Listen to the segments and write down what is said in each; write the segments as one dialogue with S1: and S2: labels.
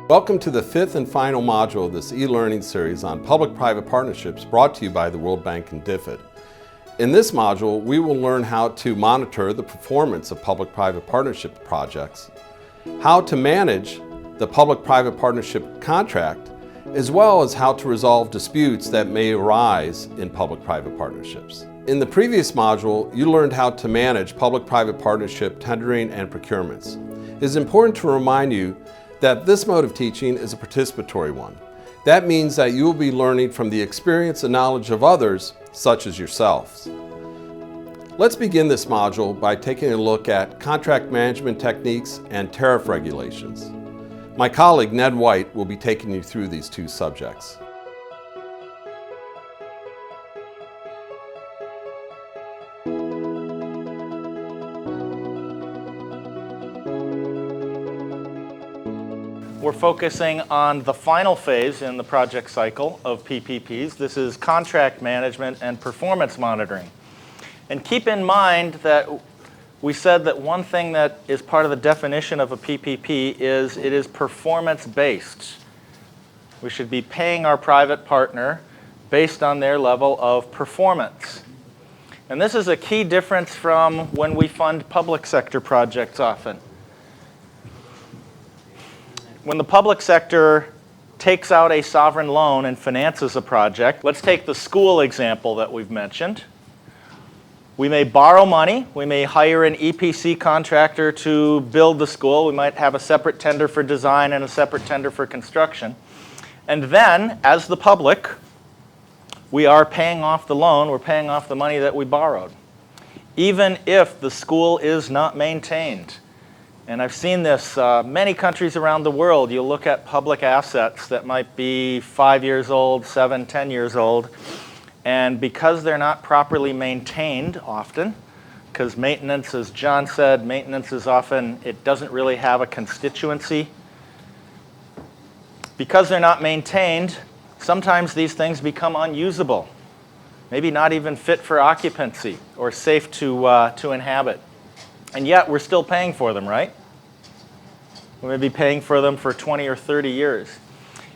S1: Welcome to the fifth and final module of this e-learning series on public-private partnerships brought to you by the World Bank and DFID. In this module, we will learn how to monitor the performance of public-private partnership projects, how to manage the public-private partnership contract, as well as how to resolve disputes that may arise in public-private partnerships. In the previous module, you learned how to manage public-private partnership tendering and procurements. It is important to remind you that this mode of teaching is a participatory one. That means that you will be learning from the experience and knowledge of others, such as yourselves. Let's begin this module by taking a look at contract management techniques and tariff regulations. My colleague Ned White will be taking you through these two subjects.
S2: We're focusing on the final phase in the project cycle of PPPs. This is contract management and performance monitoring. And keep in mind that we said that one thing that is part of the definition of a PPP is it is performance-based. We should be paying our private partner based on their level of performance. And this is a key difference from when we fund public sector projects often. When the public sector takes out a sovereign loan and finances a project, let's take the school example that we've mentioned. We may borrow money, we may hire an EPC contractor to build the school, we might have a separate tender for design and a separate tender for construction. And then, as the public, we are paying off the loan, we're paying off the money that we borrowed, even if the school is not maintained. And I've seen this many countries around the world. You look at public assets that might be 5 years old, 7, 10 years old, and because they're not properly maintained often, because maintenance, as John said, maintenance is often, it doesn't really have a constituency. Because they're not maintained, sometimes these things become unusable, maybe not even fit for occupancy or safe to inhabit. And yet, we're still paying for them, right? We may be paying for them for 20 or 30 years.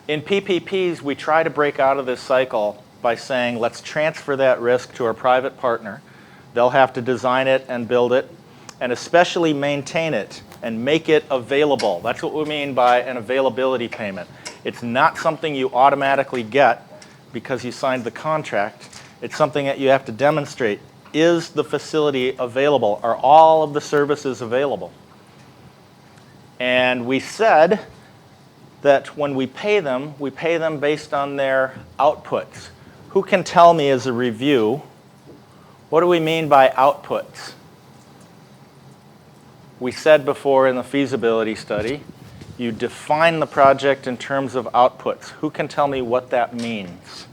S2: In PPPs, we try to break out of this cycle by saying, let's transfer that risk to our private partner. They'll have to design it and build it, and especially maintain it and make it available. That's what we mean by an availability payment. It's not something you automatically get because you signed the contract. It's something that you have to demonstrate. Is the facility available? Are all of the services available? And we said that when we pay them based on their outputs. Who can tell me as a review, what do we mean by outputs? We said before in the feasibility study, you define the project in terms of outputs. Who can tell me what that means?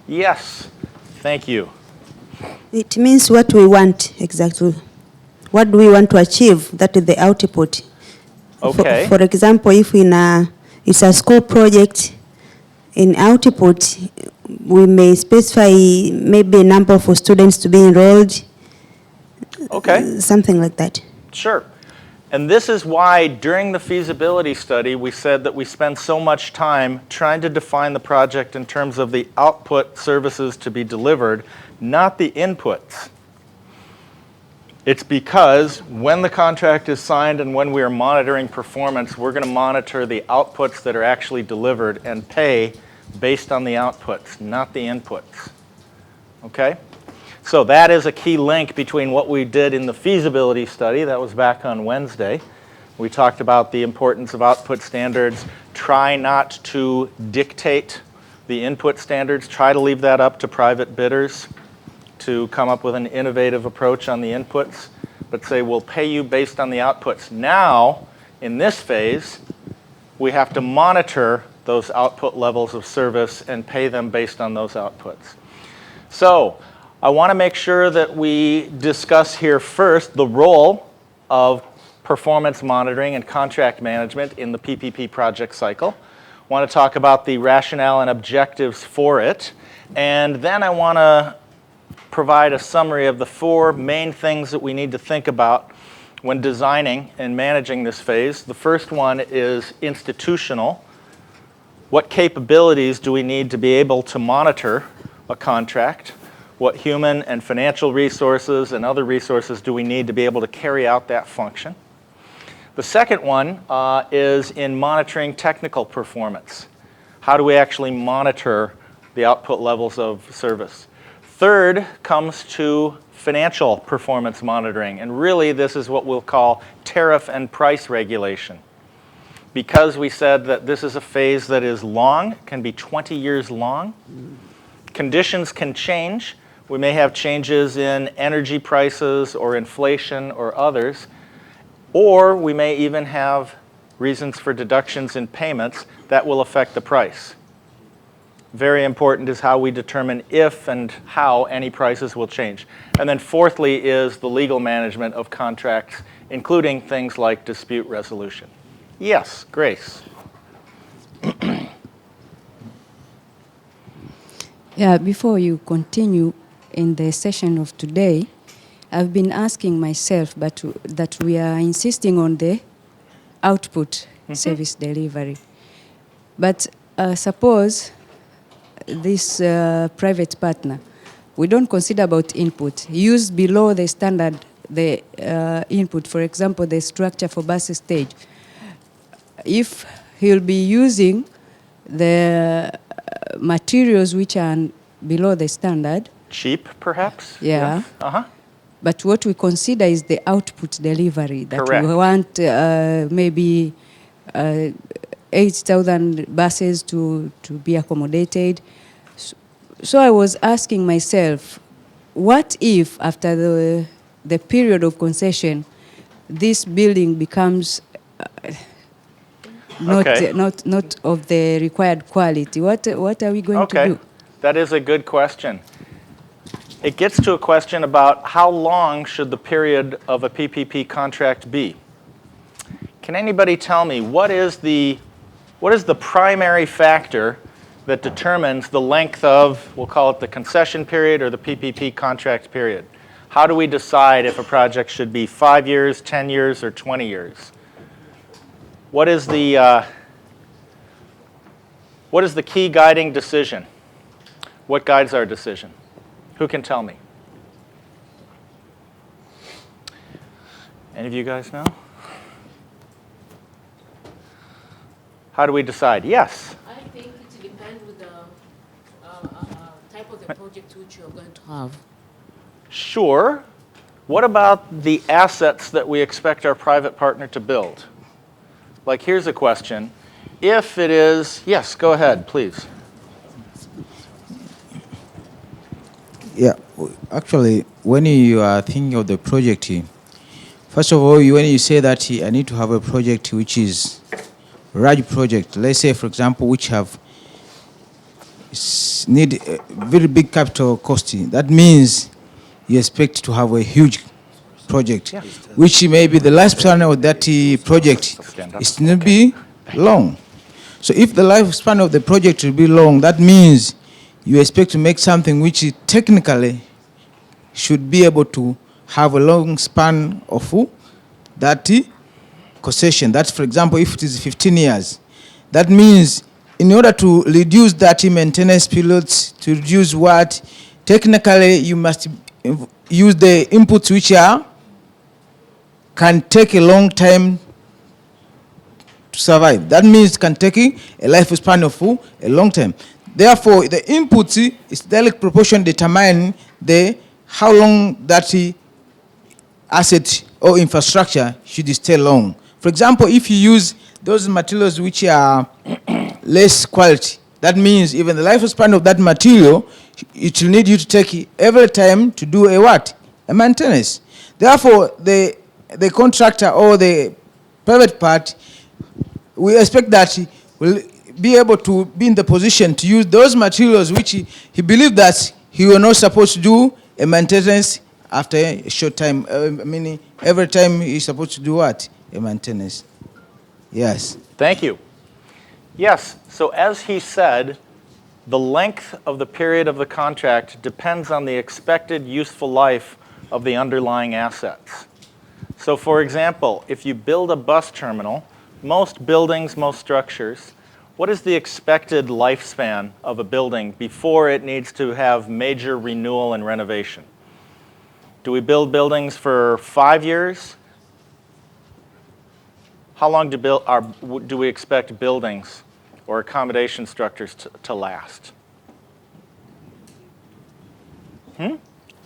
S2: Yes, thank you.
S3: It means what we want exactly. What do we want to achieve? That is the output.
S2: Okay.
S3: For example, if it's a school project, in output, we may specify maybe a number for students to be enrolled.
S2: Okay.
S3: Something like that.
S2: Sure. And this is why during the feasibility study we said that we spend so much time trying to define the project in terms of the output services to be delivered, not the inputs. It's because when the contract is signed and when we are monitoring performance, we're going to monitor the outputs that are actually delivered and pay based on the outputs, not the inputs. Okay? So that is a key link between what we did in the feasibility study, that was back on Wednesday. We talked about the importance of output standards. Try not to dictate the input standards. Try to leave that up to private bidders to come up with an innovative approach on the inputs, but say we'll pay you based on the outputs. Now, in this phase, we have to monitor those output levels of service and pay them based on those outputs. So, I want to make sure that we discuss here first the role of performance monitoring and contract management in the PPP project cycle. I want to talk about the rationale and objectives for it, and then I want to provide a summary of the 4 main things that we need to think about when designing and managing this phase. The first one is institutional. What capabilities do we need to be able to monitor a contract? What human and financial resources and other resources do we need to be able to carry out that function? The second one is in monitoring technical performance. How do we actually monitor the output levels of service? Third comes to financial performance monitoring, and really this is what we'll call tariff and price regulation. Because we said that this is a phase that is long, can be 20 years long, conditions can change. We may have changes in energy prices or inflation or others, or we may even have reasons for deductions in payments that will affect the price. Very important is how we determine if and how any prices will change. And then fourthly is the legal management of contracts, including things like dispute resolution. Yes, Grace.
S4: Yeah, before you continue in the session of today, I've been asking myself that we are insisting on the output service delivery. But suppose this private partner, we don't consider about input, use below the standard the input, for example, the structure for bus stage. If he'll be using the materials which are below the standard.
S2: Cheap, perhaps?
S4: Yeah.
S2: Yes. Uh-huh.
S4: But what we consider is the output delivery. That
S2: Correct.
S4: We want maybe 8,000 buses to be accommodated. So I was asking myself, what if after the period of concession, this building becomes not of the required quality? What are we going to do?
S2: That is a good question. It gets to a question about how long should the period of a PPP contract be? Can anybody tell me what is the primary factor that determines the length of, we'll call it the concession period or the PPP contract period? How do we decide if a project should be 5 years, 10 years, or 20 years? What is the key guiding decision? What guides our decision? Who can tell me? Any of you guys know? How do we decide? Yes?
S5: I think it depends with the type of the project which you're going to have.
S2: Sure. What about the assets that we expect our private partner to build? Like, here's a question. If it is, yes, go ahead, please.
S6: Yeah, actually, when you are thinking of the project, first of all, when you say that I need to have a project which is a large project, let's say, for example, which need a very big capital cost, that means you expect to have a huge project, which maybe the lifespan of that project is going to be long. So if the lifespan of the project will be long, that means you expect to make something which technically should be able to have a long span of that concession. That's, for example, if it is 15 years. That means in order to reduce that maintenance periods, to reduce what, technically you must use the inputs which can take a long time to survive. That means can take a lifespan of a long time. Therefore, the input is direct proportion determine how long that asset or infrastructure should stay long. For example, if you use those materials which are less quality, that means even the lifespan of that material, it will need you to take every time to do a maintenance. Therefore, the contractor or the private part, we expect that he will be able to be in the position to use those materials which he believed that he was not supposed to do a maintenance after a short time. Meaning every time he's supposed to do what? A maintenance. Yes.
S2: Thank you. Yes, so as he said, the length of the period of the contract depends on the expected useful life of the underlying assets. So for example, if you build a bus terminal, most buildings, most structures, what is the expected lifespan of a building before it needs to have major renewal and renovation? Do we build buildings for 5 years? How long do we expect buildings or accommodation structures to last?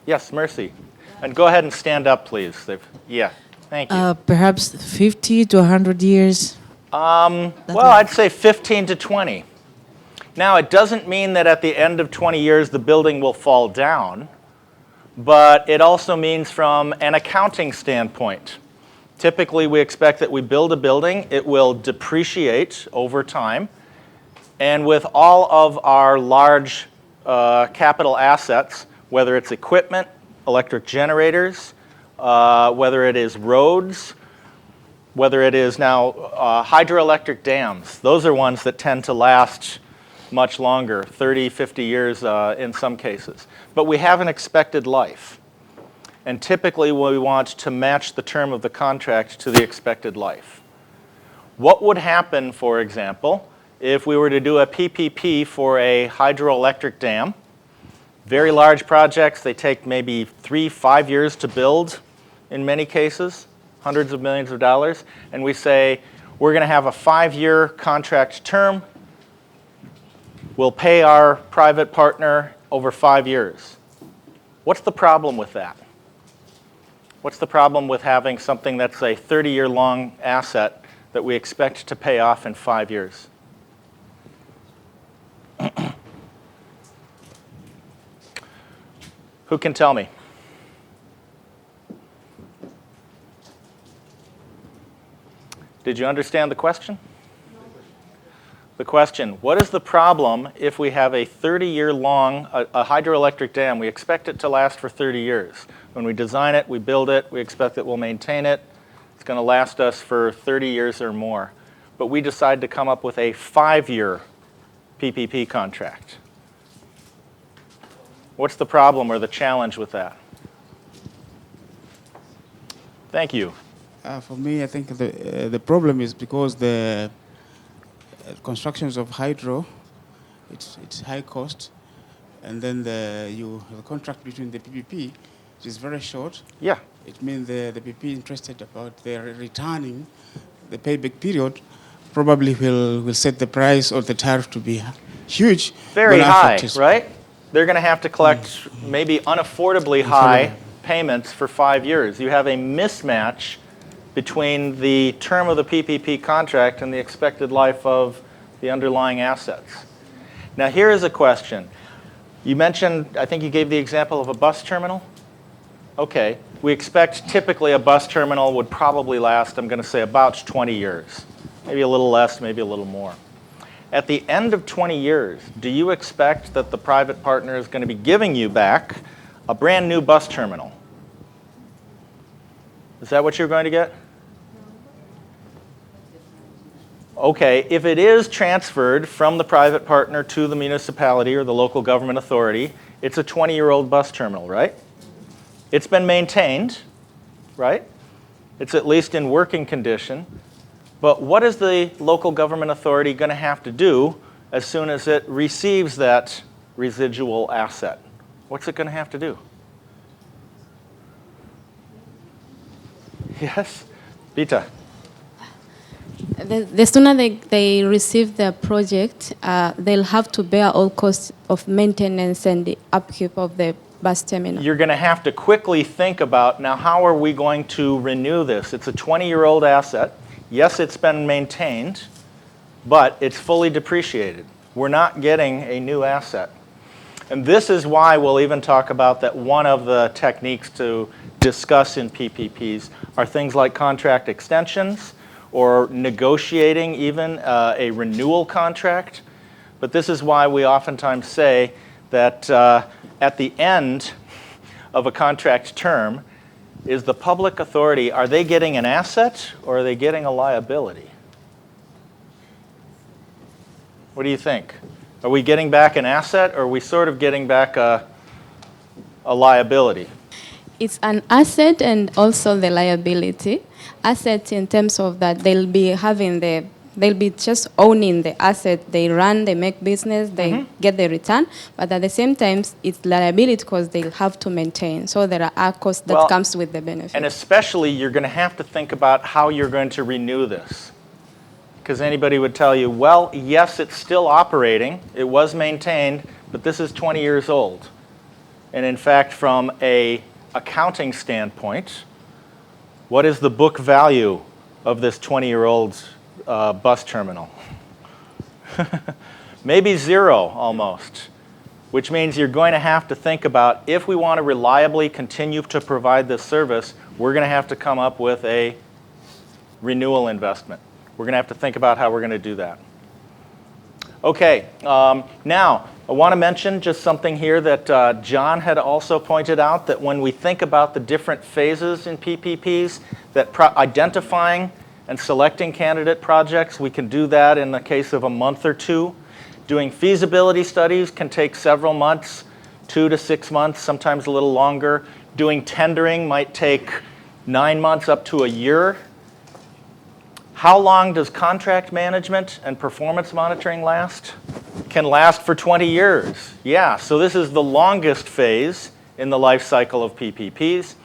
S2: Yes, Mercy. And go ahead and stand up, please. Yeah, thank you.
S7: Perhaps 50 to 100 years.
S2: Well, I'd say 15 to 20. Now, it doesn't mean that at the end of 20 years the building will fall down, but it also means from an accounting standpoint. Typically, we expect that we build a building, it will depreciate over time, and with all of our large capital assets, whether it's equipment, electric generators, whether it is roads, whether it is now hydroelectric dams, those are ones that tend to last much longer, 30, 50 years in some cases. But we have an expected life. And typically we want to match the term of the contract to the expected life. What would happen, for example, if we were to do a PPP for a hydroelectric dam? Very large projects, they take maybe 3-5 years to build in many cases, hundreds of millions of dollars, and we say, we're going to have a 5-year contract term. We'll pay our private partner over 5 years. What's the problem with that? What's the problem with having something that's a 30-year long asset that we expect to pay off in 5 years? Who can tell me? Did you understand the question? The question, what is the problem if we have a 30-year long a hydroelectric dam? We expect it to last for 30 years. When we design it, we build it, we expect that we'll maintain it. It's going to last us for 30 years or more. But we decide to come up with a 5-year PPP contract. What's the problem or the challenge with that? Thank you.
S8: For me, I think the problem is because the constructions of hydro, it's high cost, and then you have a contract between the PPP, which is very short.
S2: Yeah.
S8: It means the PPP interested about their returning the payback period, probably will set the price or the tariff to be huge.
S2: Very high, right? They're going to have to collect maybe unaffordably high payments for 5 years. You have a mismatch between the term of the PPP contract and the expected life of the underlying assets. Now here is a question. You mentioned, I think you gave the example of a bus terminal. Okay, we expect typically a bus terminal would probably last, I'm going to say, about 20 years. Maybe a little less, maybe a little more. At the end of 20 years, do you expect that the private partner is going to be giving you back a brand new bus terminal? Is that what you're going to get? Okay, if it is transferred from the private partner to the municipality or the local government authority, it's a 20-year-old bus terminal, right? It's been maintained, right? It's at least in working condition. But what is the local government authority going to have to do as soon as it receives that residual asset? What's it going to have to do? Yes? Vita.
S5: The sooner they receive their project, they'll have to bear all costs of maintenance and the upkeep of the bus terminal.
S2: You're going to have to quickly think about, now how are we going to renew this? It's a 20-year-old asset. Yes, it's been maintained, but it's fully depreciated. We're not getting a new asset. And this is why we'll even talk about that one of the techniques to discuss in PPPs are things like contract extensions or negotiating even a renewal contract. But this is why we oftentimes say that at the end of a contract term, is the public authority, are they getting an asset or are they getting a liability? What do you think? Are we getting back an asset or are we sort of getting back a liability?
S5: It's an asset and also the liability. Asset in terms of that they'll be just owning the asset. They run, they make business, they get the return. But at the same time, it's liability because they'll have to maintain. So there are costs that comes with the benefit.
S2: And especially, you're going to have to think about how you're going to renew this. Because anybody would tell you, well, yes, it's still operating. It was maintained, but this is 20 years old. And in fact, from a accounting standpoint, what is the book value of this 20-year-old bus terminal? Maybe zero almost, which means you're going to have to think about, if we want to reliably continue to provide this service, we're going to have to come up with a renewal investment. We're going to have to think about how we're going to do that. Okay, now I want to mention just something here that John had also pointed out, that when we think about the different phases in PPPs, that identifying and selecting candidate projects, we can do that in the case of a month or two. Doing feasibility studies can take several months, 2 to 6 months, sometimes a little longer. Doing tendering might take 9 months up to a year. How long does contract management and performance monitoring last? Can last for 20 years. Yeah, so this is the longest phase in the life cycle of PPPs.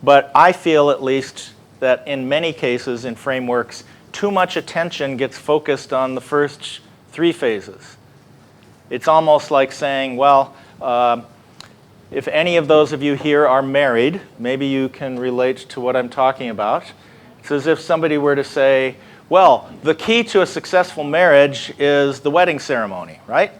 S2: But I feel, at least, that in many cases in frameworks, too much attention gets focused on the first 3 phases. It's almost like saying, well, if any of those of you here are married, maybe you can relate to what I'm talking about. It's as if somebody were to say, well, the key to a successful marriage is the wedding ceremony, right?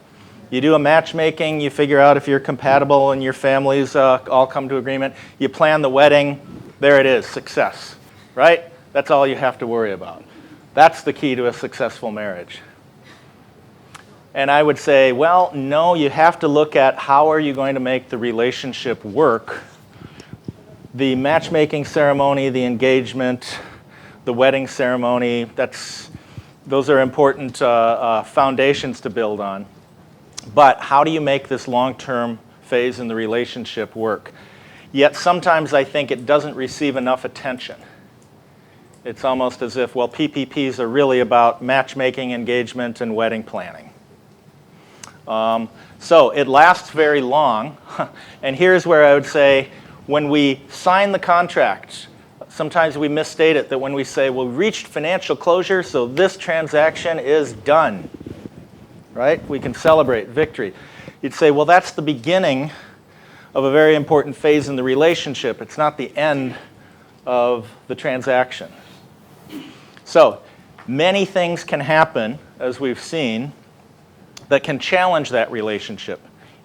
S2: You do a matchmaking, you figure out if you're compatible and your families all come to agreement. You plan the wedding, there it is, success, right? That's all you have to worry about. That's the key to a successful marriage. And I would say, well, no, you have to look at how are you going to make the relationship work. The matchmaking ceremony, the engagement, the wedding ceremony, those are important foundations to build on. But how do you make this long-term phase in the relationship work? Yet sometimes I think it doesn't receive enough attention. It's almost as if, well, PPPs are really about matchmaking, engagement, and wedding planning. So it lasts very long. And here's where I would say, when we sign the contract, sometimes we misstate it, that when we say, well, we reached financial closure, so this transaction is done, right? We can celebrate victory. You'd say, well, that's the beginning of a very important phase in the relationship. It's not the end of the transaction. So many things can happen, as we've seen, that can challenge that relationship.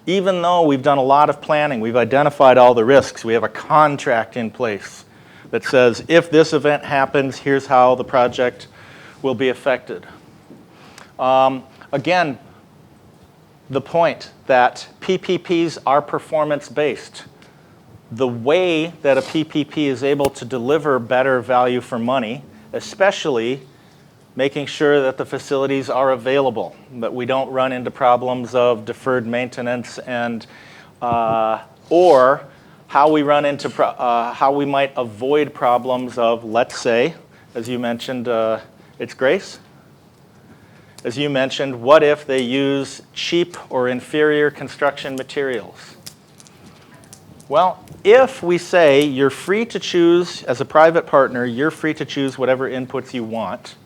S2: Even though we've done a lot of planning, we've identified all the risks, we have a contract in place that says, if this event happens, here's how the project will be affected. Again, the point that PPPs are performance-based. The way that a PPP is able to deliver better value for money, especially making sure that the facilities are available, that we don't run into problems of deferred maintenance and or how we run into how we might avoid problems of, let's say, as you mentioned, it's Grace. As you mentioned, what if they use cheap or inferior construction materials? Well, if we say you're free to choose, as a private partner, you're free to choose whatever inputs you want,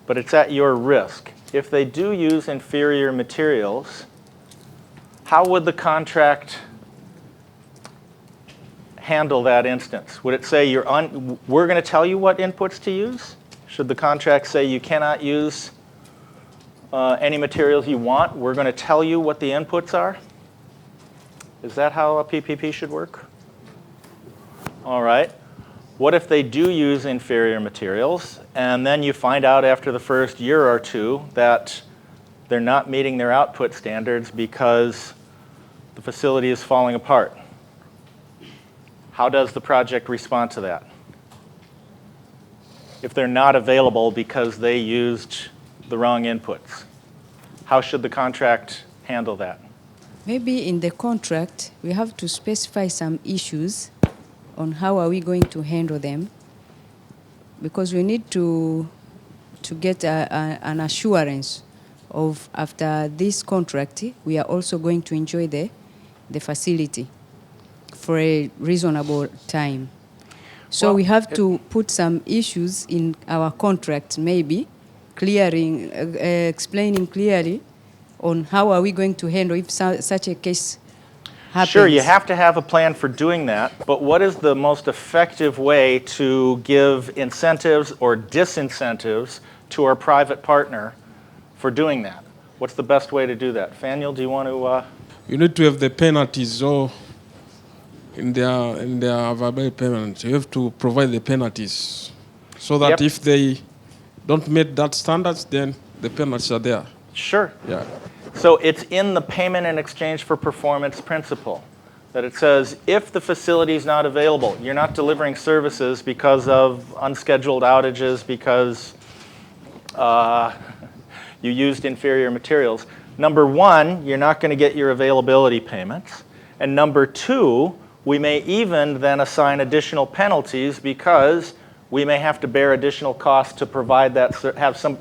S2: but it's at your risk. If they do use inferior materials, how would the contract handle that instance? Would it say we're going to tell you what inputs to use? Should the contract say you cannot use any materials you want? We're going to tell you what the inputs are? Is that how a PPP should work? All right. What if they do use inferior materials, and then you find out after the first year or two that they're not meeting their output standards because the facility is falling apart? How does the project respond to that? If they're not available because they used the wrong inputs, how should the contract handle that?
S4: Maybe in the contract, we have to specify some issues on how are we going to handle them, because we need to get an assurance of after this contract, we are also going to enjoy the facility for a reasonable time. So
S2: Well,
S4: we have to put some issues in our contract, maybe clearing, explaining clearly on how are we going to handle if such a case happens.
S2: Sure, you have to have a plan for doing that, but what is the most effective way to give incentives or disincentives to our private partner for doing that? What's the best way to do that? Faniel, do you want to?
S9: You need to have the penalties or in their verbal payment. You have to provide the penalties so that
S2: Yep.
S9: if they don't meet that standards, then the penalties are there.
S2: Sure.
S9: Yeah.
S2: So it's in the payment in exchange for performance principle that it says if the facility is not available, you're not delivering services because of unscheduled outages, because you used inferior materials. Number one, you're not going to get your availability payments. And number two, we may even then assign additional penalties because we may have to bear additional costs to provide that,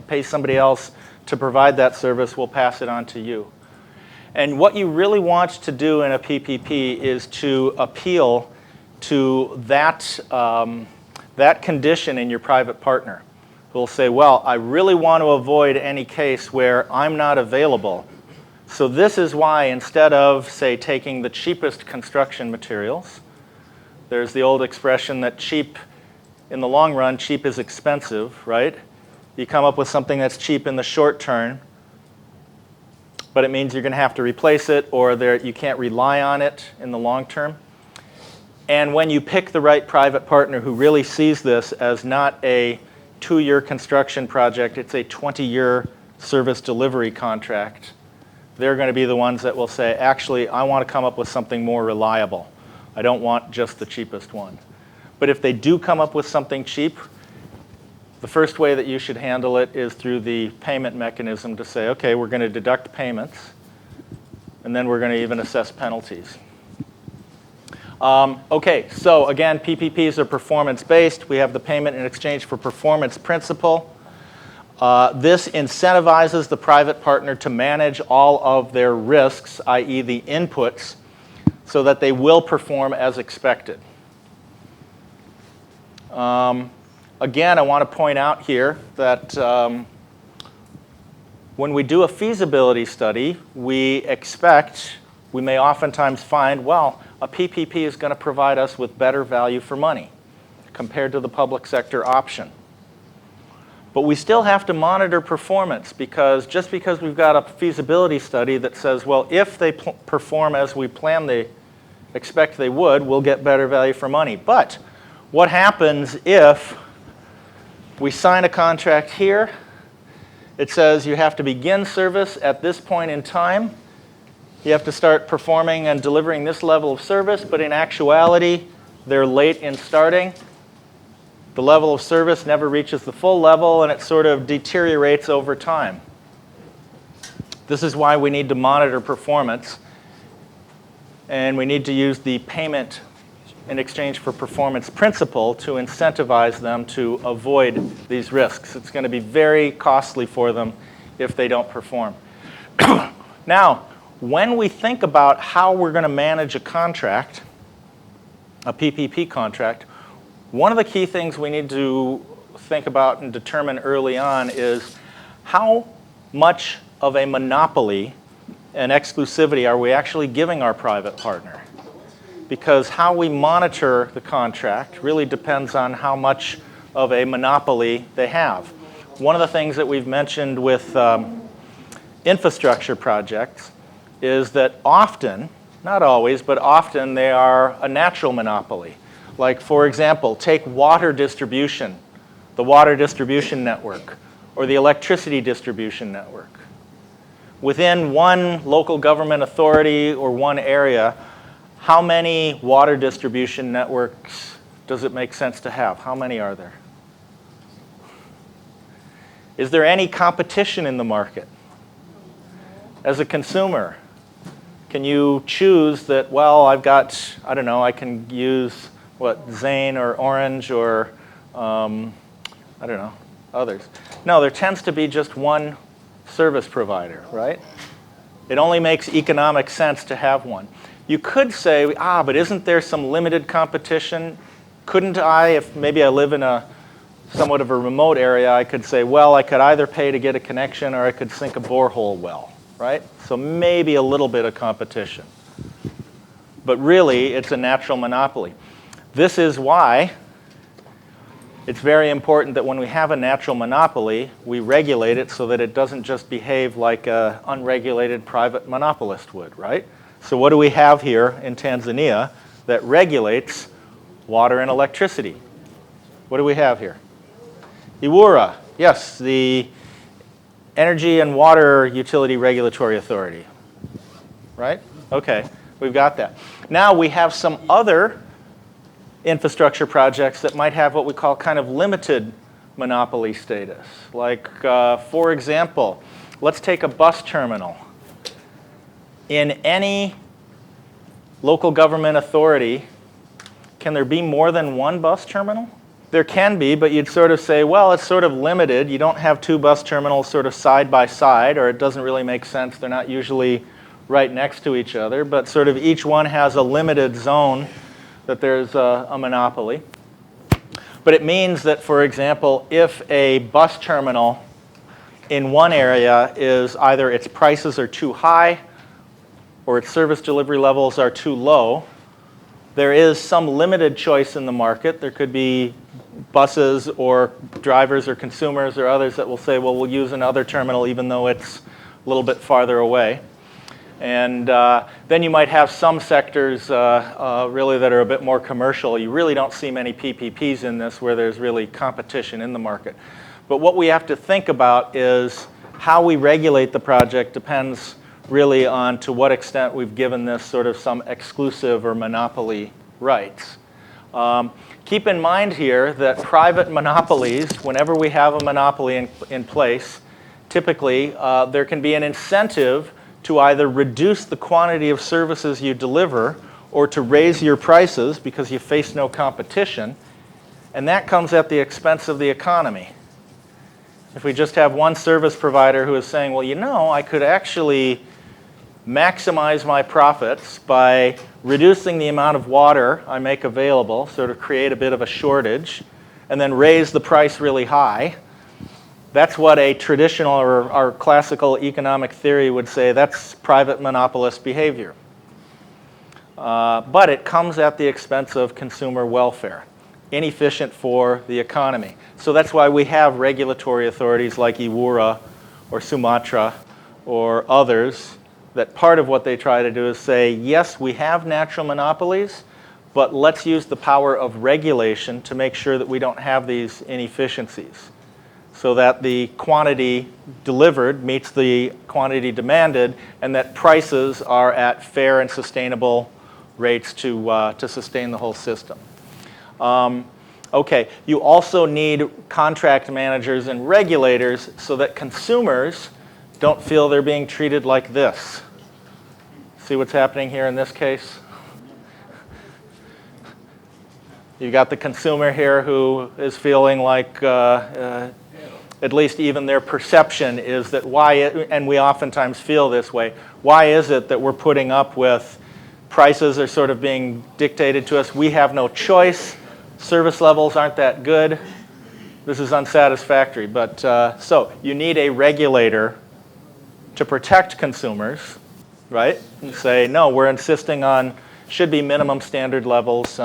S2: pay somebody else to provide that service. We'll pass it on to you. And what you really want to do in a PPP is to appeal to that, that condition in your private partner. Who'll say, well, I really want to avoid any case where I'm not available. So this is why instead of, say, taking the cheapest construction materials, there's the old expression that cheap, in the long run, cheap is expensive, right? You come up with something that's cheap in the short term, but it means you're going to have to replace it or you can't rely on it in the long term. And when you pick the right private partner who really sees this as not a 2-year construction project, it's a 20-year service delivery contract, they're going to be the ones that will say, actually, I want to come up with something more reliable. I don't want just the cheapest one. But if they do come up with something cheap, the first way that you should handle it is through the payment mechanism to say, okay, we're going to deduct payments, and then we're going to even assess penalties. Okay, so again, PPPs are performance-based. We have the payment in exchange for performance principle. This incentivizes the private partner to manage all of their risks, i.e. the inputs, so that they will perform as expected. Again, I want to point out here that when we do a feasibility study, we may oftentimes find, well, a PPP is going to provide us with better value for money compared to the public sector option. But we still have to monitor performance because just because we've got a feasibility study that says, well, if they perform as we plan they expect they would, we'll get better value for money. But what happens if we sign a contract here? It says you have to begin service at this point in time. You have to start performing and delivering this level of service, but in actuality, they're late in starting. The level of service never reaches the full level, and it sort of deteriorates over time. This is why we need to monitor performance, and we need to use the payment in exchange for performance principle to incentivize them to avoid these risks. It's going to be very costly for them if they don't perform. Now, when we think about how we're going to manage a contract, a PPP contract, one of the key things we need to think about and determine early on is how much of a monopoly and exclusivity are we actually giving our private partner? Because how we monitor the contract really depends on how much of a monopoly they have. One of the things that we've mentioned with infrastructure projects is that often, not always, but often they are a natural monopoly. Like, for example, take water distribution, the water distribution network, or the electricity distribution network. Within one local government authority or one area, how many water distribution networks does it make sense to have? How many are there? Is there any competition in the market? As a consumer, can you choose that, well, I've got, I don't know, I can use Zane or Orange or, I don't know, others. No, there tends to be just one service provider, right? It only makes economic sense to have one. You could say, but isn't there some limited competition? Couldn't I, if maybe I live in a somewhat of a remote area, I could say, well, I could either pay to get a connection or I could sink a borehole well, right? So maybe a little bit of competition. But really, it's a natural monopoly. This is why it's very important that when we have a natural monopoly, we regulate it so that it doesn't just behave like an unregulated private monopolist would, right? So what do we have here in Tanzania that regulates water and electricity? What do we have here? EWURA, yes, the Energy and Water Utility Regulatory Authority, right? Okay, we've got that. Now we have some other infrastructure projects that might have what we call kind of limited monopoly status. Like, for example, let's take a bus terminal. In any local government authority, can there be more than one bus terminal? There can be, but you'd sort of say, well, it's sort of limited. You don't have two bus terminals sort of side by side, or it doesn't really make sense. They're not usually right next to each other, but sort of each one has a limited zone that there's a monopoly. But it means that, for example, if a bus terminal in one area is either its prices are too high or its service delivery levels are too low, there is some limited choice in the market. There could be buses or drivers or consumers or others that will say, well, we'll use another terminal even though it's a little bit farther away. And then you might have some sectors really that are a bit more commercial. You really don't see many PPPs in this where there's really competition in the market. But what we have to think about is how we regulate the project depends really on to what extent we've given this sort of some exclusive or monopoly rights. Keep in mind here that private monopolies, whenever we have a monopoly in place, typically there can be an incentive to either reduce the quantity of services you deliver or to raise your prices because you face no competition, and that comes at the expense of the economy. If we just have one service provider who is saying, well, you know, I could actually maximize my profits by reducing the amount of water I make available, sort of create a bit of a shortage, and then raise the price really high. That's what a traditional or classical economic theory would say. That's private monopolist behavior. But it comes at the expense of consumer welfare, inefficient for the economy. So that's why we have regulatory authorities like EWURA or Sumatra or others that part of what they try to do is say, yes, we have natural monopolies, but let's use the power of regulation to make sure that we don't have these inefficiencies so that the quantity delivered meets the quantity demanded and that prices are at fair and sustainable rates to sustain the whole system. Okay, you also need contract managers and regulators so that consumers don't feel they're being treated like this. See what's happening here in this case? You got the consumer here who is feeling like at least even their perception is that and we oftentimes feel this way, why is it that we're putting up with prices are sort of being dictated to us? We have no choice. Service levels aren't that good. This is unsatisfactory. But so you need a regulator to protect consumers, right? And say, no, we're insisting on should be minimum standard levels.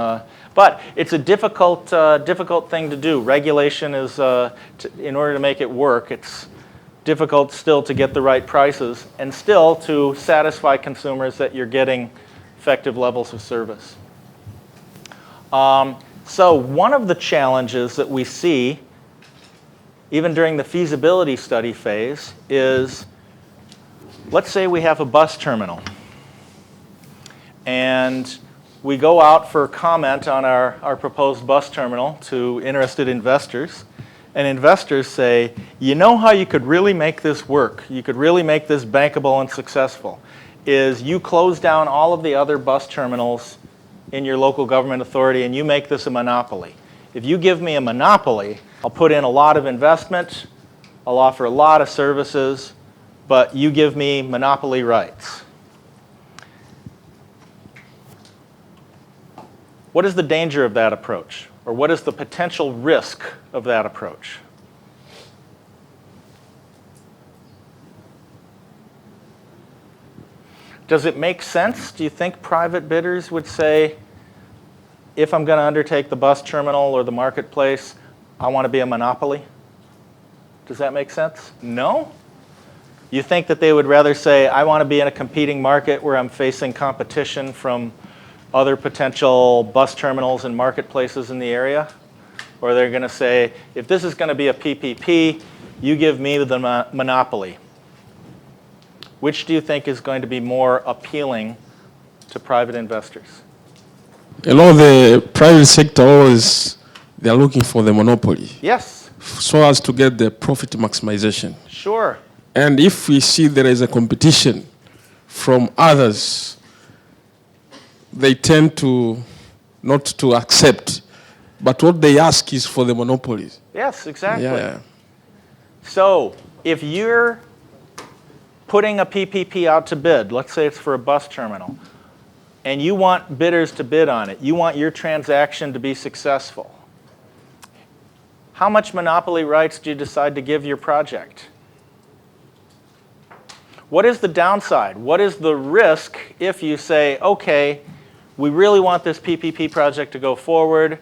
S2: But it's a difficult thing to do. Regulation is, in order to make it work, it's difficult still to get the right prices and still to satisfy consumers that you're getting effective levels of service. So one of the challenges that we see, even during the feasibility study phase, is let's say we have a bus terminal and we go out for comment on our proposed bus terminal to interested investors, and investors say, you know how you could really make this work, you could really make this bankable and successful, is you close down all of the other bus terminals in your local government authority and you make this a monopoly. If you give me a monopoly, I'll put in a lot of investment, I'll offer a lot of services, but you give me monopoly rights. What is the danger of that approach? Or what is the potential risk of that approach? Does it make sense? Do you think private bidders would say, if I'm going to undertake the bus terminal or the marketplace, I want to be a monopoly? Does that make sense? No? You think that they would rather say, I want to be in a competing market where I'm facing competition from other potential bus terminals and marketplaces in the area? Or they're going to say, if this is going to be a PPP, you give me the monopoly. Which do you think is going to be more appealing to private investors?
S9: You know, the private sector always, they're looking for the monopoly.
S2: Yes.
S9: So as to get the profit maximization.
S2: Sure.
S9: And if we see there is a competition from others, they tend to not to accept. But what they ask is for the monopolies.
S2: Yes, exactly.
S9: Yeah.
S2: So if you're putting a PPP out to bid, let's say it's for a bus terminal, and you want bidders to bid on it, you want your transaction to be successful, how much monopoly rights do you decide to give your project? What is the downside? What is the risk if you say, okay, we really want this PPP project to go forward.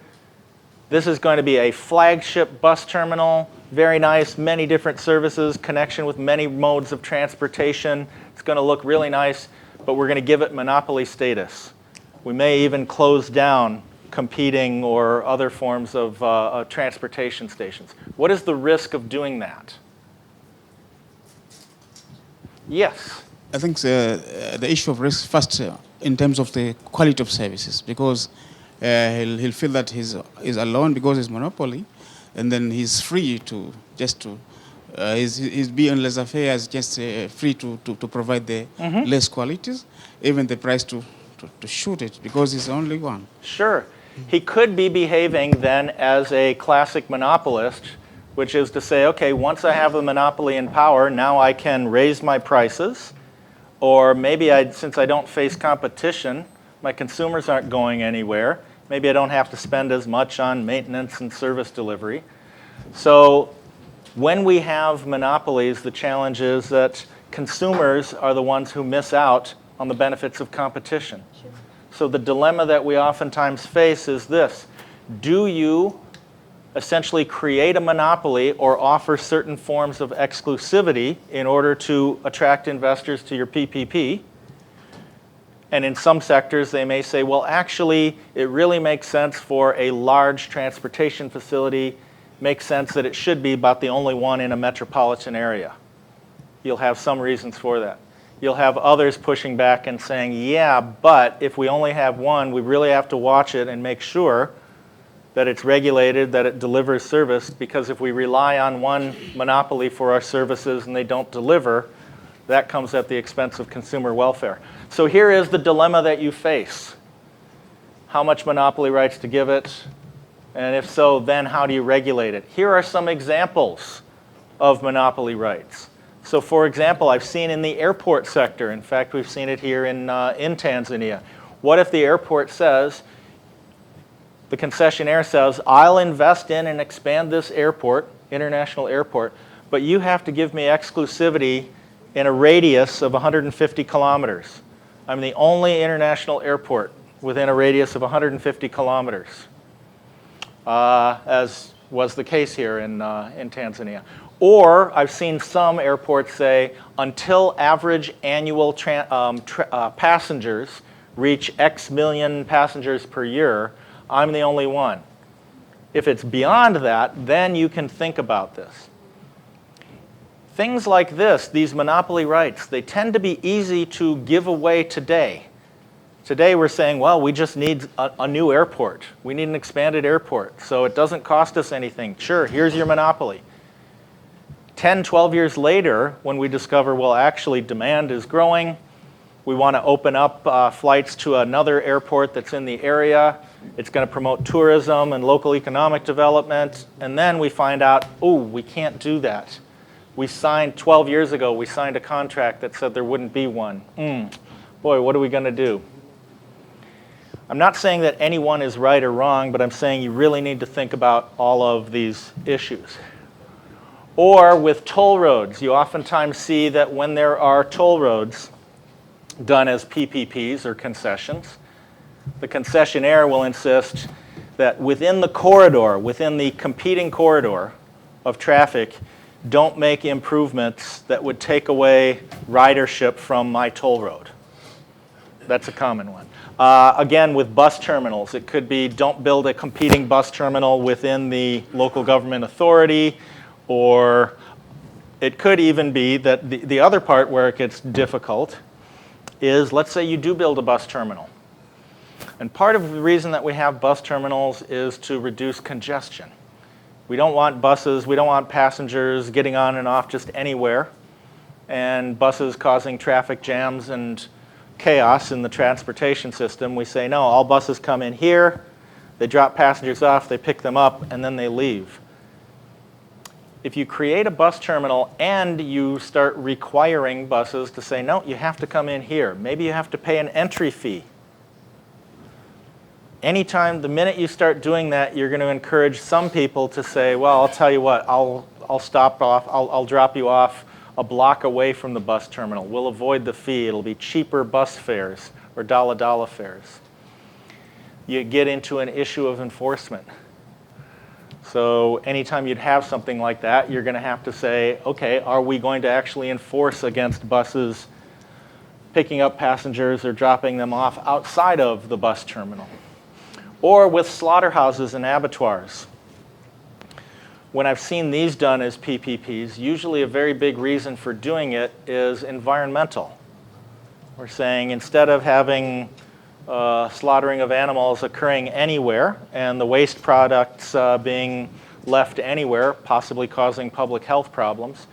S2: This is going to be a flagship bus terminal, very nice, many different services, connection with many modes of transportation. It's going to look really nice, but we're going to give it monopoly status. We may even close down competing or other forms of transportation stations. What is the risk of doing that? Yes?
S8: I think the issue of risk first in terms of the quality of services, because he'll feel that he's alone because he's monopoly, and then he's free to he's being laissez-faire, just free to provide the less qualities, even the price to shoot it, because he's the only one.
S2: Sure. He could be behaving then as a classic monopolist, which is to say, okay, once I have the monopoly in power, now I can raise my prices, or maybe since I don't face competition, my consumers aren't going anywhere. Maybe I don't have to spend as much on maintenance and service delivery. So when we have monopolies, the challenge is that consumers are the ones who miss out on the benefits of competition. Sure. So the dilemma that we oftentimes face is this: do you essentially create a monopoly or offer certain forms of exclusivity in order to attract investors to your PPP? And in some sectors, they may say, well, actually, it really makes sense for a large transportation facility, makes sense that it should be about the only one in a metropolitan area. You'll have some reasons for that. You'll have others pushing back and saying, yeah, but if we only have one, we really have to watch it and make sure that it's regulated, that it delivers service, because if we rely on one monopoly for our services and they don't deliver, that comes at the expense of consumer welfare. So here is the dilemma that you face. How much monopoly rights to give it? And if so, then how do you regulate it? Here are some examples of monopoly rights. So for example, I've seen in the airport sector, in fact, we've seen it here in Tanzania. What if the airport says, the concessionaire says, I'll invest in and expand this airport, international airport, but you have to give me exclusivity in a radius of 150 kilometers. I'm the only international airport within a radius of 150 kilometers, as was the case here in Tanzania. Or I've seen some airports say, until average annual passengers reach X million passengers per year, I'm the only one. If it's beyond that, then you can think about this. Things like this, these monopoly rights, they tend to be easy to give away today. Today we're saying, well, we just need a new airport. We need an expanded airport, so it doesn't cost us anything. Sure, here's your monopoly. 10, 12 years later, when we discover, well, actually demand is growing, We want to open up flights to another airport that's in the area. It's going to promote tourism and local economic development. And then we find out, oh, we can't do that. We signed 12 years ago, we signed a contract that said there wouldn't be one. Boy, what are we going to do? I'm not saying that anyone is right or wrong, but I'm saying you really need to think about all of these issues. Or with toll roads, you oftentimes see that when there are toll roads done as PPPs or concessions, the concessionaire will insist that within the corridor, within the competing corridor of traffic, don't make improvements that would take away ridership from my toll road. That's a common one. Again, with bus terminals, it could be don't build a competing bus terminal within the local government authority, or it could even be that the other part where it gets difficult is, let's say you do build a bus terminal. And part of the reason that we have bus terminals is to reduce congestion. We don't want buses, we don't want passengers getting on and off just anywhere, and buses causing traffic jams and chaos in the transportation system. We say, no, all buses come in here, they drop passengers off, they pick them up, and then they leave. If you create a bus terminal and you start requiring buses to say, no, you have to come in here, maybe you have to pay an entry fee. Anytime, the minute you start doing that, you're going to encourage some people to say, well, I'll tell you what, I'll stop off, I'll drop you off a block away from the bus terminal. We'll avoid the fee. It'll be cheaper bus fares or dollar fares. You get into an issue of enforcement. So anytime you'd have something like that, you're going to have to say, okay, are we going to actually enforce against buses picking up passengers or dropping them off outside of the bus terminal? Or with slaughterhouses and abattoirs. When I've seen these done as PPPs, usually a very big reason for doing it is environmental. We're saying instead of having slaughtering of animals occurring anywhere and the waste products being left anywhere, possibly causing public health problems,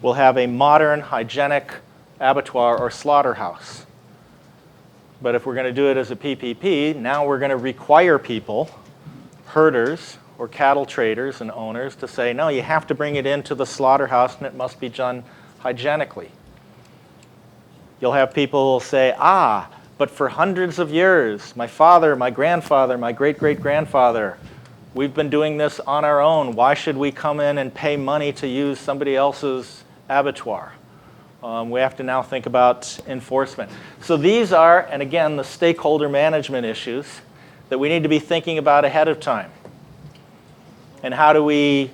S2: we'll have a modern, hygienic abattoir or slaughterhouse. But if we're going to do it as a PPP, now we're going to require people, herders or cattle traders and owners, to say, no, you have to bring it into the slaughterhouse and it must be done hygienically. You'll have people say, but for hundreds of years, my father, my grandfather, my great-great-grandfather, we've been doing this on our own. Why should we come in and pay money to use somebody else's abattoir? We have to now think about enforcement. So these are, and again, the stakeholder management issues that we need to be thinking about ahead of time. And how do we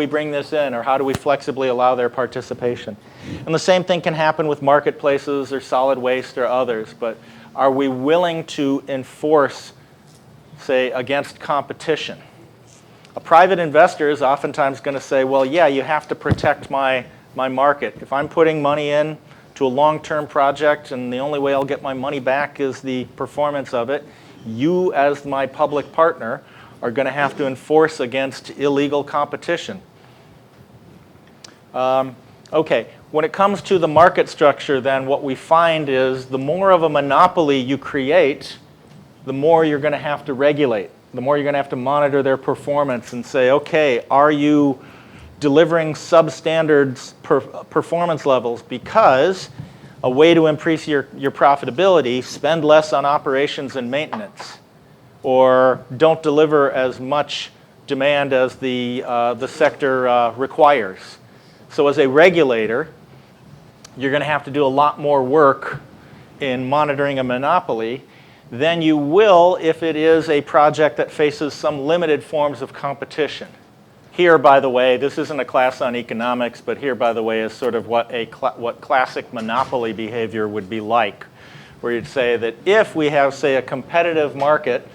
S2: bring this in, or how do we flexibly allow their participation? And the same thing can happen with marketplaces or solid waste or others, but are we willing to enforce, say, against competition? A private investor is oftentimes going to say, well, yeah, you have to protect my market. If I'm putting money in to a long-term project and the only way I'll get my money back is the performance of it, you as my public partner are going to have to enforce against illegal competition. Okay, when it comes to the market structure, then what we find is the more of a monopoly you create, the more you're going to have to regulate, the more you're going to have to monitor their performance and say, okay, are you delivering substandard performance levels? Because a way to increase your profitability, spend less on operations and maintenance, or don't deliver as much demand as the sector requires. So as a regulator, you're going to have to do a lot more work in monitoring a monopoly than you will if it is a project that faces some limited forms of competition. Here, by the way, this isn't a class on economics, but here, by the way, is sort of what classic monopoly behavior would be like, where you'd say that if we have, say, a competitive market,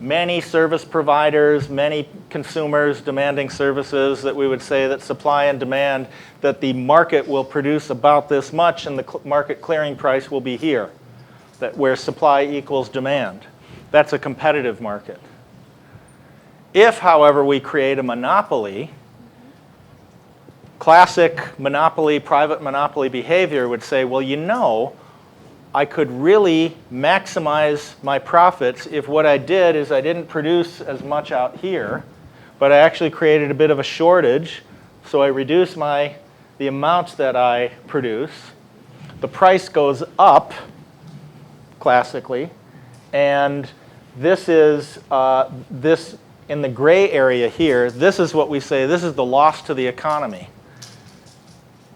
S2: many service providers, many consumers demanding services, that we would say that supply and demand, that the market will produce about this much and the market clearing price will be here, that where supply equals demand. That's a competitive market. If, however, we create a monopoly, classic monopoly, private monopoly behavior would say, well, you know, I could really maximize my profits if what I did is I didn't produce as much out here, but I actually created a bit of a shortage, so I reduce the amount that I produce. The price goes up, classically, and this is, this in the gray area here, this is what we say, this is the loss to the economy.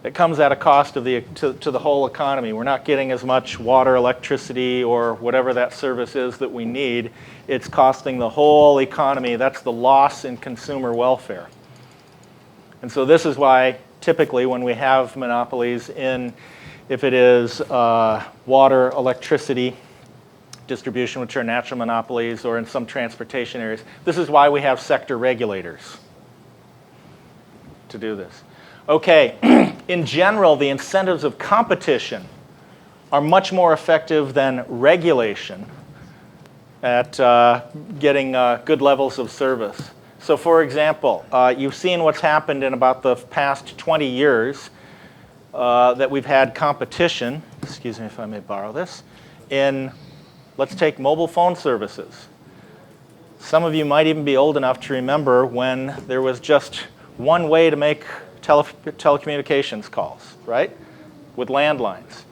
S2: It comes at a cost of to the whole economy. We're not getting as much water, electricity, or whatever that service is that we need. It's costing the whole economy. That's the loss in consumer welfare. And so this is why typically when we have monopolies in, if it is water, electricity, distribution, which are natural monopolies, or in some transportation areas, this is why we have sector regulators to do this. Okay, in general, the incentives of competition are much more effective than regulation at getting good levels of service. So for example, you've seen what's happened in about the past 20 years that we've had competition, excuse me if I may borrow this, in, let's take mobile phone services. Some of you might even be old enough to remember when there was just one way to make telecommunications calls, right? With landlines.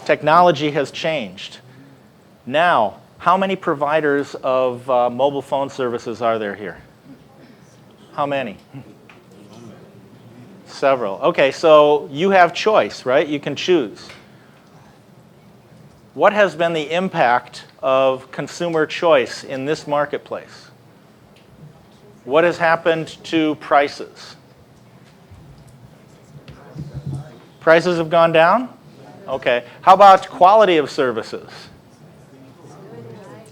S2: Technology has changed. Now, how many providers of mobile phone services are there here? How many? Several. Okay, so you have choice, right? You can choose. What has been the impact of consumer choice in this marketplace? What has happened to prices? Prices have gone down? Okay. How about quality of services?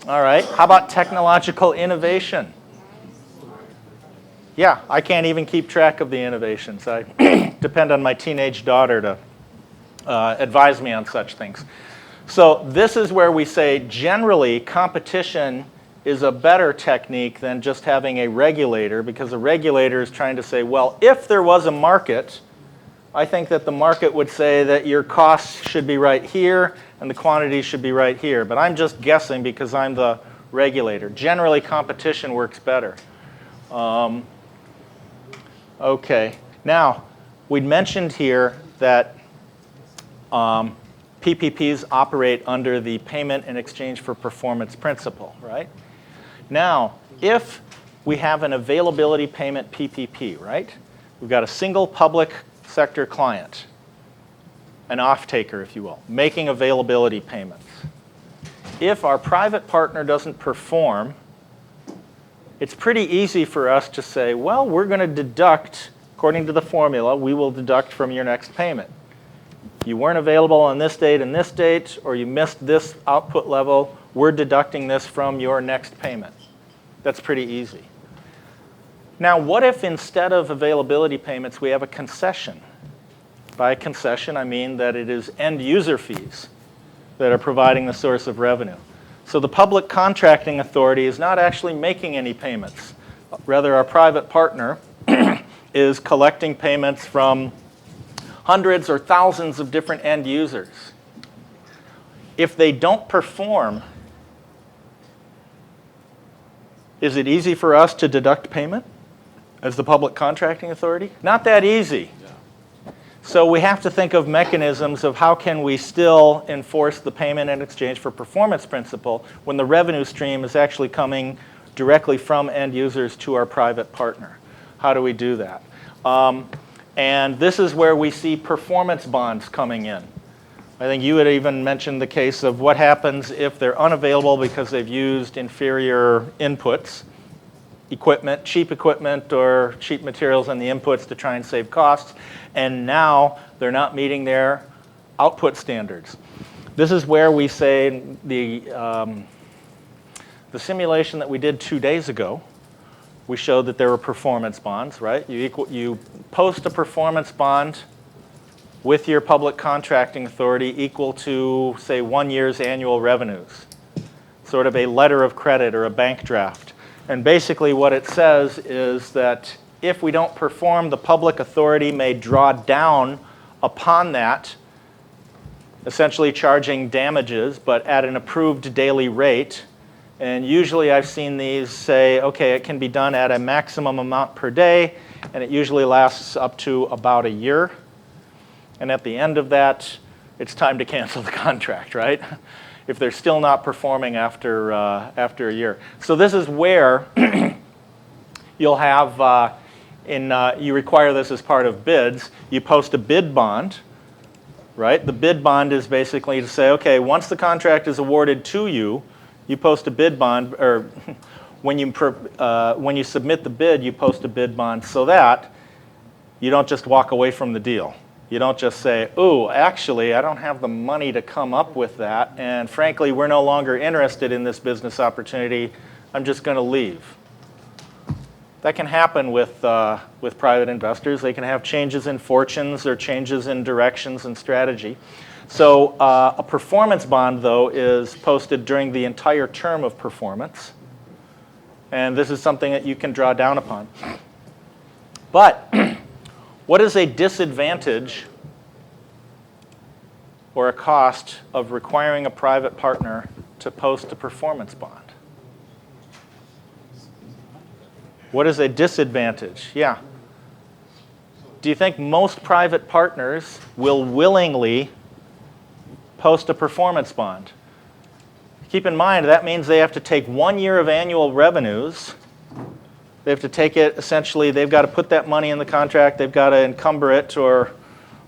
S2: All right. How about technological innovation? Yeah, I can't even keep track of the innovations. I depend on my teenage daughter to advise me on such things. So this is where we say generally competition is a better technique than just having a regulator, because a regulator is trying to say, well, if there was a market, I think that the market would say that your costs should be right here and the quantities should be right here. But I'm just guessing because I'm the regulator. Generally, competition works better. Okay. Now, we'd mentioned here that PPPs operate under the payment in exchange for performance principle, right? Now, if we have an availability payment PPP, right? We've got a single public sector client, an off-taker, if you will, making availability payments. If our private partner doesn't perform, it's pretty easy for us to say, well, we're going to deduct, according to the formula, we will deduct from your next payment. You weren't available on this date and this date, or you missed this output level, we're deducting this from your next payment. That's pretty easy. Now, what if instead of availability payments, we have a concession? By concession, I mean that it is end user fees that are providing the source of revenue. So the public contracting authority is not actually making any payments. Rather, our private partner is collecting payments from hundreds or thousands of different end users. If they don't perform, is it easy for us to deduct payment as the public contracting authority? Not that easy. So we have to think of mechanisms of how can we still enforce the payment in exchange for performance principle when the revenue stream is actually coming directly from end users to our private partner. How do we do that? And this is where we see performance bonds coming in. I think you had even mentioned the case of what happens if they're unavailable because they've used inferior inputs, equipment, cheap equipment or cheap materials on the inputs to try and save costs, and now they're not meeting their output standards. This is where we say the simulation that we did 2 days ago, we showed that there were performance bonds, right? You post a performance bond with your public contracting authority equal to, say, 1 year's annual revenues, sort of a letter of credit or a bank draft. And basically what it says is that if we don't perform, the public authority may draw down upon that essentially charging damages, but at an approved daily rate. And usually I've seen these say, okay, it can be done at a maximum amount per day, and it usually lasts up to about a year. And at the end of that, it's time to cancel the contract, right? If they're still not performing after a year. So this is where you'll have, you require this as part of bids. You post a bid bond, right? The bid bond is basically to say, okay, once the contract is awarded to you, you post a bid bond, or when you submit the bid, you post a bid bond so that you don't just walk away from the deal. You don't just say, oh, actually, I don't have the money to come up with that, and frankly, we're no longer interested in this business opportunity. I'm just going to leave. That can happen with private investors. They can have changes in fortunes or changes in directions and strategy. So a performance bond, though, is posted during the entire term of performance. And this is something that you can draw down upon. But what is a disadvantage or a cost of requiring a private partner to post a performance bond? What is a disadvantage? Yeah. Do you think most private partners will willingly post a performance bond? Keep in mind, that means they have to take 1 year of annual revenues. They have to take it, essentially, they've got to put that money in the contract, they've got to encumber it or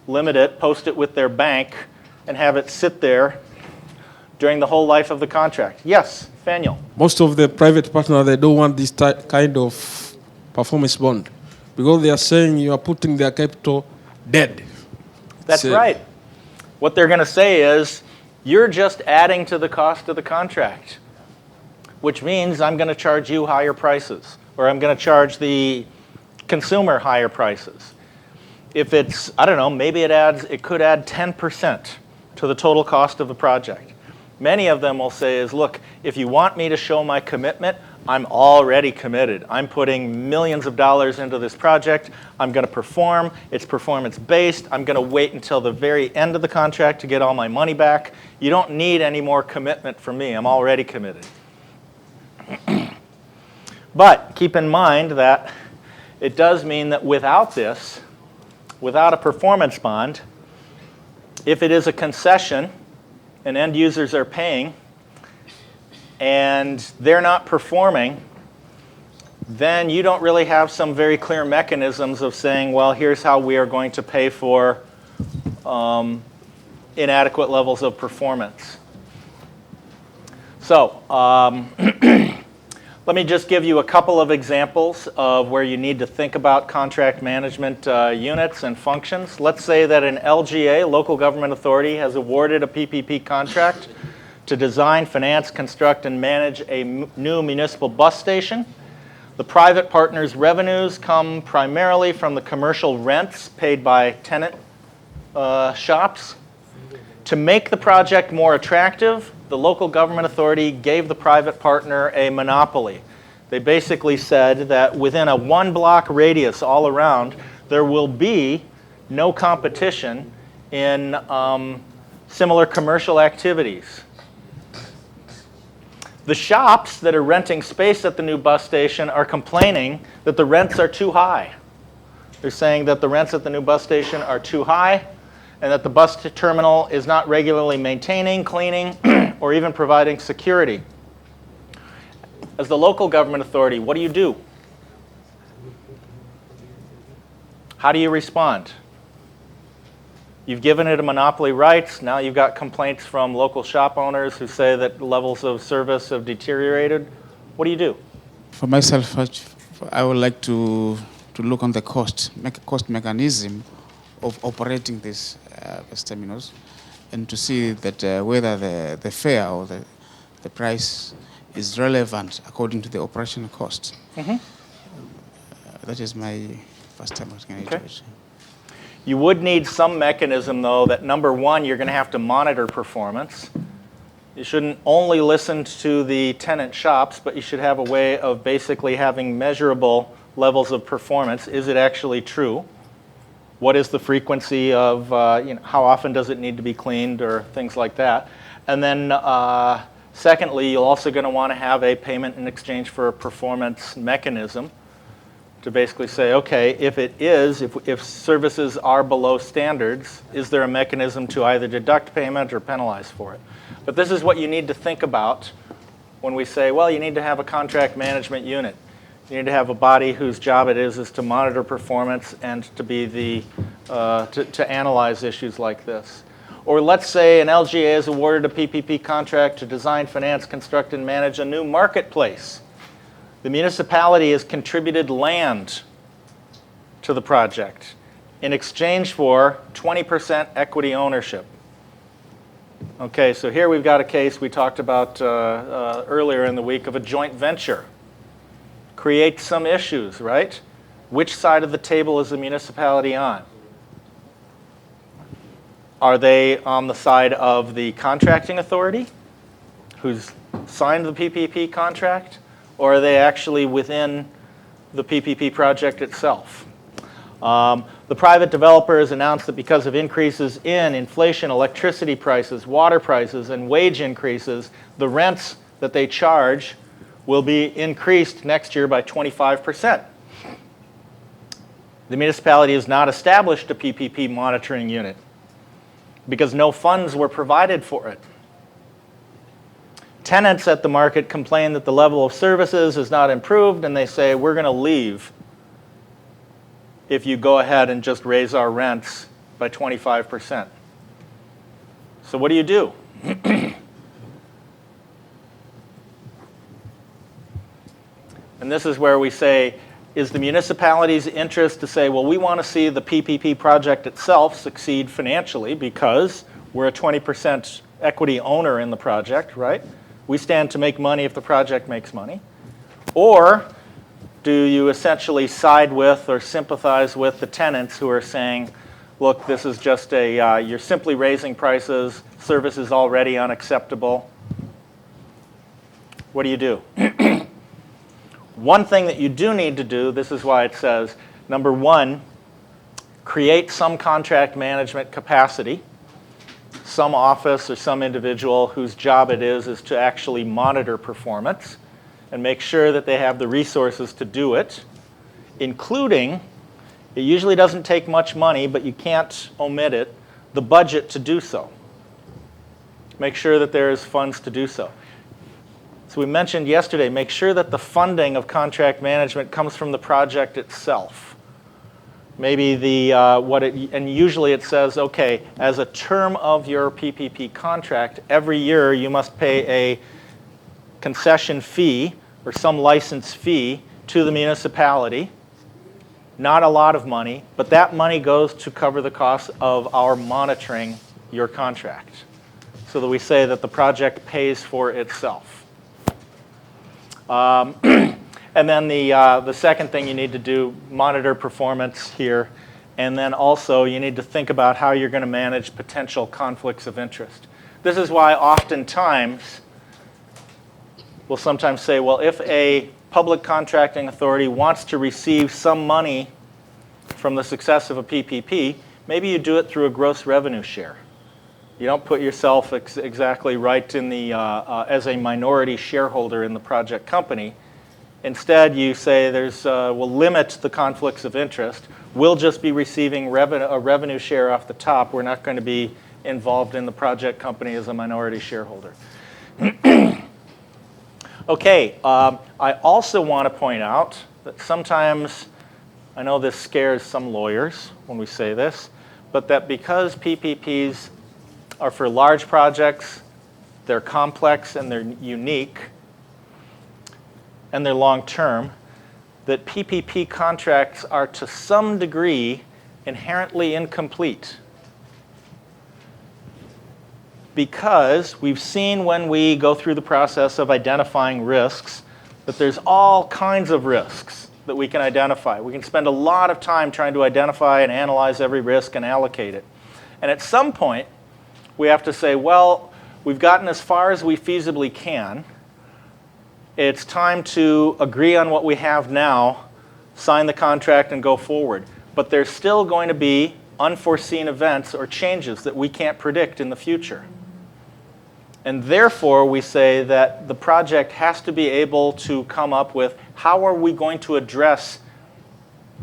S2: limit it, post it with their bank, and have it sit there during the whole life of the contract. Yes, Daniel.
S9: Most of the private partners, they don't want this kind of performance bond because they are saying you are putting their capital dead.
S2: That's right. What they're going to say is, you're just adding to the cost of the contract, which means I'm going to charge you higher prices, or I'm going to charge the consumer higher prices. If it's, I don't know, maybe it could add 10% to the total cost of the project. Many of them will say is, look, if you want me to show my commitment, I'm already committed. I'm putting millions of dollars into this project. I'm going to perform. It's performance-based. I'm going to wait until the very end of the contract to get all my money back. You don't need any more commitment from me. I'm already committed. But keep in mind that it does mean that without this, without a performance bond, if it is a concession and end users are paying and they're not performing, then you don't really have some very clear mechanisms of saying, well, here's how we are going to pay for inadequate levels of performance. So let me just give you a couple of examples of where you need to think about contract management units and functions. Let's say that an LGA, local government authority, has awarded a PPP contract to design, finance, construct, and manage a new municipal bus station. The private partner's revenues come primarily from the commercial rents paid by tenant shops. To make the project more attractive, the local government authority gave the private partner a monopoly. They basically said that within a 1-block radius all around, there will be no competition in similar commercial activities. The shops that are renting space at the new bus station are complaining that the rents are too high. They're saying that the rents at the new bus station are too high, and that the bus terminal is not regularly maintaining, cleaning, or even providing security. As the local government authority, what do? How do you respond? You've given it a monopoly rights. Now you've got complaints from local shop owners who say that levels of service have deteriorated. What do?
S8: For myself, I would like to look on the cost, make a cost mechanism of operating these bus terminals, and to see that whether the fare or the price is relevant according to the operational cost.
S2: Mm-hmm.
S8: That is my first time looking into it.
S2: You would need some mechanism, though, that number one, you're going to have to monitor performance. You shouldn't only listen to the tenant shops, but you should have a way of basically having measurable levels of performance. Is it actually true? What is the frequency of, how often does it need to be cleaned or things like that. And then secondly, you're also going to want to have a payment in exchange for a performance mechanism to basically say, okay, if services are below standards, is there a mechanism to either deduct payment or penalize for it? But this is what you need to think about when we say, well, you need to have a contract management unit. You need to have a body whose job it is to monitor performance and to be to analyze issues like this. Or let's say an LGA is awarded a PPP contract to design, finance, construct, and manage a new marketplace. The municipality has contributed land to the project in exchange for 20% equity ownership. Okay, so here we've got a case we talked about earlier in the week of a joint venture. Creates some issues, right? Which side of the table is the municipality on? Are they on the side of the contracting authority who's signed the PPP contract? Or are they actually within the PPP project itself? The private developer has announced that because of increases in inflation, electricity prices, water prices, and wage increases, the rents that they charge will be increased next year by 25%. The municipality has not established a PPP monitoring unit because no funds were provided for it. Tenants at the market complain that the level of services is not improved, and they say, we're going to leave if you go ahead and just raise our rents by 25%. So what do you do? And this is where we say, is the municipality's interest to say, well, we want to see the PPP project itself succeed financially because we're a 20% equity owner in the project, right? We stand to make money if the project makes money. Or do you essentially side with or sympathize with the tenants who are saying, look, this is just you're simply raising prices, service is already unacceptable. What do you do? One thing that you do need to do, this is why it says, number one, create some contract management capacity, some office or some individual whose job it is to actually monitor performance and make sure that they have the resources to do it, including, it usually doesn't take much money, but you can't omit it, the budget to do so. Make sure that there is funds to do so. So we mentioned yesterday, make sure that the funding of contract management comes from the project itself. Maybe and usually it says, okay, as a term of your PPP contract, every year you must pay a concession fee or some license fee to the municipality. Not a lot of money, but that money goes to cover the costs of our monitoring your contract. So that we say that the project pays for itself. And then the second thing you need to do, monitor performance here. And then also you need to think about how you're going to manage potential conflicts of interest. This is why oftentimes we'll sometimes say, well, if a public contracting authority wants to receive some money from the success of a PPP, maybe you do it through a gross revenue share. You don't put yourself exactly right in the as a minority shareholder in the project company. Instead, you say we'll limit the conflicts of interest. We'll just be receiving a revenue share off the top. We're not going to be involved in the project company as a minority shareholder. Okay, I also want to point out that sometimes, I know this scares some lawyers when we say this, but that because PPPs are for large projects, they're complex and they're unique, and they're long-term, that PPP contracts are to some degree inherently incomplete. Because we've seen when we go through the process of identifying risks that there's all kinds of risks that we can identify. We can spend a lot of time trying to identify and analyze every risk and allocate it. And at some point, we have to say, well, we've gotten as far as we feasibly can. It's time to agree on what we have now, sign the contract, and go forward. but there's still going to be unforeseen events or changes that we can't predict in the future. And therefore, we say that the project has to be able to come up with how are we going to address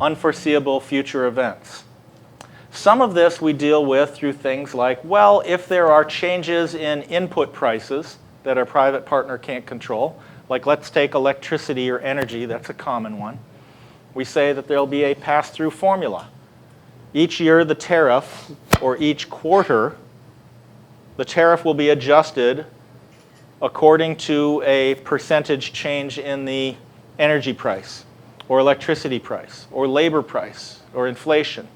S2: unforeseeable future events. Some of this we deal with through things like, well, if there are changes in input prices that our private partner can't control, like let's take electricity or energy, that's a common one. We say that there'll be a pass-through formula. Each year the tariff, or each quarter, the tariff will be adjusted according to a percentage change in the energy price, or electricity price, or labor price, or inflation.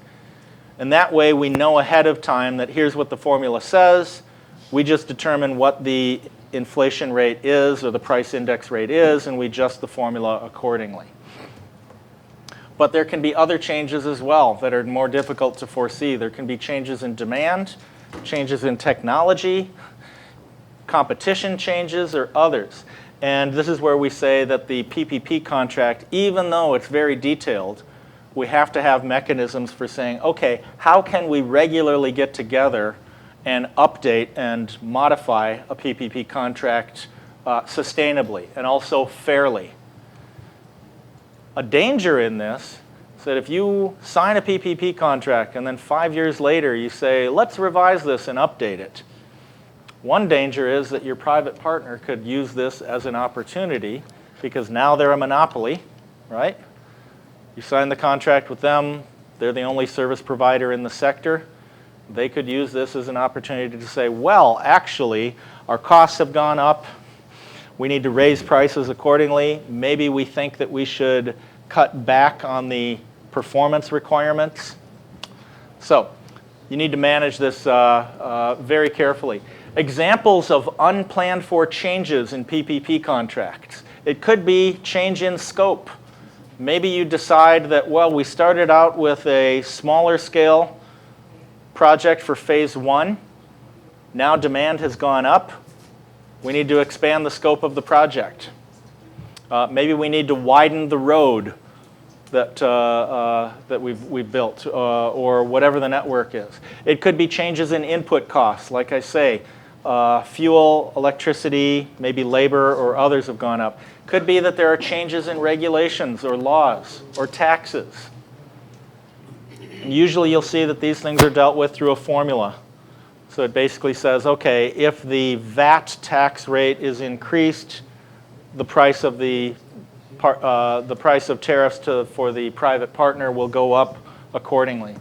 S2: And that way we know ahead of time that here's what the formula says. We just determine what the inflation rate is, or the price index rate is, and we adjust the formula accordingly. But there can be other changes as well that are more difficult to foresee. There can be changes in demand, changes in technology, competition changes, or others. And this is where we say that the PPP contract, even though it's very detailed, we have to have mechanisms for saying, okay, how can we regularly get together and update and modify a PPP contract sustainably and also fairly? A danger in this is that if you sign a PPP contract and then 5 years later you say, let's revise this and update it, one danger is that your private partner could use this as an opportunity because now they're a monopoly, right? You sign the contract with them, they're the only service provider in the sector. They could use this as an opportunity to say, well, actually, our costs have gone up. We need to raise prices accordingly. Maybe we think that we should cut back on the performance requirements. So you need to manage this very carefully. Examples of unplanned for changes in PPP contracts. It could be change in scope. Maybe you decide that, well, we started out with a smaller scale project for phase 1. Now demand has gone up. We need to expand the scope of the project. Maybe we need to widen the road that we've built, or whatever the network is. It could be changes in input costs. Like I say, fuel, electricity, maybe labor, or others have gone up. Could be that there are changes in regulations or laws or taxes. And usually you'll see that these things are dealt with through a formula. So it basically says, okay, if the VAT tax rate is increased, the price of tariffs for the private partner will go up accordingly.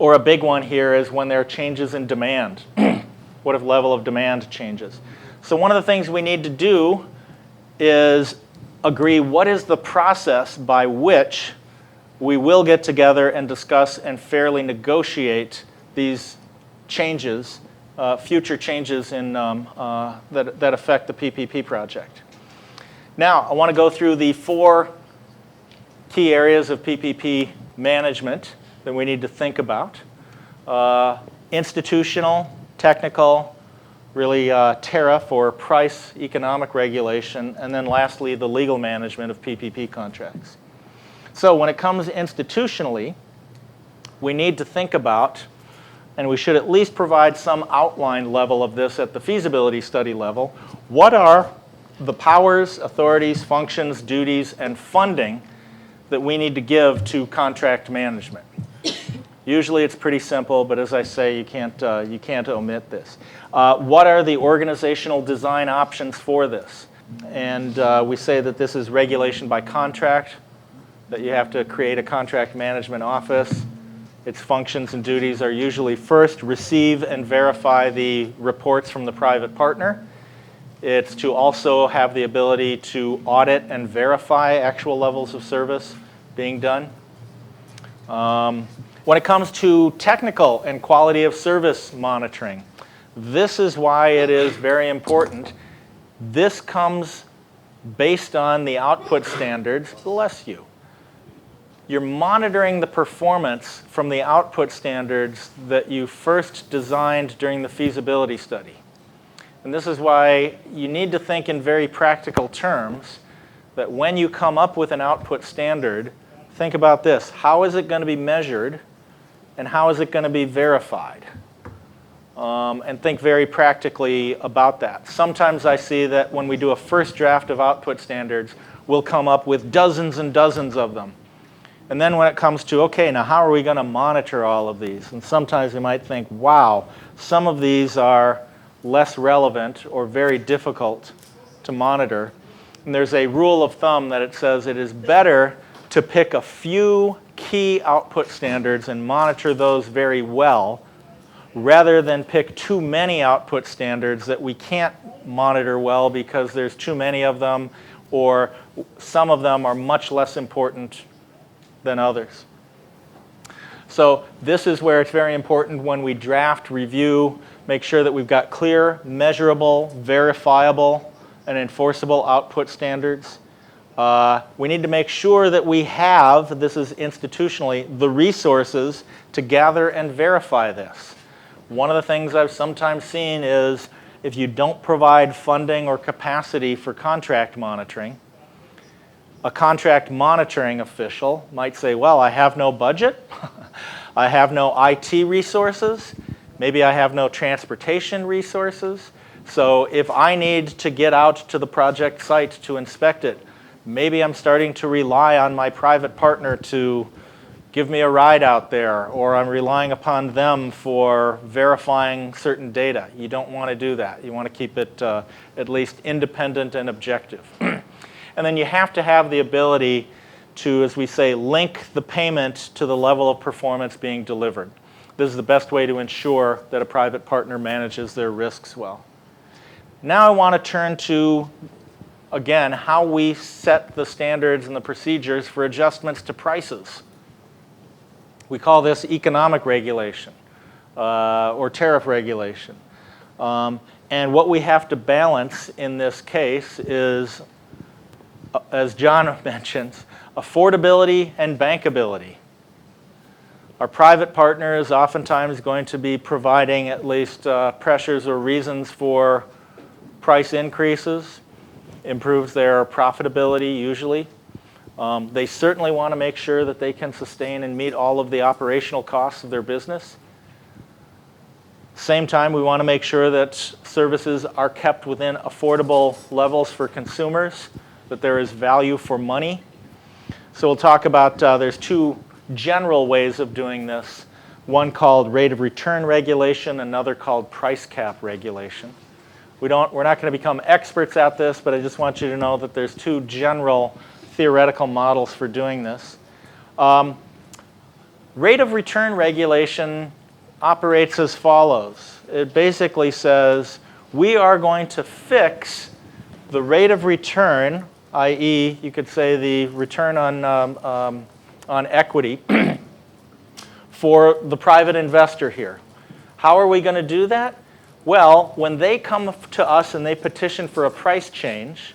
S2: Or a big one here is when there are changes in demand. What if level of demand changes? So one of the things we need to do is agree what is the process by which we will get together and discuss and fairly negotiate these changes, future changes in, that affect the PPP project. Now, I want to go through the 4 key areas of PPP management that we need to think about. Institutional, technical, really tariff or price economic regulation, and then lastly, the legal management of PPP contracts. So when it comes institutionally, we need to think about, and we should at least provide some outline level of this at the feasibility study level, what are the powers, authorities, functions, duties, and funding that we need to give to contract management. Usually it's pretty simple, but as I say, you can't omit this. What are the organizational design options for this? And we say that this is regulation by contract, that you have to create a contract management office. Its functions and duties are usually first, receive and verify the reports from the private partner. It's to also have the ability to audit and verify actual levels of service being done. When it comes to technical and quality of service monitoring, this is why it is very important. This comes based on the output standards, bless you. You're monitoring the performance from the output standards that you first designed during the feasibility study. And this is why you need to think in very practical terms that when you come up with an output standard, think about this. How is it going to be measured, and how is it going to be verified? And think very practically about that. Sometimes I see that when we do a first draft of output standards, we'll come up with dozens and dozens of them. And then when it comes to, okay, now how are we going to monitor all of these? And sometimes we might think, wow, some of these are less relevant or very difficult to monitor. And there's a rule of thumb that it says it is better to pick a few key output standards and monitor those very well, rather than pick too many output standards that we can't monitor well because there's too many of them, or some of them are much less important than others. So this is where it's very important when we draft, review, make sure that we've got clear, measurable, verifiable, and enforceable output standards. We need to make sure that we have, this is institutionally, the resources to gather and verify this. One of the things I've sometimes seen is if you don't provide funding or capacity for contract monitoring, a contract monitoring official might say, well, I have no budget, I have no IT resources, maybe I have no transportation resources. So if I need to get out to the project site to inspect it, maybe I'm starting to rely on my private partner to give me a ride out there, or I'm relying upon them for verifying certain data. You don't want to do that. You want to keep it at least independent and objective. And then you have to have the ability to, as we say, link the payment to the level of performance being delivered. This is the best way to ensure that a private partner manages their risks well. Now I want to turn to, again, how we set the standards and the procedures for adjustments to prices. We call this economic regulation or tariff regulation. And what we have to balance in this case is, as John mentions, affordability and bankability. Our private partner is oftentimes going to be providing at least pressures or reasons for price increases, improves their profitability usually. They certainly want to make sure that they can sustain and meet all of the operational costs of their business. Same time, we want to make sure that services are kept within affordable levels for consumers, that there is value for money. So we'll talk about, there's two general ways of doing this. One called rate of return regulation, another called price cap regulation. We're not going to become experts at this, but I just want you to know that there's two general theoretical models for doing this. Rate of return regulation operates as follows. It basically says we are going to fix the rate of return, i.e., you could say the return on equity for the private investor here. How are we going to do that? Well, when they come to us and they petition for a price change,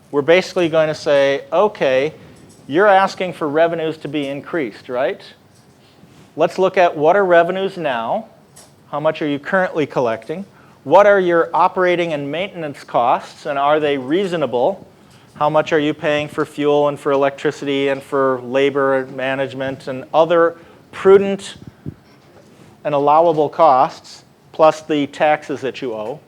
S2: we're basically going to say, okay, you're asking for revenues to be increased, right? Let's look at what are revenues now, how much are you currently collecting, what are your operating and maintenance costs, and are they reasonable? How much are you paying for fuel and for electricity and for labor management and other prudent and allowable costs, plus the taxes that you owe.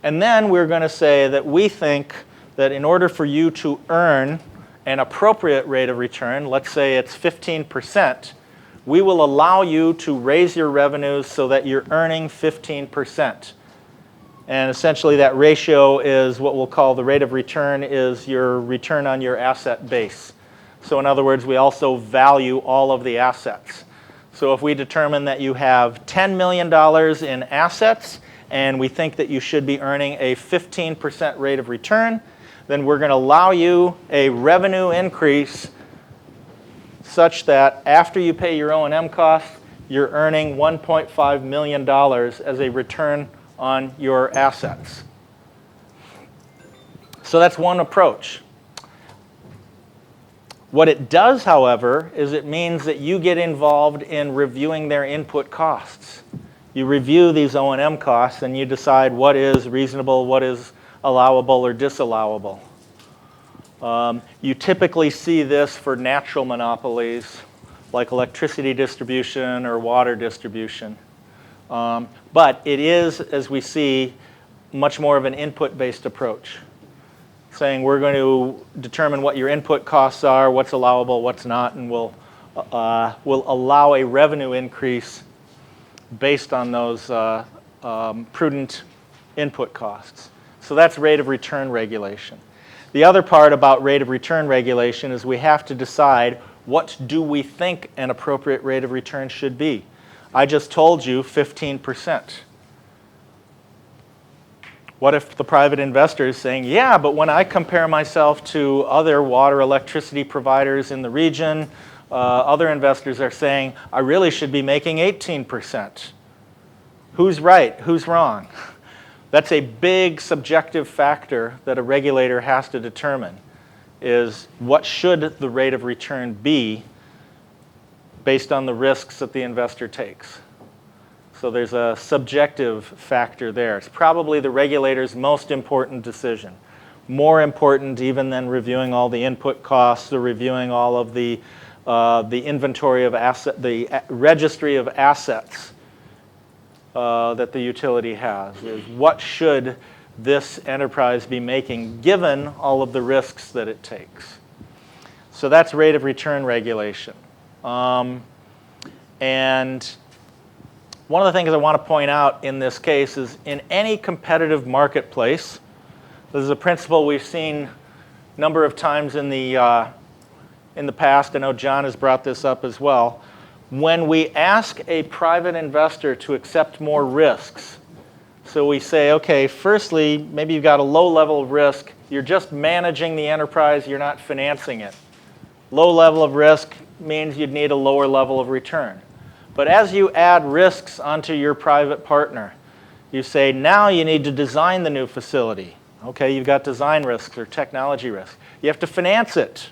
S2: And then we're going to say that we think that in order for you to earn an appropriate rate of return, let's say it's 15%, we will allow you to raise your revenues so that you're earning 15%. And essentially that ratio is what we'll call the rate of return is your return on your asset base. So in other words, we also value all of the assets. So if we determine that you have $10 million in assets and we think that you should be earning a 15% rate of return, then we're going to allow you a revenue increase such that after you pay your O&M costs, you're earning $1.5 million as a return on your assets. So that's one approach. What it does, however, is it means that you get involved in reviewing their input costs. You review these O&M costs and you decide what is reasonable, what is allowable or disallowable. You typically see this for natural monopolies like electricity distribution or water distribution. But it is, as we see, much more of an input-based approach, saying we're going to determine what your input costs are, what's allowable, what's not, and we'll allow a revenue increase based on those prudent input costs. So that's rate of return regulation. The other part about rate of return regulation is we have to decide what do we think an appropriate rate of return should be. I just told you 15%. What if the private investor is saying, yeah, but when I compare myself to other water electricity providers in the region, other investors are saying, I really should be making 18%. Who's right? Who's wrong? That's a big subjective factor that a regulator has to determine, is what should the rate of return be based on the risks that the investor takes. So there's a subjective factor there. It's probably the regulator's most important decision. More important even than reviewing all the input costs or reviewing all of the inventory of asset, the registry of assets that the utility has, is what should this enterprise be making given all of the risks that it takes. So that's rate of return regulation. And one of the things I want to point out in this case is in any competitive marketplace, this is a principle we've seen a number of times in the past. I know John has brought this up as well. When we ask a private investor to accept more risks, so we say, okay, firstly, maybe you've got a low level of risk. You're just managing the enterprise. You're not financing it. Low level of risk means you'd need a lower level of return. But as you add risks onto your private partner, you say, now you need to design the new facility. Okay, you've got design risks or technology risks. You have to finance it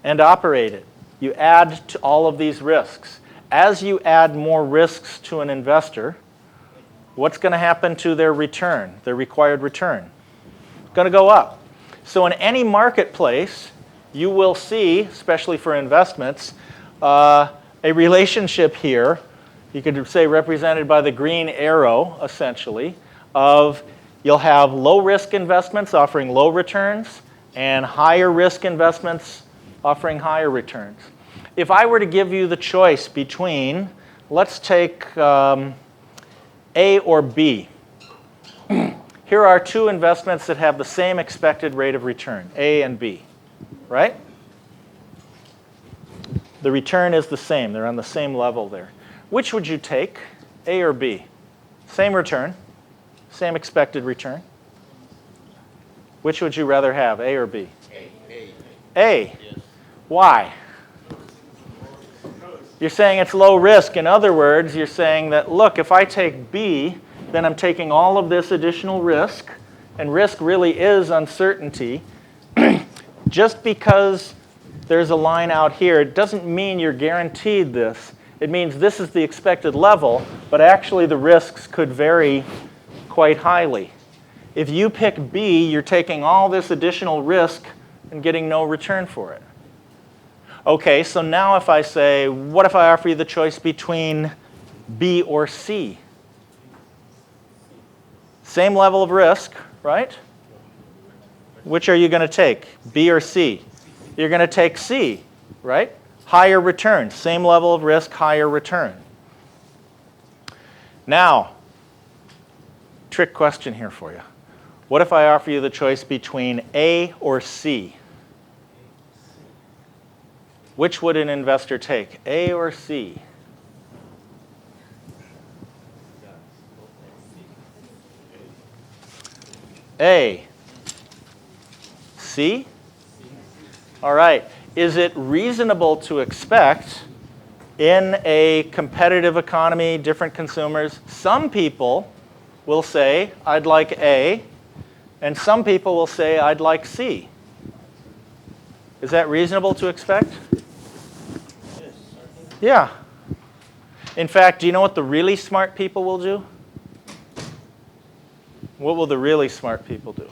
S2: and operate it. You add to all of these risks. As you add more risks to an investor, what's going to happen to their return, their required return? It's going to go up. So in any marketplace, you will see, especially for investments, a relationship here, you could say represented by the green arrow, essentially, of you'll have low-risk investments offering low returns and higher-risk investments offering higher returns. If I were to give you the choice between, let's take A or B. Here are two investments that have the same expected rate of return, A and B, right? The return is the same. They're on the same level there. Which would you take, A or B? Same return, same expected return. Which would you rather have, A or B? A. Yes. Why? You're saying it's low risk. In other words, you're saying that, look, if I take B, then I'm taking all of this additional risk, and risk really is uncertainty. Just because there's a line out here, it doesn't mean you're guaranteed this. It means this is the expected level, but actually the risks could vary quite highly. If you pick B, you're taking all this additional risk and getting no return for it. Okay, so now if I say, what if I offer you the choice between B or C? Same level of risk, right? Which are you going to take, B or C? You're going to take C, right? Higher return, same level of risk, higher return. Now, trick question here for you. What if I offer you the choice between A or C? Which would an investor take, A or C? A. C? All right. Is it reasonable to expect in a competitive economy, different consumers, some people will say, I'd like A, and some people will say, I'd like C? Is that reasonable to expect? Yeah. In fact, do you know what the really smart people will do? What will the really smart people do?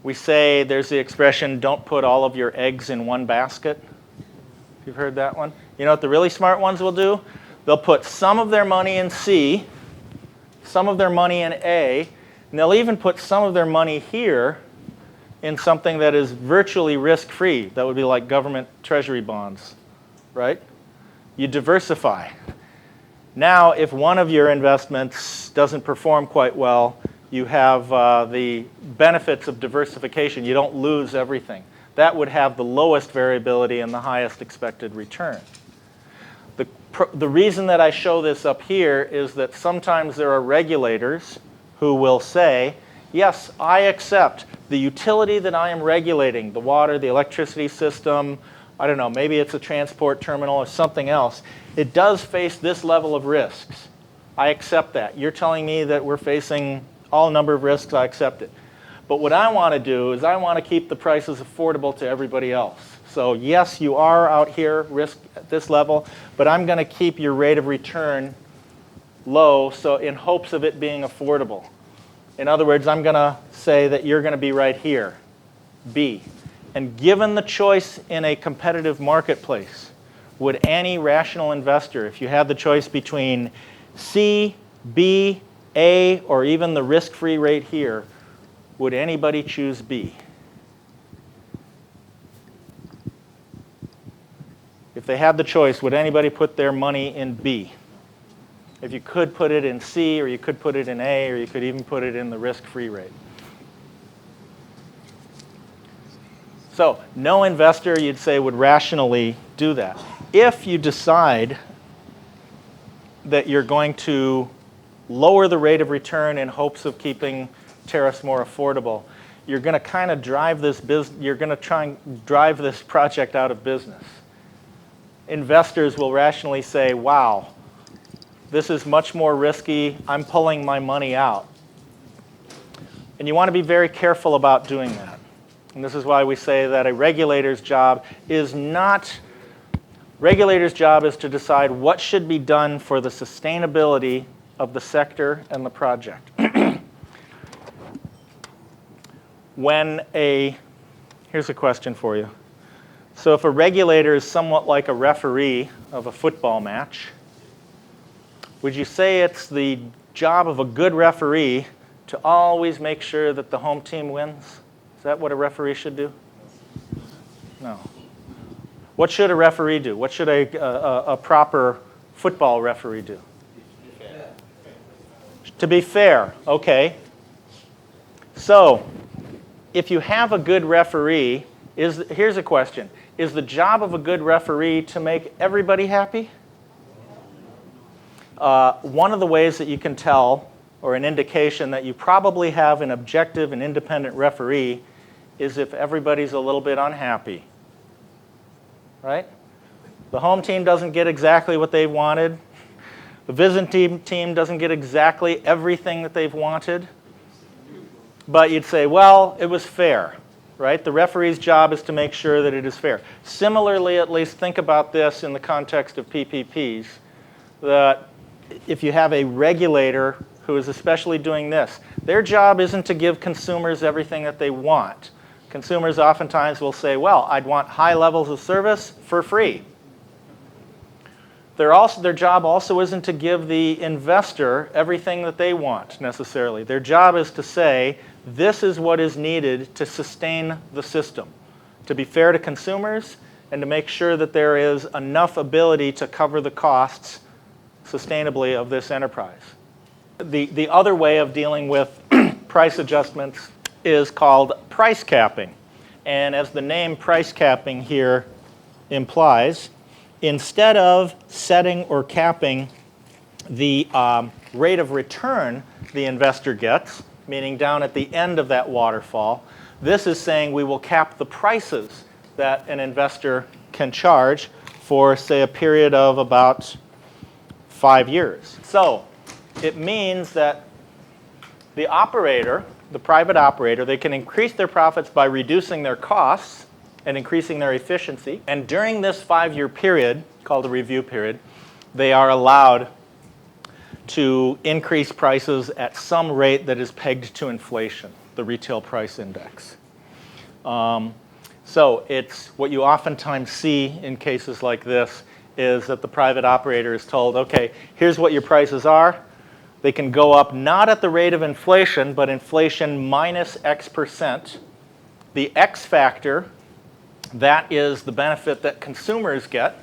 S2: We say, there's the expression, don't put all of your eggs in one basket. You've heard that one? You know what the really smart ones will do? They'll put some of their money in C, some of their money in A, and they'll even put some of their money here in something that is virtually risk-free. That would be like government treasury bonds, right? You diversify. Now, if one of your investments doesn't perform quite well, you have the benefits of diversification. You don't lose everything. That would have the lowest variability and the highest expected return. The reason that I show this up here is that sometimes there are regulators who will say, yes, I accept the utility that I am regulating, the water, the electricity system, I don't know, maybe it's a transport terminal or something else. It does face this level of risks. I accept that. You're telling me that we're facing all number of risks, I accept it. But what I want to do is I want to keep the prices affordable to everybody else. So yes, you are out here risk at this level, but I'm going to keep your rate of return low so in hopes of it being affordable. In other words, I'm going to say that you're going to be right here, B. And given the choice in a competitive marketplace, would any rational investor, if you had the choice between C, B, A, or even the risk-free rate here, would anybody choose B? If they had the choice, would anybody put their money in B? If you could put it in C, or you could put it in A, or you could even put it in the risk-free rate. So no investor, you'd say, would rationally do that. If you decide that you're going to lower the rate of return in hopes of keeping tariffs more affordable, you're going to kind of drive this you're going to try and drive this project out of business. Investors will rationally say, wow, this is much more risky, I'm pulling my money out. And you want to be very careful about doing that. And this is why we say that a regulator's job is not, regulator's job is to decide what should be done for the sustainability of the sector and the project. Here's a question for you. So if a regulator is somewhat like a referee of a football match, would you say it's the job of a good referee to always make sure that the home team wins? Is that what a referee should do? No. What should a referee do? What should a proper football referee do? To be fair, okay. So, if you have a good referee, here's a question. Is the job of a good referee to make everybody happy? One of the ways that you can tell, or an indication that you probably have an objective and independent referee, is if everybody's a little bit unhappy. Right? The home team doesn't get exactly what they wanted. The visiting team doesn't get exactly everything that they've wanted. But you'd say, well, it was fair. Right? The referee's job is to make sure that it is fair. Similarly, at least think about this in the context of PPPs, that if you have a regulator who is especially doing this, their job isn't to give consumers everything that they want. Consumers oftentimes will say, well, I'd want high levels of service for free. Their job also isn't to give the investor everything that they want, necessarily. Their job is to say, this is what is needed to sustain the system, to be fair to consumers, and to make sure that there is enough ability to cover the costs sustainably of this enterprise. The other way of dealing with price adjustments is called price capping. And as the name price capping here implies, instead of setting or capping the rate of return the investor gets, meaning down at the end of that waterfall, this is saying we will cap the prices that an investor can charge for, say, a period of about 5 years. So it means that the operator, the private operator, they can increase their profits by reducing their costs and increasing their efficiency. And during this 5-year period, called a review period, they are allowed to increase prices at some rate that is pegged to inflation, the retail price index. So it's what you oftentimes see in cases like this is that the private operator is told, okay, here's what your prices are. They can go up not at the rate of inflation, but inflation minus X%. The X factor, that is the benefit that consumers get,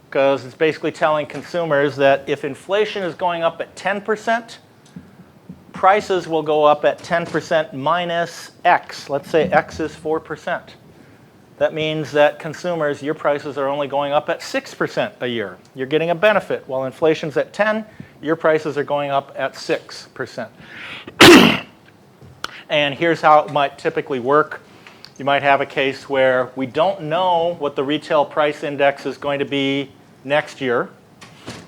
S2: because it's basically telling consumers that if inflation is going up at 10%, prices will go up at 10% minus X. Let's say X is 4%. That means that consumers, your prices are only going up at 6% a year. You're getting a benefit. While inflation's at 10, your prices are going up at 6%. And here's how it might typically work. You might have a case where we don't know what the retail price index is going to be next year.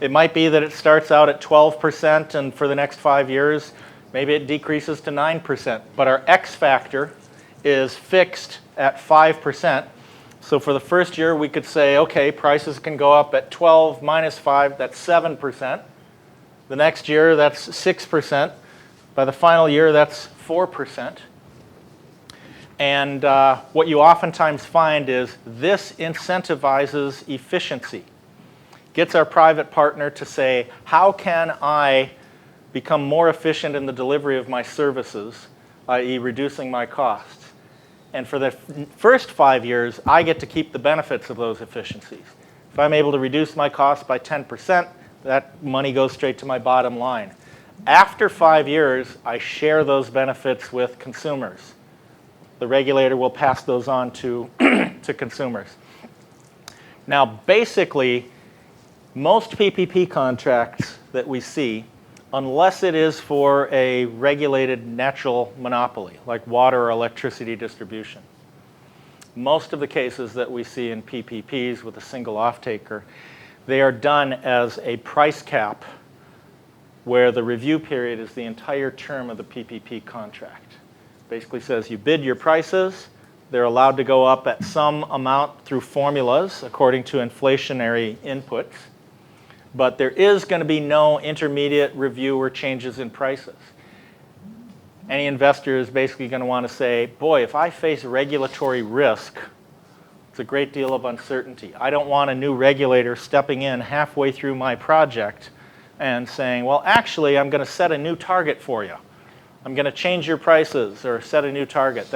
S2: It might be that it starts out at 12%, and for the next 5 years, maybe it decreases to 9%. But our X factor is fixed at 5%. So for the first year, we could say, okay, prices can go up at 12 minus 5, that's 7%. The next year, that's 6%. By the final year, that's 4%. And what you oftentimes find is this incentivizes efficiency. Gets our private partner to say, how can I become more efficient in the delivery of my services, i.e. reducing my costs? And for the first 5 years, I get to keep the benefits of those efficiencies. If I'm able to reduce my costs by 10%, that money goes straight to my bottom line. After 5 years, I share those benefits with consumers. The regulator will pass those on to, to consumers. Now, basically, most PPP contracts that we see, unless it is for a regulated natural monopoly, like water or electricity distribution, most of the cases that we see in PPPs with a single off-taker, they are done as a price cap where the review period is the entire term of the PPP contract. Basically says you bid your prices, they're allowed to go up at some amount through formulas according to inflationary inputs, but there is going to be no intermediate review or changes in prices. Any investor is basically going to want to say, boy, if I face regulatory risk, it's a great deal of uncertainty. I don't want a new regulator stepping in halfway through my project and saying, well, actually, I'm going to set a new target for you. I'm going to change your prices or set a new target.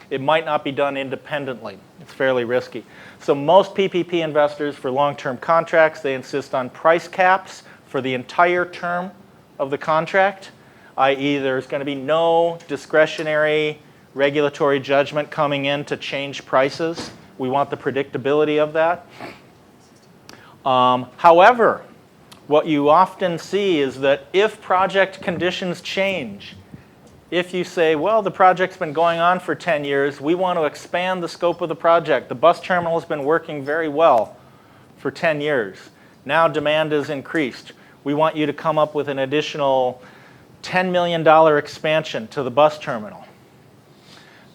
S2: It might not be done independently. It's fairly risky. So most PPP investors for long-term contracts, they insist on price caps for the entire term of the contract, i.e. there's going to be no discretionary regulatory judgment coming in to change prices. We want the predictability of that. However, what you often see is that if project conditions change, if you say, well, the project's been going on for 10 years, we want to expand the scope of the project. The bus terminal has been working very well for 10 years. Now demand is increased. We want you to come up with an additional $10 million expansion to the bus terminal.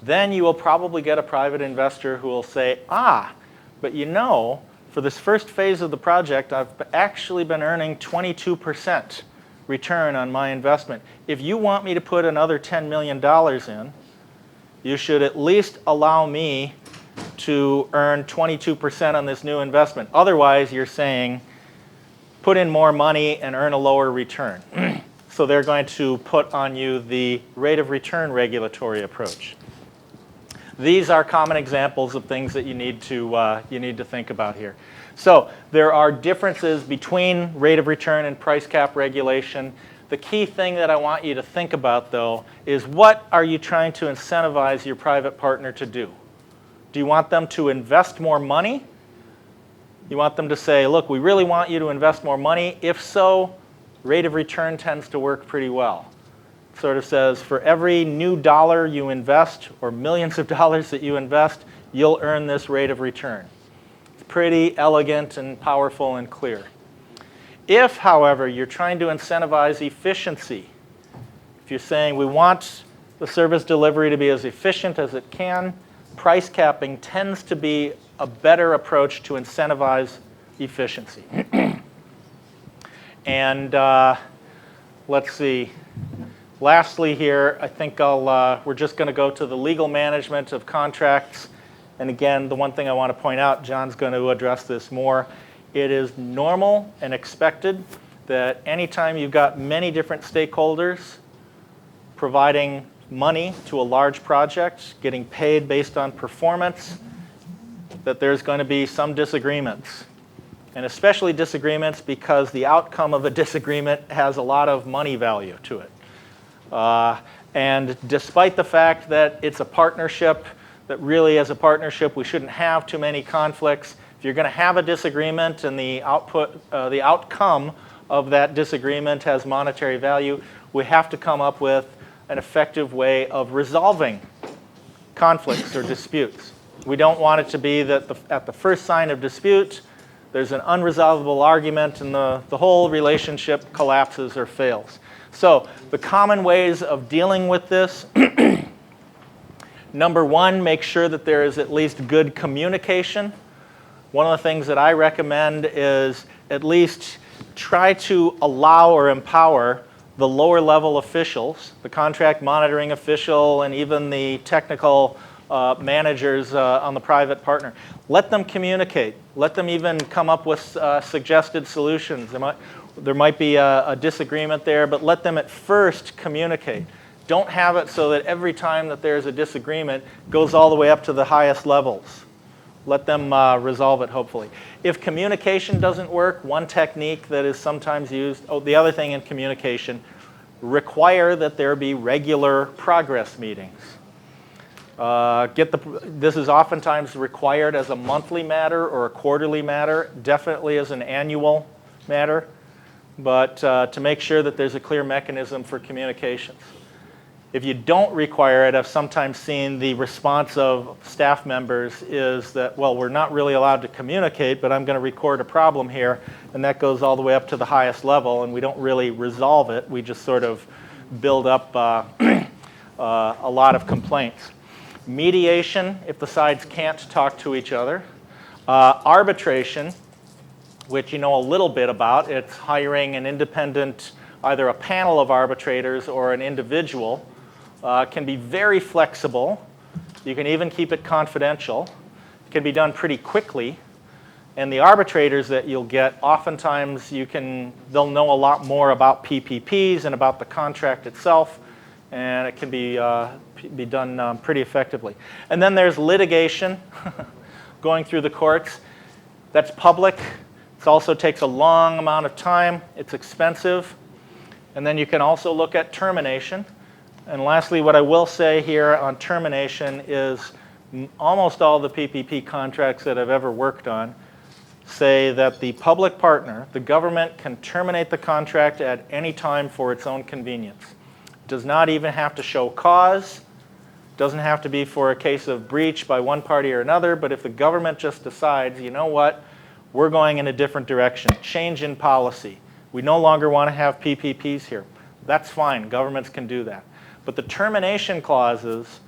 S2: Then you will probably get a private investor who will say, but you know, for this first phase of the project, I've actually been earning 22% return on my investment. If you want me to put another $10 million in, you should at least allow me to earn 22% on this new investment. Otherwise, you're saying, put in more money and earn a lower return. So they're going to put on you the rate of return regulatory approach. These are common examples of things that you need to think about here. So there are differences between rate of return and price cap regulation. The key thing that I want you to think about, though, is what are you trying to incentivize your private partner to do? Do you want them to invest more money? You want them to say, look, we really want you to invest more money. If so, rate of return tends to work pretty well. It sort of says for every new dollar you invest or millions of dollars that you invest, you'll earn this rate of return. It's pretty elegant and powerful and clear. If, however, you're trying to incentivize efficiency, if you're saying we want the service delivery to be as efficient as it can, price capping tends to be a better approach to incentivize efficiency. And let's see. Lastly here, I think we're just going to go to the legal management of contracts. And again, the one thing I want to point out, John's going to address this more. It is normal and expected that anytime you've got many different stakeholders providing money to a large project, getting paid based on performance, that there's going to be some disagreements. And especially disagreements because the outcome of a disagreement has a lot of money value to it. And despite the fact that it's a partnership, that really as a partnership we shouldn't have too many conflicts, if you're going to have a disagreement and the outcome of that disagreement has monetary value, we have to come up with an effective way of resolving conflicts or disputes. We don't want it to be that at the first sign of dispute, there's an unresolvable argument and the whole relationship collapses or fails. So the common ways of dealing with this, number one, make sure that there is at least good communication. One of the things that I recommend is at least try to allow or empower the lower level officials, the contract monitoring official and even the technical managers on the private partner. Let them communicate. Let them even come up with suggested solutions. There might be a disagreement there, but let them at first communicate. Don't have it so that every time that there's a disagreement, it goes all the way up to the highest levels. Let them resolve it, hopefully. If communication doesn't work, one technique that is sometimes used, the other thing in communication, require that there be regular progress meetings. This is oftentimes required as a monthly matter or a quarterly matter, definitely as an annual matter, but to make sure that there's a clear mechanism for communications. If you don't require it, I've sometimes seen the response of staff members is that, well, we're not really allowed to communicate, but I'm going to record a problem here, and that goes all the way up to the highest level, and we don't really resolve it. We just sort of build up a lot of complaints. Mediation, if the sides can't talk to each other. Arbitration, which you know a little bit about. It's hiring an independent, either a panel of arbitrators or an individual. Can be very flexible. You can even keep it confidential. It can be done pretty quickly. And the arbitrators that you'll get, oftentimes they'll know a lot more about PPPs and about the contract itself, and it can be done pretty effectively. And then there's litigation going through the courts. That's public. It also takes a long amount of time. It's expensive. And then you can also look at termination. And lastly, what I will say here on termination is almost all the PPP contracts that I've ever worked on say that the public partner, the government, can terminate the contract at any time for its own convenience. Does not even have to show cause. Doesn't have to be for a case of breach by one party or another, but if the government just decides, you know what, we're going in a different direction, change in policy. We no longer want to have PPPs here. That's fine, governments can do that. But the termination clauses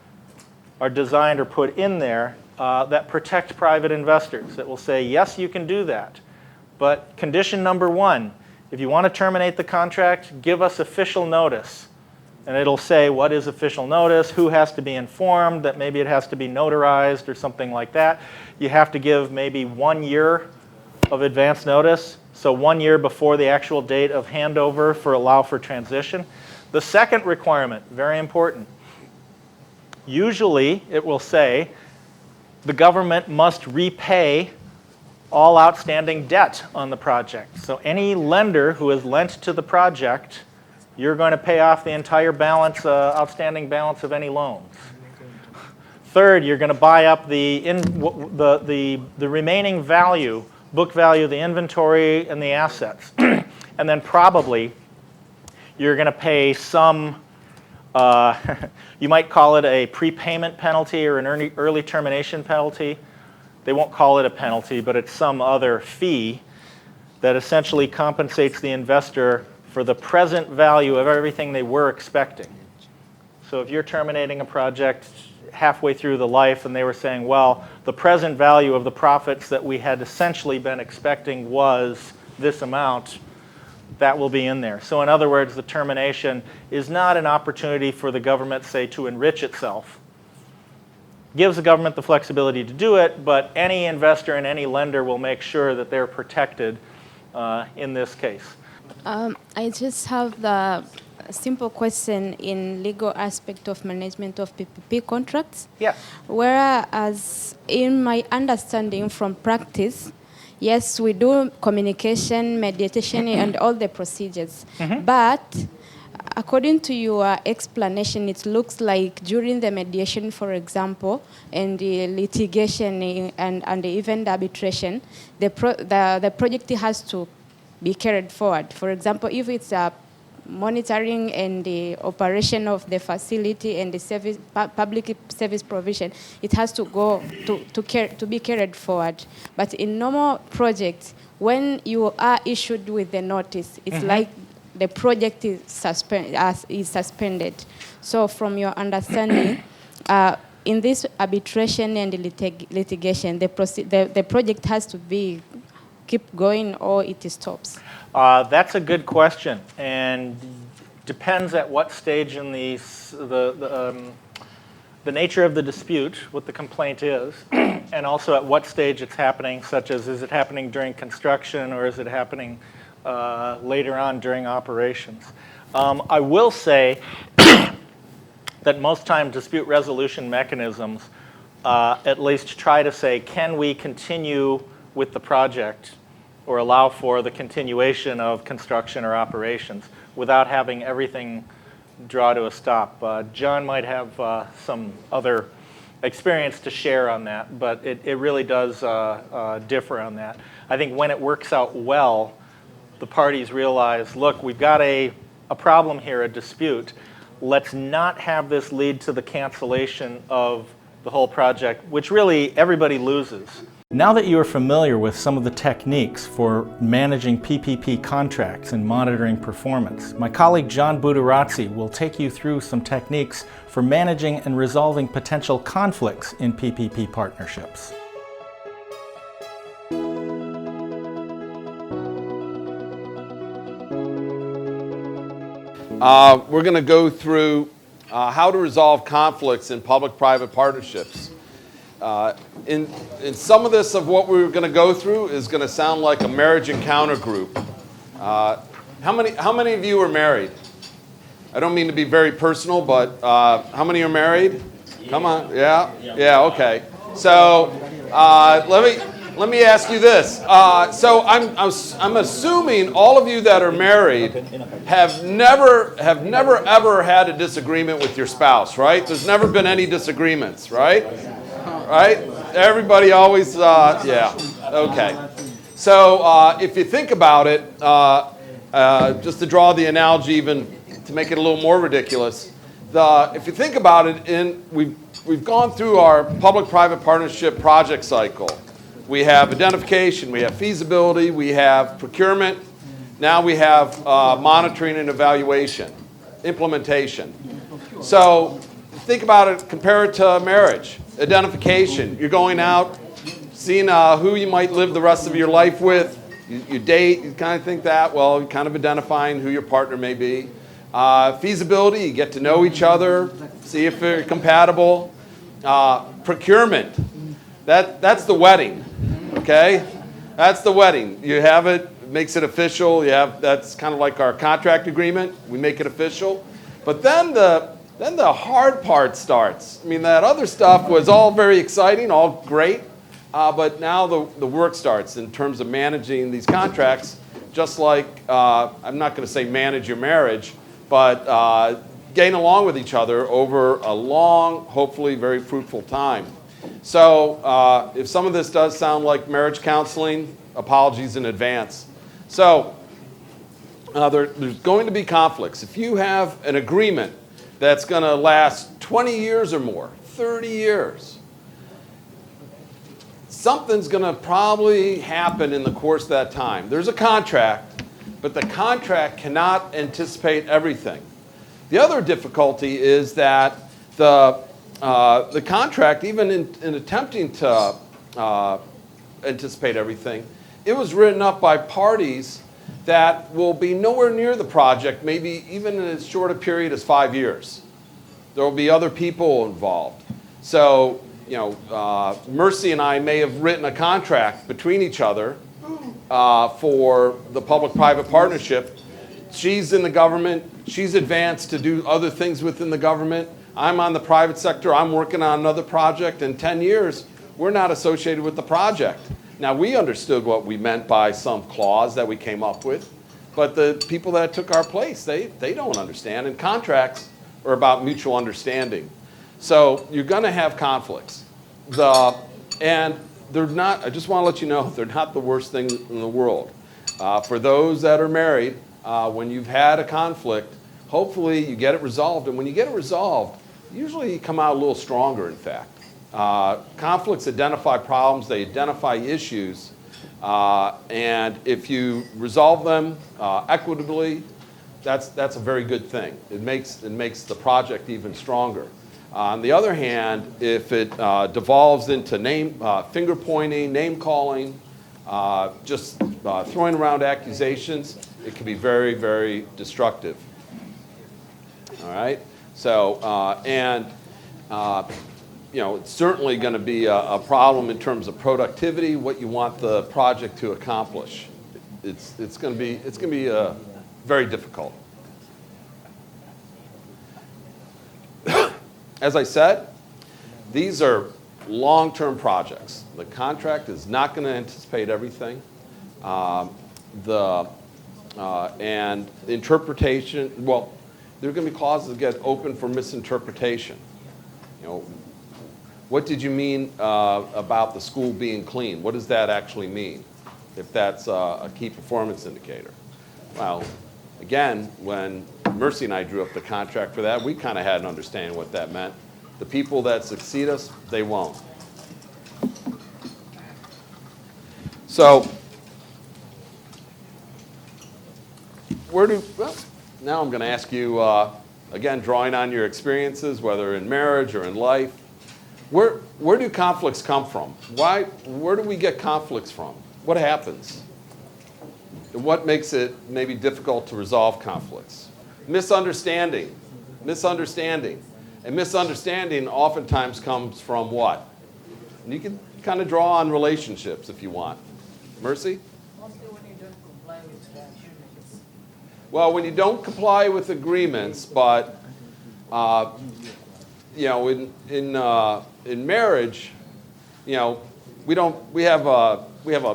S2: are designed or put in there that protect private investors, that will say, yes, you can do that. But condition number one, if you want to terminate the contract, give us official notice. And it'll say what is official notice, who has to be informed, that maybe it has to be notarized or something like that. You have to give maybe 1 year of advance notice, so 1 year before the actual date of handover allow for transition. The second requirement, very important. Usually it will say the government must repay all outstanding debt on the project. So any lender who has lent to the project, you're going to pay off the entire balance, outstanding balance of any loans. Third, you're going to buy up the remaining value, book value, the inventory, and the assets. And then probably you're going to pay some, you might call it a prepayment penalty or an early termination penalty. They won't call it a penalty, but it's some other fee that essentially compensates the investor for the present value of everything they were expecting. So if you're terminating a project halfway through the life and they were saying, well, the present value of the profits that we had essentially been expecting was this amount, that will be in there. So in other words, the termination is not an opportunity for the government, say, to enrich itself. Gives the government the flexibility to do it, but any investor and any lender will make sure that they're protected in this case.
S5: I just have the simple question in legal aspect of management of PPP contracts.
S2: Yes.
S5: Whereas in my understanding from practice, yes, we do communication, mediation, and all the procedures. But according to your explanation, it looks like during the mediation, for example, and the litigation and even the arbitration, the project has to be carried forward. For example, if it's a monitoring and the operation of the facility and the service, public service provision, it has to go to be carried forward. But in normal projects, when you are issued with the notice, it's like the project is suspended. So from your understanding, in this arbitration and litigation, the project has to be keep going or it stops?
S2: That's a good question, and depends at what stage in the nature of the dispute, what the complaint is, and also at what stage it's happening, such as is it happening during construction or is it happening later on during operations. I will say that most times dispute resolution mechanisms at least try to say, can we continue with the project or allow for the continuation of construction or operations without having everything draw to a stop. John might have some other experience to share on that, but it really does differ on that. I think when it works out well, the parties realize, look, we've got a problem here, a dispute. Let's not have this lead to the cancellation of the whole project, which really everybody loses. Now that you are familiar with some of the techniques for managing PPP contracts and monitoring performance, my colleague John Budarazzi will take you through some techniques for managing and resolving potential conflicts in PPP partnerships.
S1: We're going to go through how to resolve conflicts in public-private partnerships. In some of this of what we're going to go through is going to sound like a marriage encounter group. How many of you are married? I don't mean to be very personal, but how many are married? Come on, yeah, okay. So let me ask you this. So I'm assuming all of you that are married have never ever had a disagreement with your spouse, right? There's never been any disagreements, right? Right? Everybody always, yeah, okay. So if you think about it, just to draw the analogy even to make it a little more ridiculous, if you think about it, we've gone through our public-private partnership project cycle. We have identification, we have feasibility, we have procurement, now we have monitoring and evaluation, implementation. So think about it, compare it to marriage. Identification, you're going out, seeing who you might live the rest of your life with. You date, you kind of think that, well, you're kind of identifying who your partner may be. Feasibility, you get to know each other, see if they're compatible. Procurement, that's the wedding, okay? That's the wedding. You have it, makes it official. That's kind of like our contract agreement. We make it official. But then the hard part starts. I mean, that other stuff was all very exciting, all great, but now the work starts in terms of managing these contracts, just like, I'm not going to say manage your marriage, but getting along with each other over a long, hopefully very fruitful time. So if some of this does sound like marriage counseling, apologies in advance. So there's going to be conflicts. If you have an agreement that's going to last 20 years or more, 30 years, something's going to probably happen in the course of that time. There's a contract, but the contract cannot anticipate everything. The other difficulty is that the contract, even in attempting to anticipate everything, it was written up by parties that will be nowhere near the project, maybe even in as short a period as 5 years. There will be other people involved. So, Mercy and I may have written a contract between each other for the public-private partnership. She's in the government. She's advanced to do other things within the government. I'm on the private sector. I'm working on another project. In 10 years, we're not associated with the project. Now, we understood what we meant by some clause that we came up with, but the people that took our place, they don't understand. And contracts are about mutual understanding. So you're going to have conflicts. And they're not, I just want to let you know, they're not the worst thing in the world. For those that are married, when you've had a conflict, hopefully you get it resolved. And when you get it resolved, usually you come out a little stronger, in fact. Conflicts identify problems, they identify issues, and if you resolve them equitably, that's a very good thing. It makes the project even stronger. On the other hand, if it devolves into finger pointing, name calling, just throwing around accusations, it can be very, very destructive. All right? So, it's certainly going to be a problem in terms of productivity, what you want the project to accomplish. It's going to be very difficult. As I said, these are long-term projects. The contract is not going to anticipate everything. And interpretation, well, there are going to be clauses that get open for misinterpretation. What did you mean about the school being clean? What does that actually mean, if that's a key performance indicator? Well, again, when Mercy and I drew up the contract for that, we kind of had an understanding what that meant. The people that succeed us, they won't. So, now I'm going to ask you, again, drawing on your experiences, whether in marriage or in life, where do conflicts come from? Where do we get conflicts from? What happens? And what makes it maybe difficult to resolve conflicts? Misunderstanding. And misunderstanding oftentimes comes from what? And you can kind of draw on relationships if you want. Mercy?
S10: Mostly when you don't comply with the agreements.
S1: Well, when you don't comply with agreements, but in marriage, we have a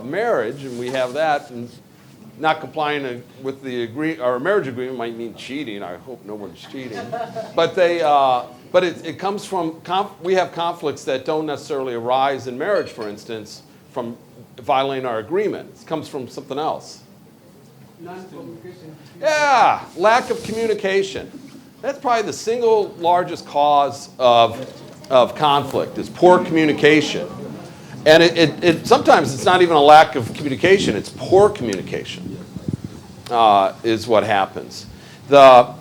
S1: marriage, and we have that, and not complying with our marriage agreement might mean cheating. I hope no one's cheating, but it comes from we have conflicts that don't necessarily arise in marriage, for instance, from violating our agreement. It comes from something else.
S10: Non-communication.
S1: Yeah, lack of communication. That's probably the single largest cause of conflict, is poor communication. And sometimes it's not even a lack of communication, it's poor communication is what happens. One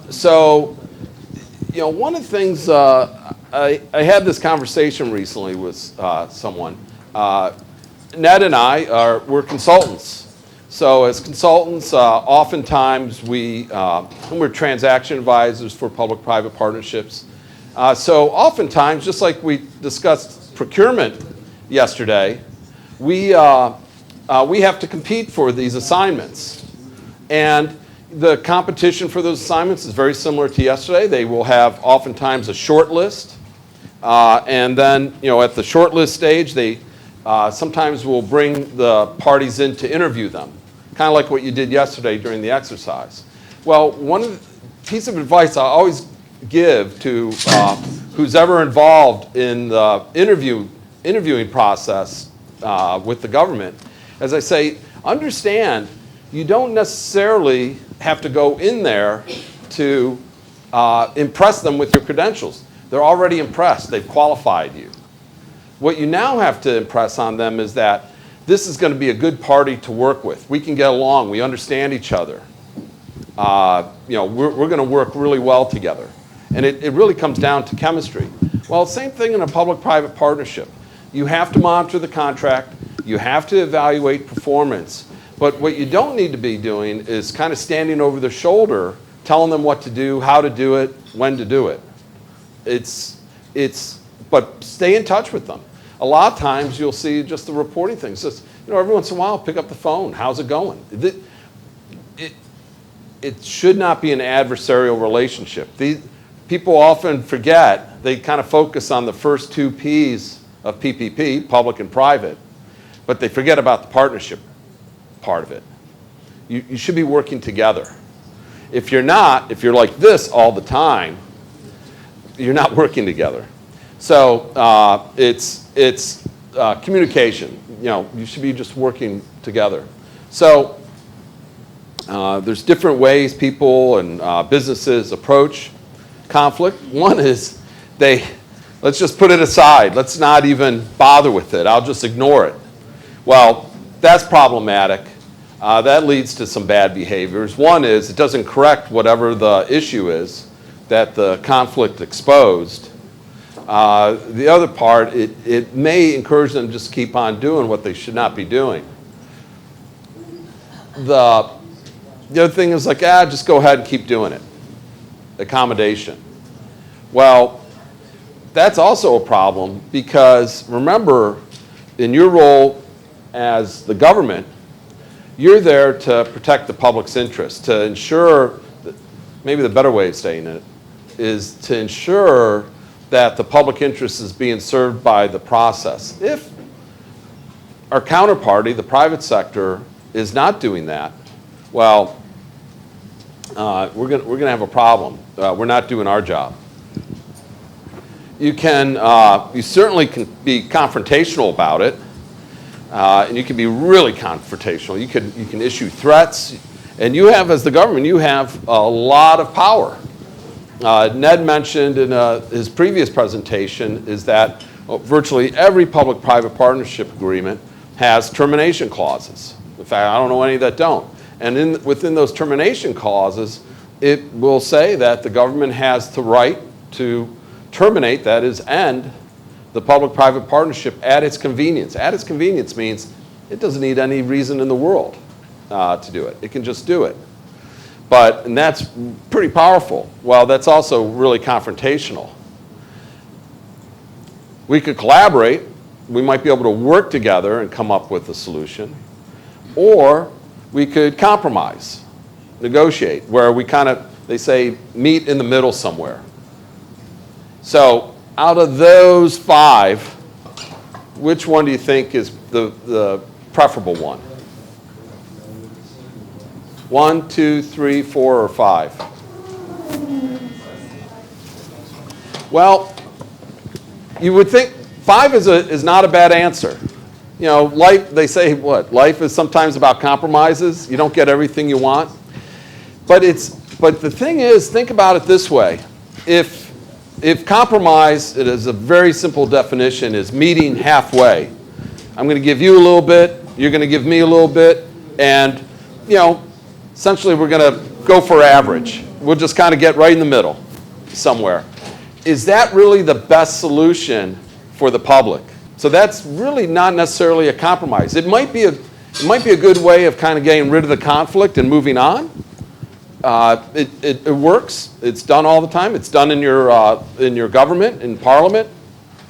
S1: of the things, I had this conversation recently with someone. Ned and we're consultants. So as consultants, oftentimes we're transaction advisors for public-private partnerships. So oftentimes, just like we discussed procurement yesterday, we have to compete for these assignments. And the competition for those assignments is very similar to yesterday. They will have oftentimes a short list. And then, at the short list stage, they sometimes will bring the parties in to interview them, kind of like what you did yesterday during the exercise. Well, one piece of advice I always give to who's ever involved in the interviewing process with the government, as I say, understand you don't necessarily have to go in there to impress them with your credentials. They're already impressed. They've qualified you. What you now have to impress on them is that this is going to be a good party to work with. We can get along. We understand each other. We're going to work really well together. And it really comes down to chemistry. Well, same thing in a public-private partnership. You have to monitor the contract. You have to evaluate performance. But what you don't need to be doing is kind of standing over their shoulder, telling them what to do, how to do it, when to do it. But stay in touch with them. A lot of times you'll see just the reporting things. Just, every once in a while, pick up the phone. How's it going? It should not be an adversarial relationship. People often forget, they kind of focus on the first two P's of PPP, public and private, but they forget about the partnership part of it. You should be working together. If you're not, if you're like this all the time, you're not working together. So it's communication. You should be just working together. So there's different ways people and businesses approach conflict. One is let's just put it aside. Let's not even bother with it. I'll just ignore it. Well, that's problematic. That leads to some bad behaviors. One is it doesn't correct whatever the issue is that the conflict exposed. The other part, it may encourage them to just keep on doing what they should not be doing. The other thing is like, just go ahead and keep doing it. Accommodation. Well, that's also a problem because remember, in your role as the government, you're there to protect the public's interest, to ensure, that, maybe the better way of saying it, is to ensure that the public interest is being served by the process. If our counterparty, the private sector, is not doing that, well, we're going to have a problem. We're not doing our job. You certainly can be confrontational about it, and you can be really confrontational. You can issue threats, and you have, as the government, you have a lot of power. Ned mentioned in his previous presentation is that virtually every public-private partnership agreement has termination clauses. In fact, I don't know any that don't. And within those termination clauses, it will say that the government has the right to terminate, that is, end the public-private partnership at its convenience. At its convenience means it doesn't need any reason in the world to do it. It can just do it. And that's pretty powerful. Well, that's also really confrontational. We could collaborate. We might be able to work together and come up with a solution. Or we could compromise, negotiate, where we they say, meet in the middle somewhere. So out of those 5, which one do you think is the preferable one? 1, 2, 3, 4, or 5? Well, you would think 5 is not a bad answer. Life, they say what? Life is sometimes about compromises. You don't get everything you want. But the thing is, think about it this way. If compromise, it is a very simple definition, is meeting halfway. I'm going to give you a little bit, you're going to give me a little bit, and essentially we're going to go for average. We'll just kind of get right in the middle somewhere. Is that really the best solution for the public? So that's really not necessarily a compromise. It might be a good way of kind of getting rid of the conflict and moving on. It works. It's done all the time. It's done in your government, in Parliament,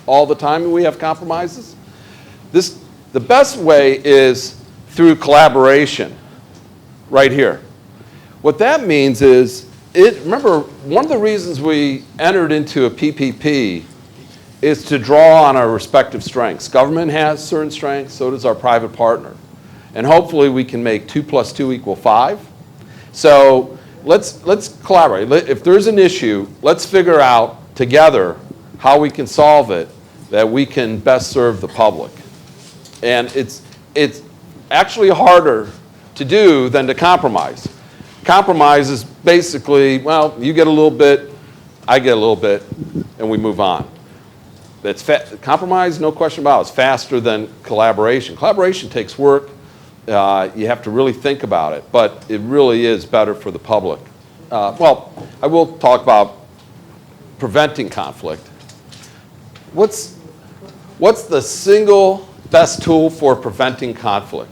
S1: all the time. We have compromises. The best way is through collaboration, right here. What that means is, remember, one of the reasons we entered into a PPP is to draw on our respective strengths. Government has certain strengths, so does our private partner. And hopefully we can make 2 + 2 = 5. So let's collaborate. If there's an issue, let's figure out together how we can solve it that we can best serve the public. And it's actually harder to do than to compromise. Compromise is basically, well, you get a little bit, I get a little bit, and we move on. Compromise, no question about it, is faster than collaboration. Collaboration takes work. You have to really think about it, but it really is better for the public. Well, I will talk about preventing conflict. What's the single best tool for preventing conflict?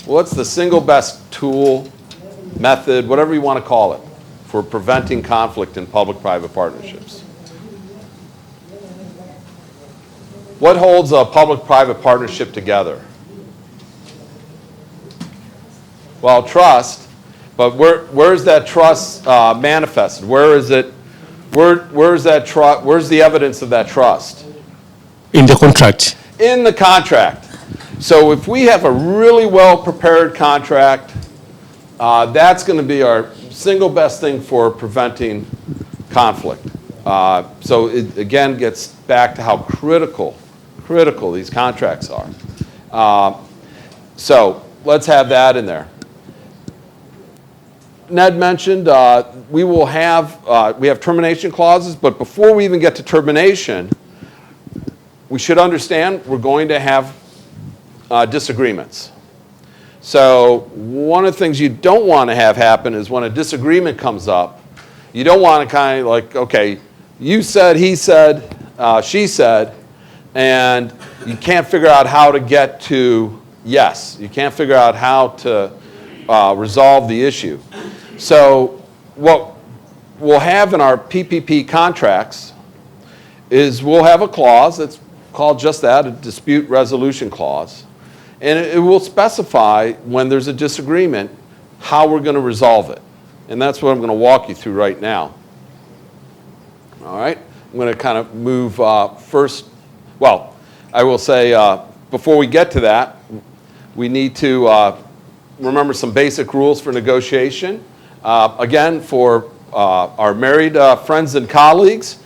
S1: What's the single best tool, method, whatever you want to call it, for preventing conflict in public-private partnerships? What holds a public-private partnership together? Well, trust, but where is that trust manifested? Where is it? Where's that trust? Where's the evidence of that trust?
S11: In the contract.
S1: In the contract. So if we have a really well-prepared contract, that's going to be our single best thing for preventing conflict. So it again gets back to how critical these contracts are. So let's have that in there. Ned mentioned we have termination clauses, but before we even get to termination, we should understand we're going to have disagreements. So one of the things you don't want to have happen is when a disagreement comes up, you don't want to kind of like, okay, you said, he said, she said, and you can't figure out how to get to yes. You can't figure out how to resolve the issue. So what we'll have in our PPP contracts is we'll have a clause that's called just that, a dispute resolution clause. And it will specify when there's a disagreement how we're going to resolve it. And that's what I'm going to walk you through right now. All right? I'm going to kind of move first. Well, I will say before we get to that, we need to remember some basic rules for negotiation. Again, for our married friends and colleagues,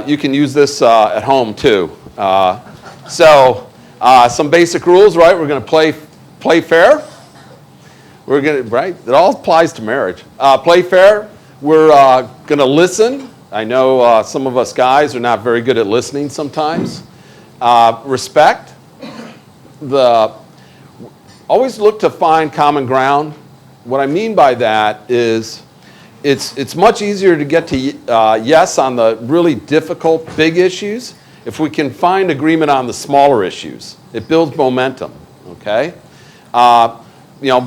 S1: you can use this at home too. Some basic rules, right? We're going to play fair. We're going to, right? It all applies to marriage. Play fair. We're going to listen. I know some of us guys are not very good at listening sometimes. Respect. Always look to find common ground. What I mean by that is it's much easier to get to yes on the really difficult big issues if we can find agreement on the smaller issues. It builds momentum, okay?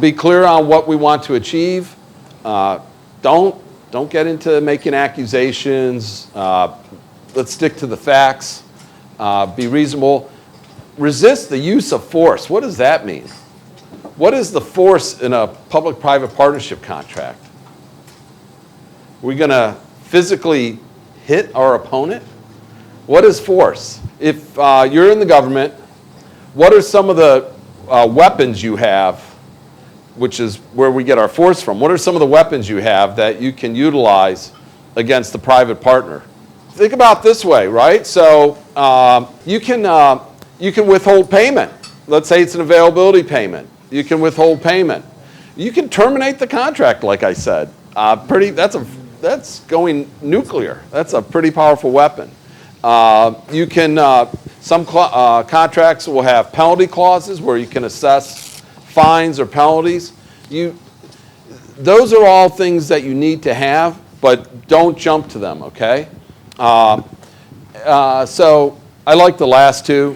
S1: Be clear on what we want to achieve. Don't get into making accusations. Let's stick to the facts. Be reasonable. Resist the use of force. What does that mean? What is the force in a public-private partnership contract? We're going to physically hit our opponent? What is force? If you're in the government, what are some of the weapons you have, which is where we get our force from? What are some of the weapons you have that you can utilize against the private partner? Think about it this way, right? So you can withhold payment. Let's say it's an availability payment. You can withhold payment. You can terminate the contract, like I said. That's going nuclear. That's a pretty powerful weapon. Some contracts will have penalty clauses where you can assess fines or penalties. Those are all things that you need to have, but don't jump to them, okay? So I like the last two,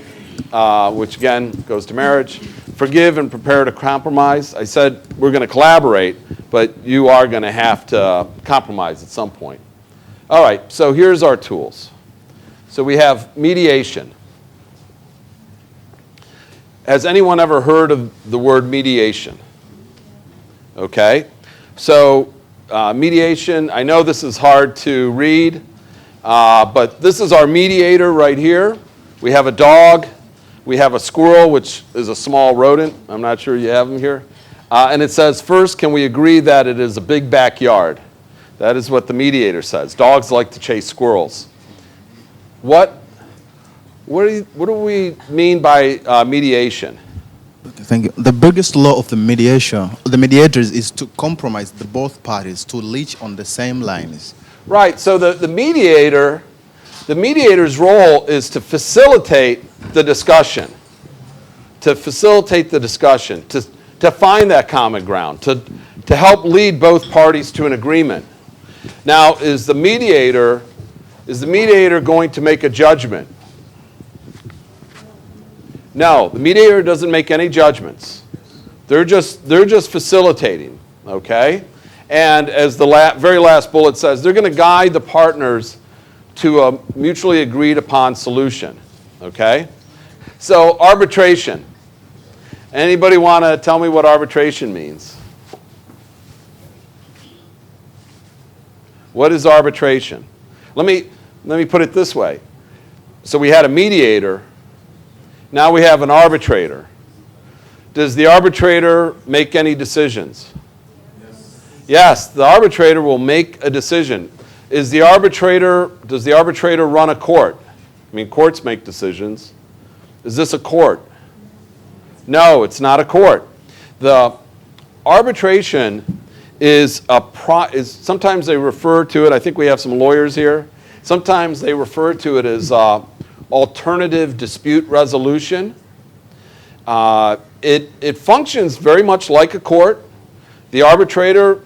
S1: which again goes to marriage. Forgive and prepare to compromise. I said we're going to collaborate, but you are going to have to compromise at some point. All right, so here's our tools. So we have mediation. Has anyone ever heard of the word mediation? Okay, so mediation, I know this is hard to read, but this is our mediator right here. We have a dog. We have a squirrel, which is a small rodent. I'm not sure you have them here. And it says, first, can we agree that it is a big backyard? That is what the mediator says. Dogs like to chase squirrels. What do we mean by mediation?
S12: Thank you. The biggest law of the mediators is to compromise the both parties to reach on the same lines.
S1: Right, so the mediator's role is to facilitate the discussion, to find that common ground, to help lead both parties to an agreement. Now, is the mediator going to make a judgment? No, the mediator doesn't make any judgments. They're just facilitating, okay? And as the very last bullet says, they're going to guide the partners to a mutually agreed upon solution, okay? So arbitration. Anybody want to tell me what arbitration means? What is arbitration? Let me put it this way. So we had a mediator. Now we have an arbitrator. Does the arbitrator make any decisions? Yes, the arbitrator will make a decision. Does the arbitrator run a court? I mean, courts make decisions. Is this a court? No, it's not a court. The arbitration is sometimes they refer to it, I think we have some lawyers here, sometimes they refer to it as alternative dispute resolution. It functions very much like a court. The arbitrator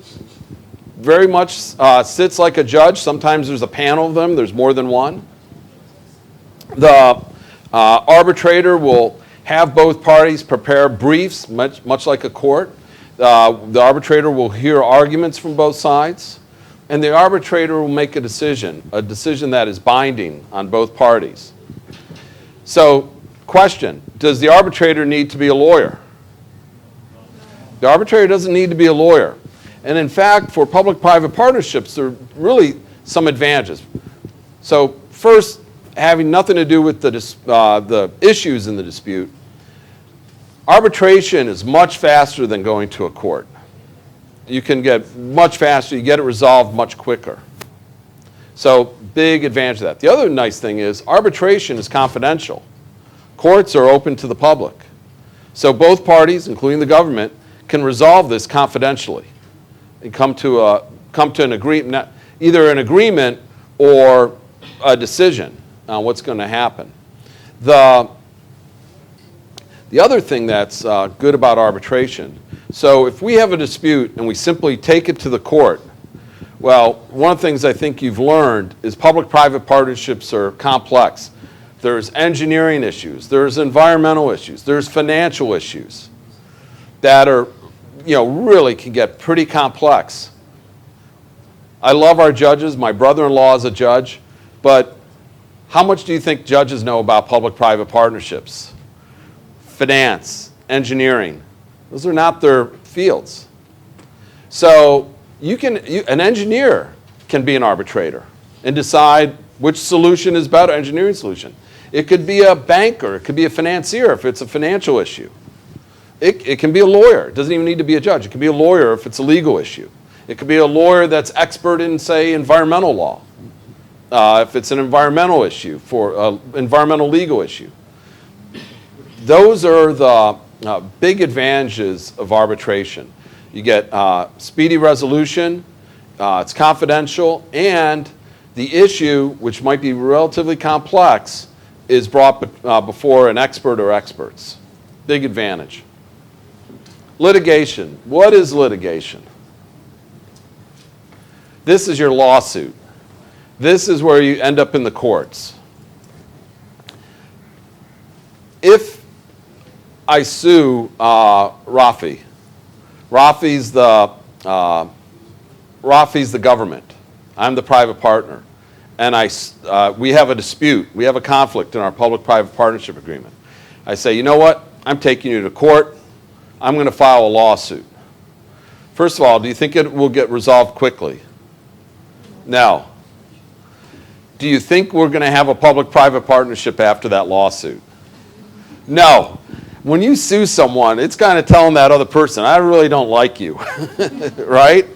S1: very much sits like a judge. Sometimes there's a panel of them. There's more than one. The arbitrator will have both parties prepare briefs, much like a court. The arbitrator will hear arguments from both sides. And the arbitrator will make a decision that is binding on both parties. So, question, does the arbitrator need to be a lawyer? The arbitrator doesn't need to be a lawyer. And in fact, for public-private partnerships, there are really some advantages. So first, having nothing to do with the issues in the dispute, arbitration is much faster than going to a court. You can get much faster, you get it resolved much quicker. So big advantage of that. The other nice thing is arbitration is confidential. Courts are open to the public. So both parties, including the government, can resolve this confidentially and come to an agreement, either an agreement or a decision on what's going to happen. The other thing that's good about arbitration, so if we have a dispute and we simply take it to the court, well, one of the things I think you've learned is public-private partnerships are complex. There's engineering issues, there's environmental issues, there's financial issues that are, really can get pretty complex. I love our judges. My brother-in-law is a judge, but how much do you think judges know about public-private partnerships? Finance, engineering, those are not their fields. So an engineer can be an arbitrator and decide which solution is better, engineering solution. It could be a banker, it could be a financier if it's a financial issue. It can be a lawyer. It doesn't even need to be a judge. It can be a lawyer if it's a legal issue. It could be a lawyer that's expert in, say, environmental law, if it's an environmental issue, for an environmental legal issue. Those are the big advantages of arbitration. You get speedy resolution, it's confidential, and the issue, which might be relatively complex, is brought before an expert or experts. Big advantage. Litigation. What is litigation? This is your lawsuit. This is where you end up in the courts. If I sue Rafi, Rafi's the government. I'm the private partner. And we have a dispute. We have a conflict in our public-private partnership agreement. I say, you know what? I'm taking you to court. I'm going to file a lawsuit. First of all, do you think it will get resolved quickly? No. Do you think we're going to have a public-private partnership after that lawsuit? No. When you sue someone, it's kind of telling that other person, I really don't like you, right?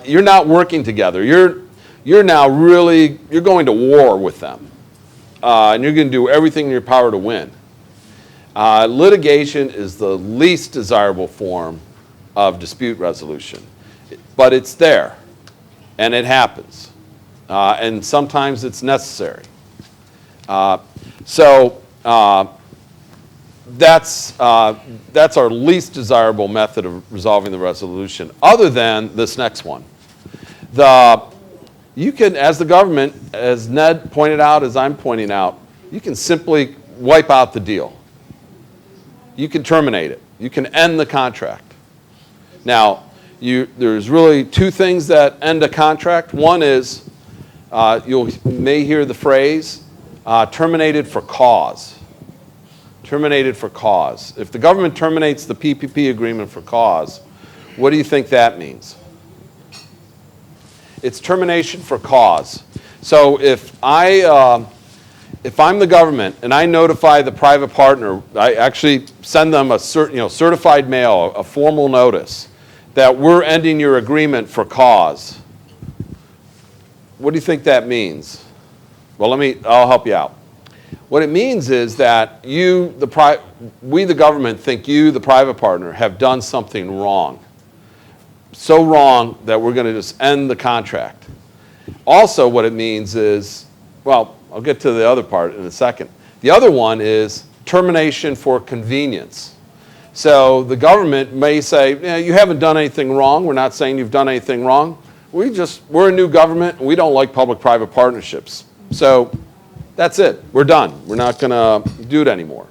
S1: You're not working together. You're now really, you're going to war with them. And you're going to do everything in your power to win. Litigation is the least desirable form of dispute resolution. But it's there, and it happens. And sometimes it's necessary. So that's our least desirable method of resolving the resolution, other than this next one. You can, as the government, as Ned pointed out, as I'm pointing out, you can simply wipe out the deal. You can terminate it. You can end the contract. Now, there's really two things that end a contract. One is, you may hear the phrase, terminated for cause. Terminated for cause. If the government terminates the PPP agreement for cause, what do you think that means? It's termination for cause. So if I'm the government and I notify the private partner, I actually send them a certified mail, a formal notice that we're ending your agreement for cause. What do you think that means? Well, I'll help you out. What it means is that we, the government, think you, the private partner, have done something wrong. So wrong that we're going to just end the contract. Also, what it means is, well, I'll get to the other part in a second. The other one is termination for convenience. So the government may say, yeah, you haven't done anything wrong. We're not saying you've done anything wrong. We're a new government, and we don't like public-private partnerships. So that's it. We're done. We're not going to do it anymore.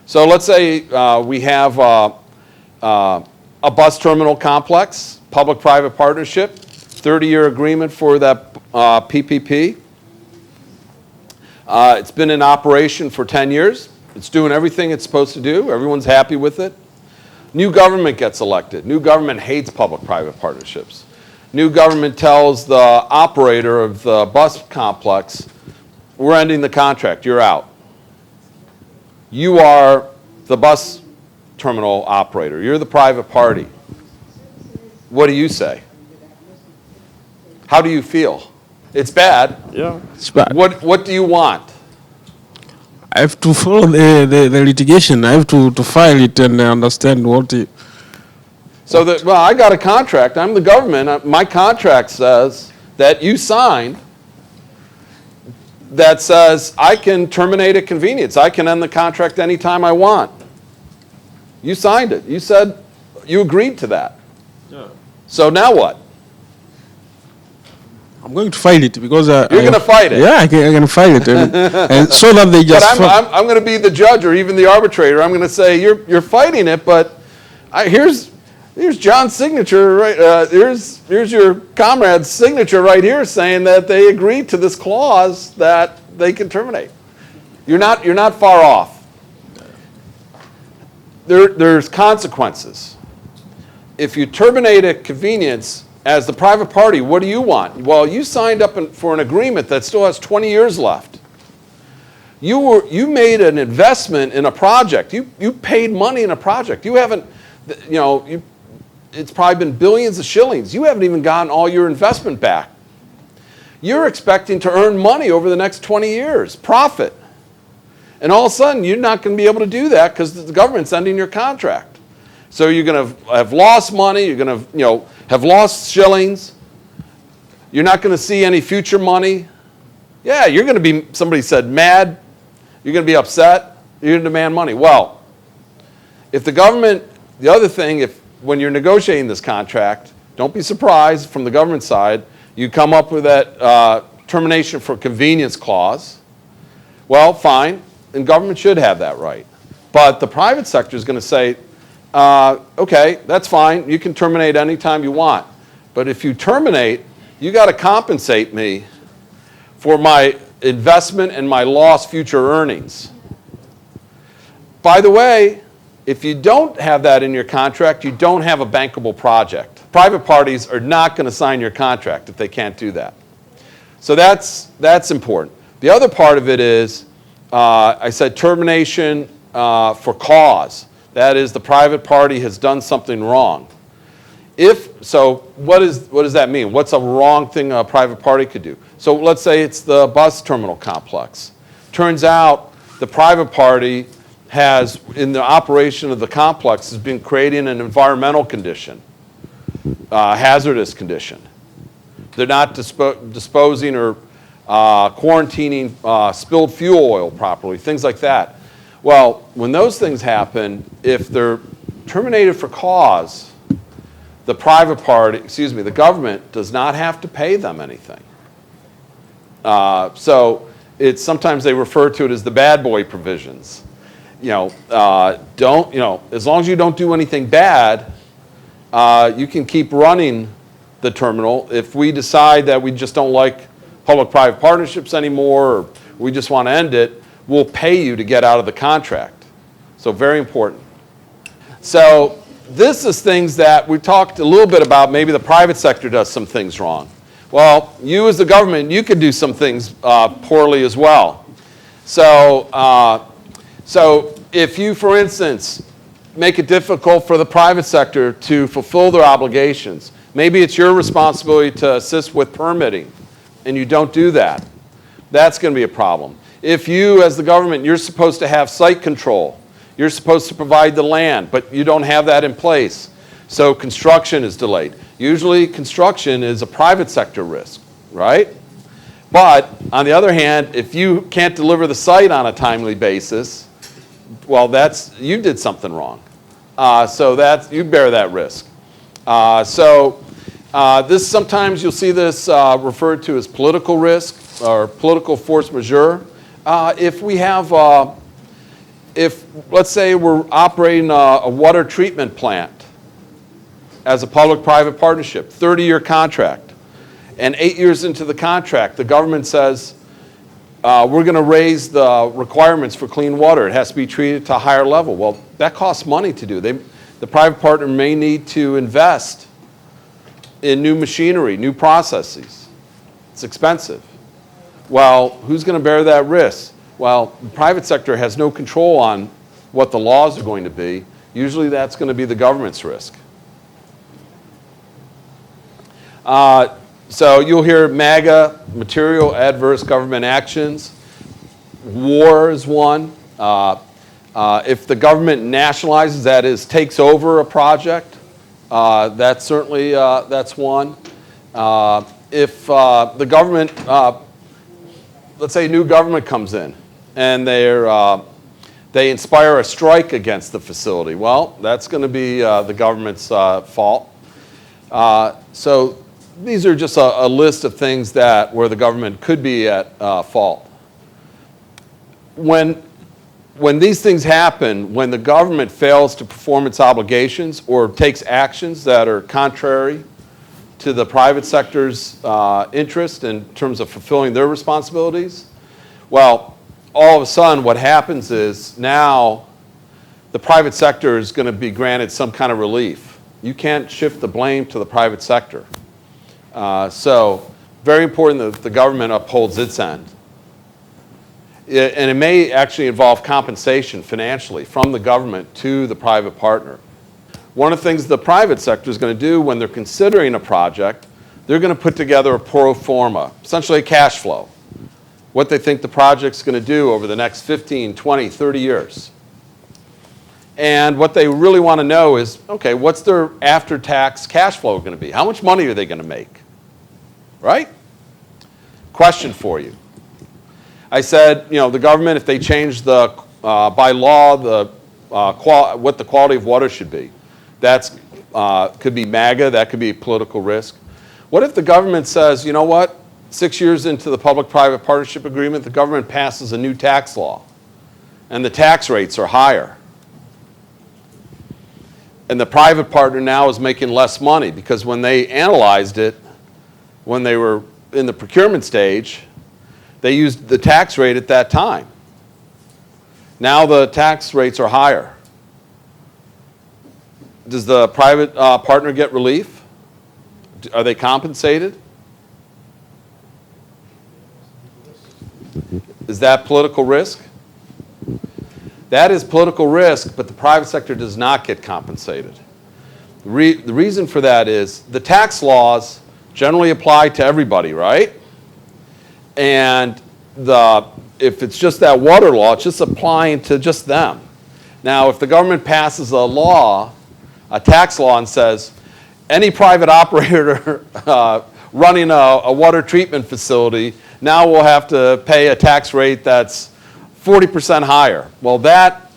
S1: So let's say we have a bus terminal complex, public-private partnership, 30-year agreement for that PPP. It's been in operation for 10 years. It's doing everything it's supposed to do. Everyone's happy with it. New government gets elected. New government hates public-private partnerships. New government tells the operator of the bus complex, we're ending the contract, you're out. You are the bus terminal operator. You're the private party. What do you say? How do you feel? It's bad.
S9: Yeah, it's bad.
S1: What do you want?
S9: I have to follow the litigation. I have to file it and understand what it...
S1: So that, well, I got a contract. I'm the government. My contract says that you signed that says I can terminate at convenience. I can end the contract anytime I want. You signed it. You said you agreed to that. Yeah. So now what?
S9: I'm going to file it because
S1: you're going to fight it.
S9: Yeah, I can file it, and so that they just.
S1: But I'm going to be the judge or even the arbitrator. I'm going to say you're fighting it, but here's John's signature right. Here's your comrade's signature right here, saying that they agreed to this clause that they can terminate. You're not far off. There's consequences. If you terminate at convenience, as the private party, what do you want? Well, you signed up for an agreement that still has 20 years left. You made an investment in a project. You paid money in a project. You haven't, it's probably been billions of shillings. You haven't even gotten all your investment back. You're expecting to earn money over the next 20 years, profit. And all of a sudden, you're not going to be able to do that because the government's ending your contract. So you're going to have lost money. You're going to, have lost shillings. You're not going to see any future money. Yeah, you're going to be, somebody said, mad. You're going to be upset. You're going to demand money. Well, if the government, the other thing, when you're negotiating this contract, don't be surprised from the government side, you come up with that termination for convenience clause. Well, fine, and government should have that right. But the private sector is going to say, okay, that's fine. You can terminate anytime you want. But if you terminate, you got to compensate me for my investment and my lost future earnings. By the way, if you don't have that in your contract, you don't have a bankable project. Private parties are not going to sign your contract if they can't do that. So that's important. The other part of it is, I said termination for cause. That is, the private party has done something wrong. So what does that mean? What's a wrong thing a private party could do? So let's say it's the bus terminal complex. Turns out the private party has, in the operation of the complex, has been creating an environmental condition, hazardous condition. They're not disposing or quarantining spilled fuel oil properly, things like that. Well, when those things happen, if they're terminated for cause, the private party, the government does not have to pay them anything. So sometimes they refer to it as the bad boy provisions. as long as you don't do anything bad, you can keep running the terminal. If we decide that we just don't like public-private partnerships anymore, or we just want to end it, we'll pay you to get out of the contract. So very important. So this is things that we talked a little bit about. Maybe the private sector does some things wrong. Well, you as the government, you could do some things poorly as well. So, so if you, for instance, make it difficult for the private sector to fulfill their obligations, maybe it's your responsibility to assist with permitting, and you don't do that, that's going to be a problem. If you, as the government, you're supposed to have site control, you're supposed to provide the land, but you don't have that in place, so construction is delayed. Usually construction is a private sector risk, right? But on the other hand, if you can't deliver the site on a timely basis, well, you did something wrong. So you bear that risk. This sometimes you'll see this referred to as political risk or political force majeure. If we have, let's say we're operating a water treatment plant as a public-private partnership, 30-year contract, and 8 years into the contract, the government says, we're going to raise the requirements for clean water. It has to be treated to a higher level. Well, that costs money to do. The private partner may need to invest in new machinery, new processes. It's expensive. Well, who's going to bear that risk? Well, the private sector has no control on what the laws are going to be. Usually that's going to be the government's risk. So you'll hear MAGA, material adverse government actions. War is one. If the government nationalizes, that is, takes over a project, that's certainly, that's one. If the government, let's say a new government comes in and they inspire a strike against the facility, well, that's going to be the government's fault. So these are just a list of things where the government could be at fault. When these things happen, when the government fails to perform its obligations or takes actions that are contrary to the private sector's interest in terms of fulfilling their responsibilities, well, all of a sudden what happens is now the private sector is going to be granted some kind of relief. You can't shift the blame to the private sector. So very important that the government upholds its end. And it may actually involve compensation financially from the government to the private partner. One of the things the private sector is going to do when they're considering a project, they're going to put together a pro forma, essentially a cash flow, what they think the project's going to do over the next 15, 20, 30 years. And what they really want to know is, okay, what's their after-tax cash flow going to be? How much money are they going to make? Right? Question for you. I said, the government, if they change by law, what the quality of water should be, that's could be MAGA, that could be political risk. What if the government says, you know what, 6 years into the public-private partnership agreement, the government passes a new tax law, and the tax rates are higher, and the private partner now is making less money because when they analyzed it, when they were in the procurement stage, they used the tax rate at that time. Now the tax rates are higher. Does the private partner get relief? Are they compensated? Is that political risk? That is political risk, but the private sector does not get compensated. The reason for that is the tax laws generally apply to everybody, right? And if it's just that water law, it's just applying to just them. Now, if the government passes a tax law, and says, any private operator running a water treatment facility now will have to pay a tax rate that's 40% higher. Well, that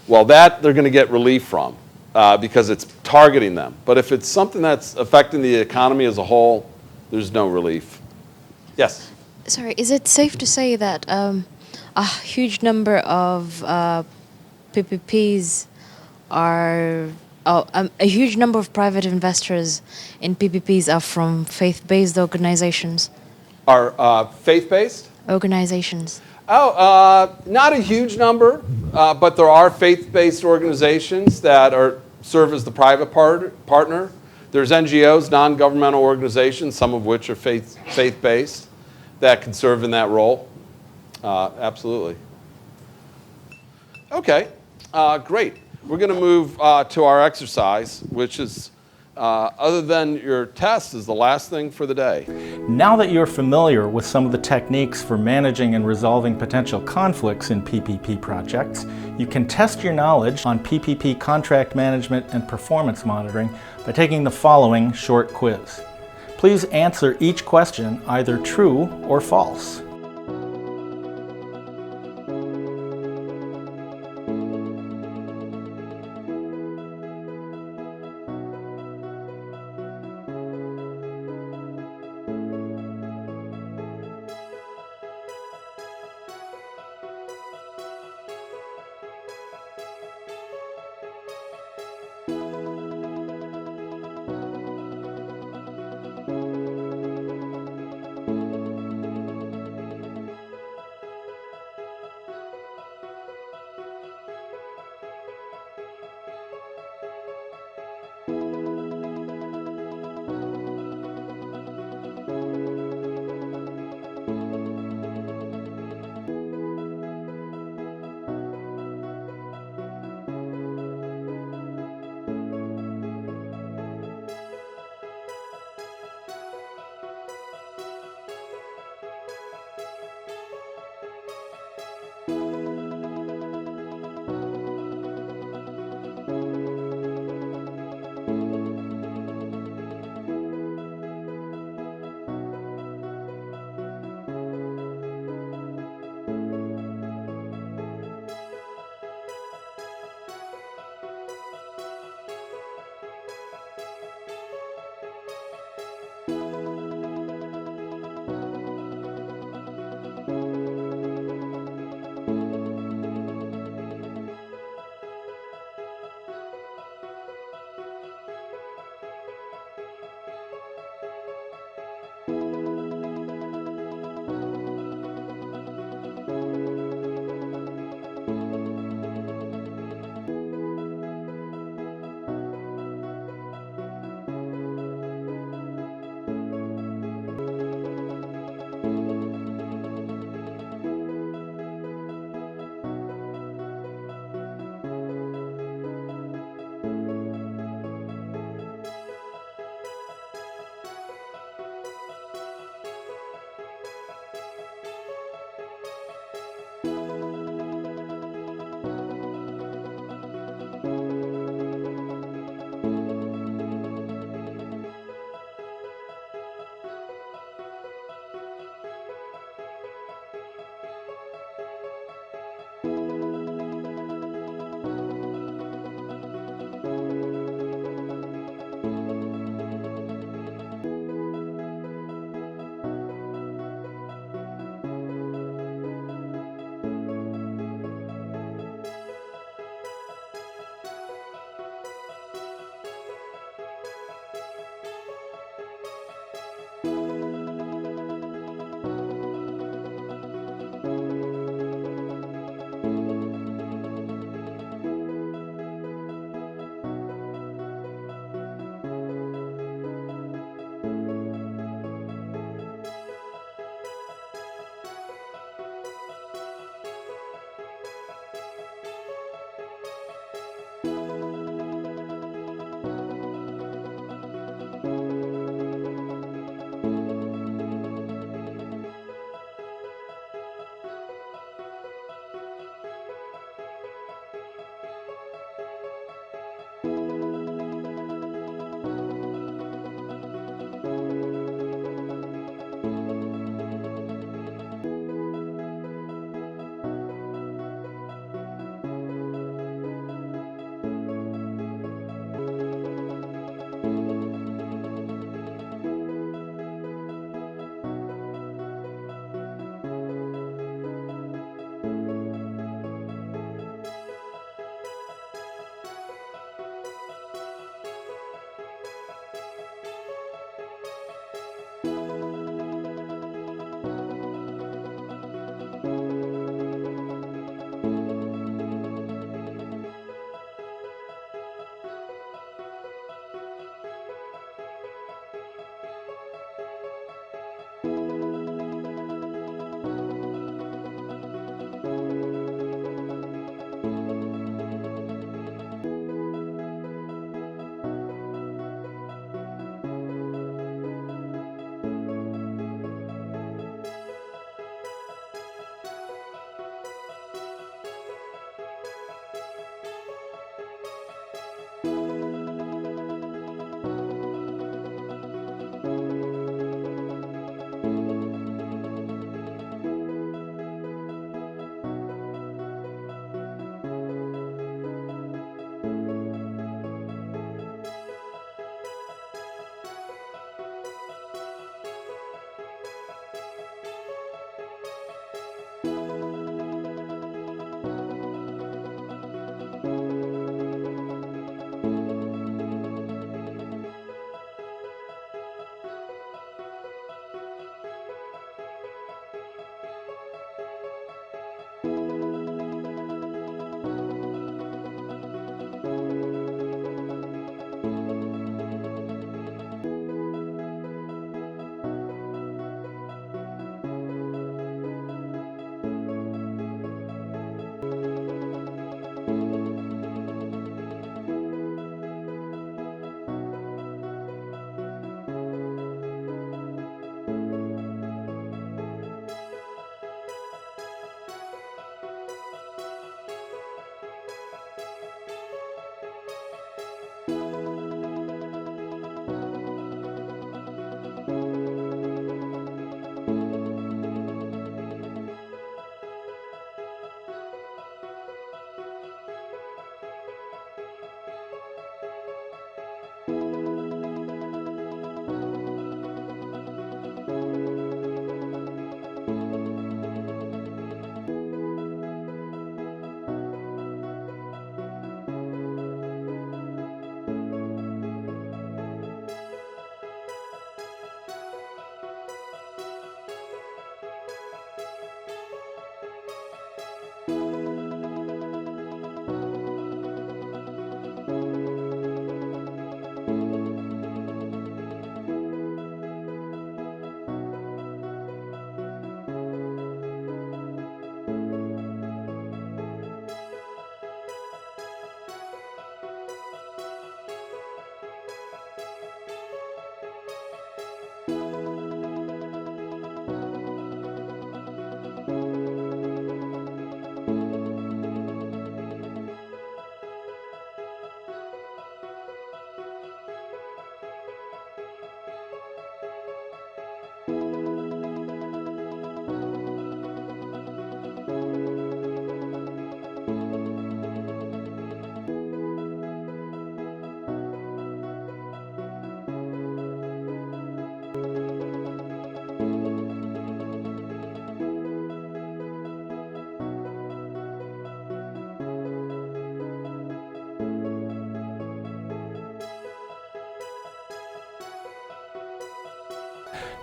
S1: they're going to get relief from because it's targeting them. But if it's something that's affecting the economy as a whole, there's no relief. Yes?
S13: Sorry, is it safe to say that a huge number of PPPs are, a huge number of private investors in PPPs are from faith-based organizations.
S1: Are faith-based?
S13: Organizations.
S1: Oh, not a huge number, but there are faith-based organizations that serve as the private partner. There's NGOs, non-governmental organizations, some of which are faith-based, that can serve in that role. Absolutely. Okay, great. We're going to move to our exercise, which is, other than your test, is the last thing for the day.
S2: Now that you're familiar with some of the techniques for managing and resolving potential conflicts in PPP projects, you can test your knowledge on PPP contract management and performance monitoring by taking the following short quiz. Please answer each question either true or false.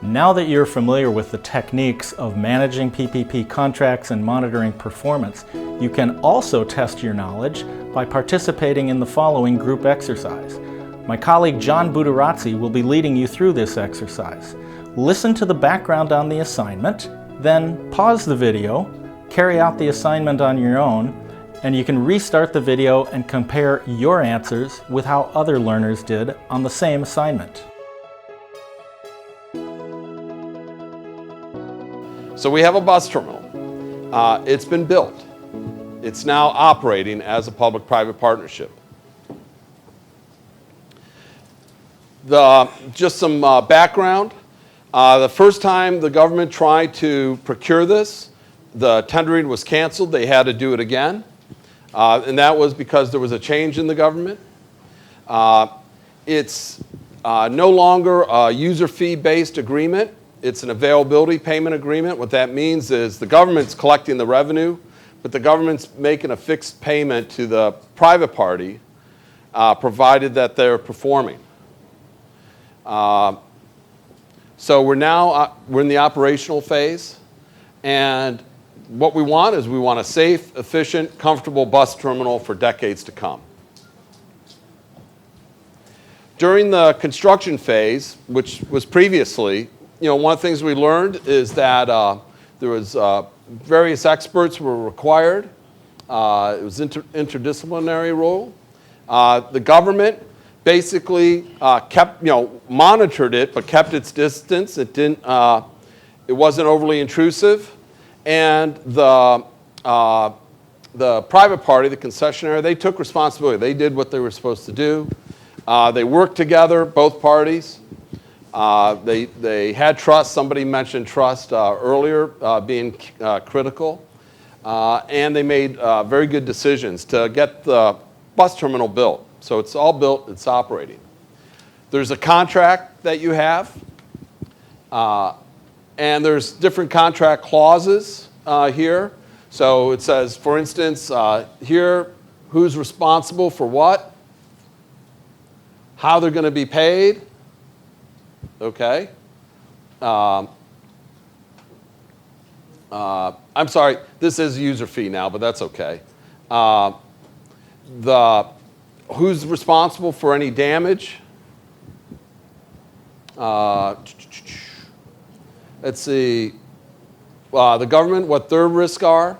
S2: Now that you're familiar with the techniques of managing PPP contracts and monitoring performance, you can also test your knowledge by participating in the following group exercise. My colleague John Budarazzi will be leading you through this exercise. Listen to the background on the assignment, then pause the video, carry out the assignment on your own, and you can restart the video and compare your answers with how other learners did on the same assignment.
S1: So we have a bus terminal. It's been built. It's now operating as a public-private partnership. Just some background. The first time the government tried to procure this, the tendering was canceled. They had to do it again. And that was because there was a change in the government. It's no longer a user fee-based agreement. It's an availability payment agreement. What that means is the government's collecting the revenue, but the government's making a fixed payment to the private party, provided that they're performing. So we're in the operational phase, and what we want is we want a safe, efficient, comfortable bus terminal for decades to come. During the construction phase, which was previously, one of the things we learned is that there was various experts were required. It was interdisciplinary role. The government basically kept, monitored it, but kept its distance. It didn't. It wasn't overly intrusive, and the private party, the concessionaire, they took responsibility. They did what they were supposed to do. They worked together, both parties. They had trust. Somebody mentioned trust earlier being critical. And they made very good decisions to get the bus terminal built. So it's all built, it's operating. There's a contract that you have. And there's different contract clauses here. So it says, for instance, here, who's responsible for what, how they're going to be paid. Okay. I'm sorry, this is user fee now, but that's okay. Who's responsible for any damage? Let's see. The government, what their risks are.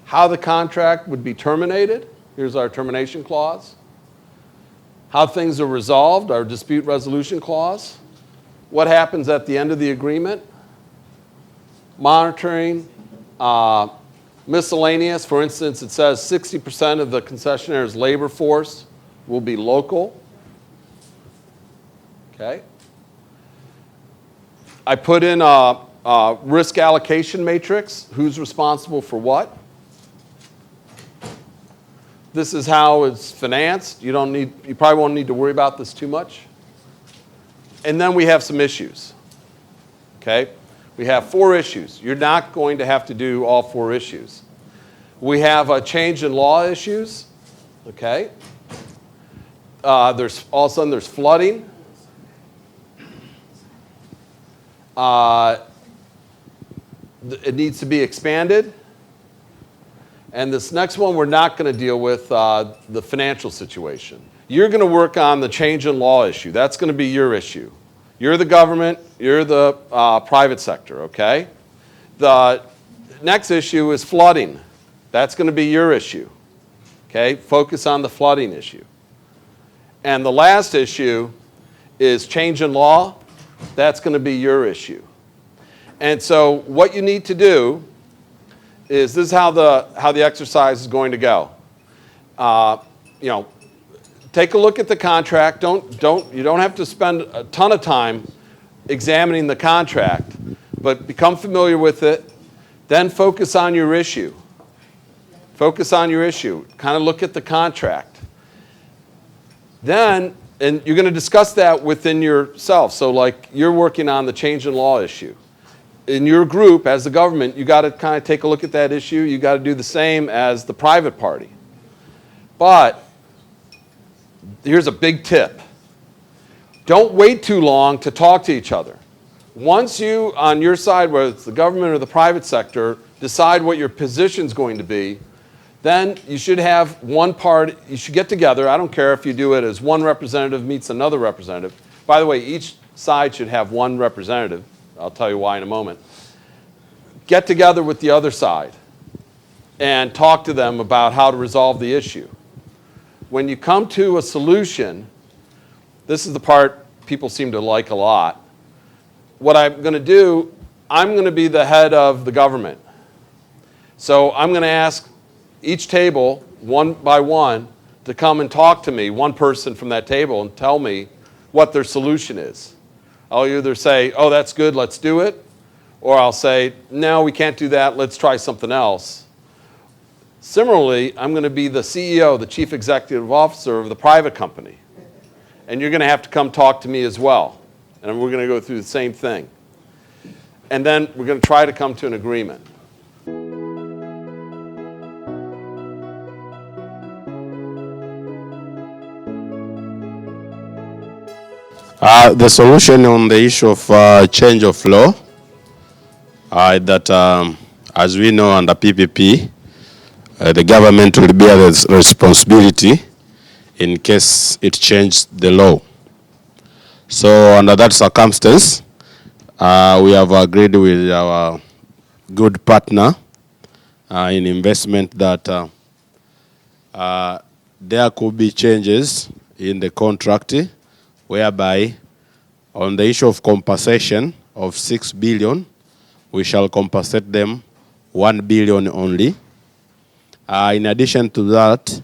S1: How the contract would be terminated. Here's our termination clause. How things are resolved, our dispute resolution clause. What happens at the end of the agreement? Monitoring, miscellaneous. For instance, it says 60% of the concessionaire's labor force will be local. Okay. I put in a risk allocation matrix. Who's responsible for what? This is how it's financed. You probably won't need to worry about this too much. And then we have some issues. Okay? We have 4 issues. You're not going to have to do all 4 issues. We have a change in law issues. Okay? All of a sudden there's flooding. It needs to be expanded. And this next one, we're not going to deal with the financial situation. You're going to work on the change in law issue. That's going to be your issue. You're the government. You're the private sector, okay? The next issue is flooding. That's going to be your issue, okay? Focus on the flooding issue. And the last issue is change in law. That's going to be your issue. And so what you need to do is this is how the exercise is going to go. Take a look at the contract. You don't have to spend a ton of time examining the contract, but become familiar with it. Then focus on your issue. Focus on your issue. Kind of look at the contract. Then, and you're going to discuss that within yourself. So like you're working on the change in law issue. In your group, as the government, you got to kind of take a look at that issue. You got to do the same as the private party. But here's a big tip. Don't wait too long to talk to each other. Once you, on your side, whether it's the government or the private sector, decide what your position's going to be, then you should have one part, you should get together. I don't care if you do it as one representative meets another representative. By the way, each side should have one representative. I'll tell you why in a moment. Get together with the other side and talk to them about how to resolve the issue. When you come to a solution, this is the part people seem to like a lot. What I'm going to do, I'm going to be the head of the government. So I'm going to ask each table, one by one, to come and talk to me, one person from that table, and tell me what their solution is. I'll either say, oh, that's good, let's do it, or I'll say, no, we can't do that, let's try something else. Similarly, I'm going to be the CEO, the Chief Executive Officer of the private company. And you're going to have to come talk to me as well. And we're going to go through the same thing. And then we're going to try to come to an agreement.
S14: The solution on the issue of change of law, that as we know under PPP, the government will bear the responsibility in case it changed the law. So under that circumstance, we have agreed with our good partner in investment that there could be changes in the contract whereby on the issue of compensation of 6 billion, we shall compensate them 1 billion only. In addition to that,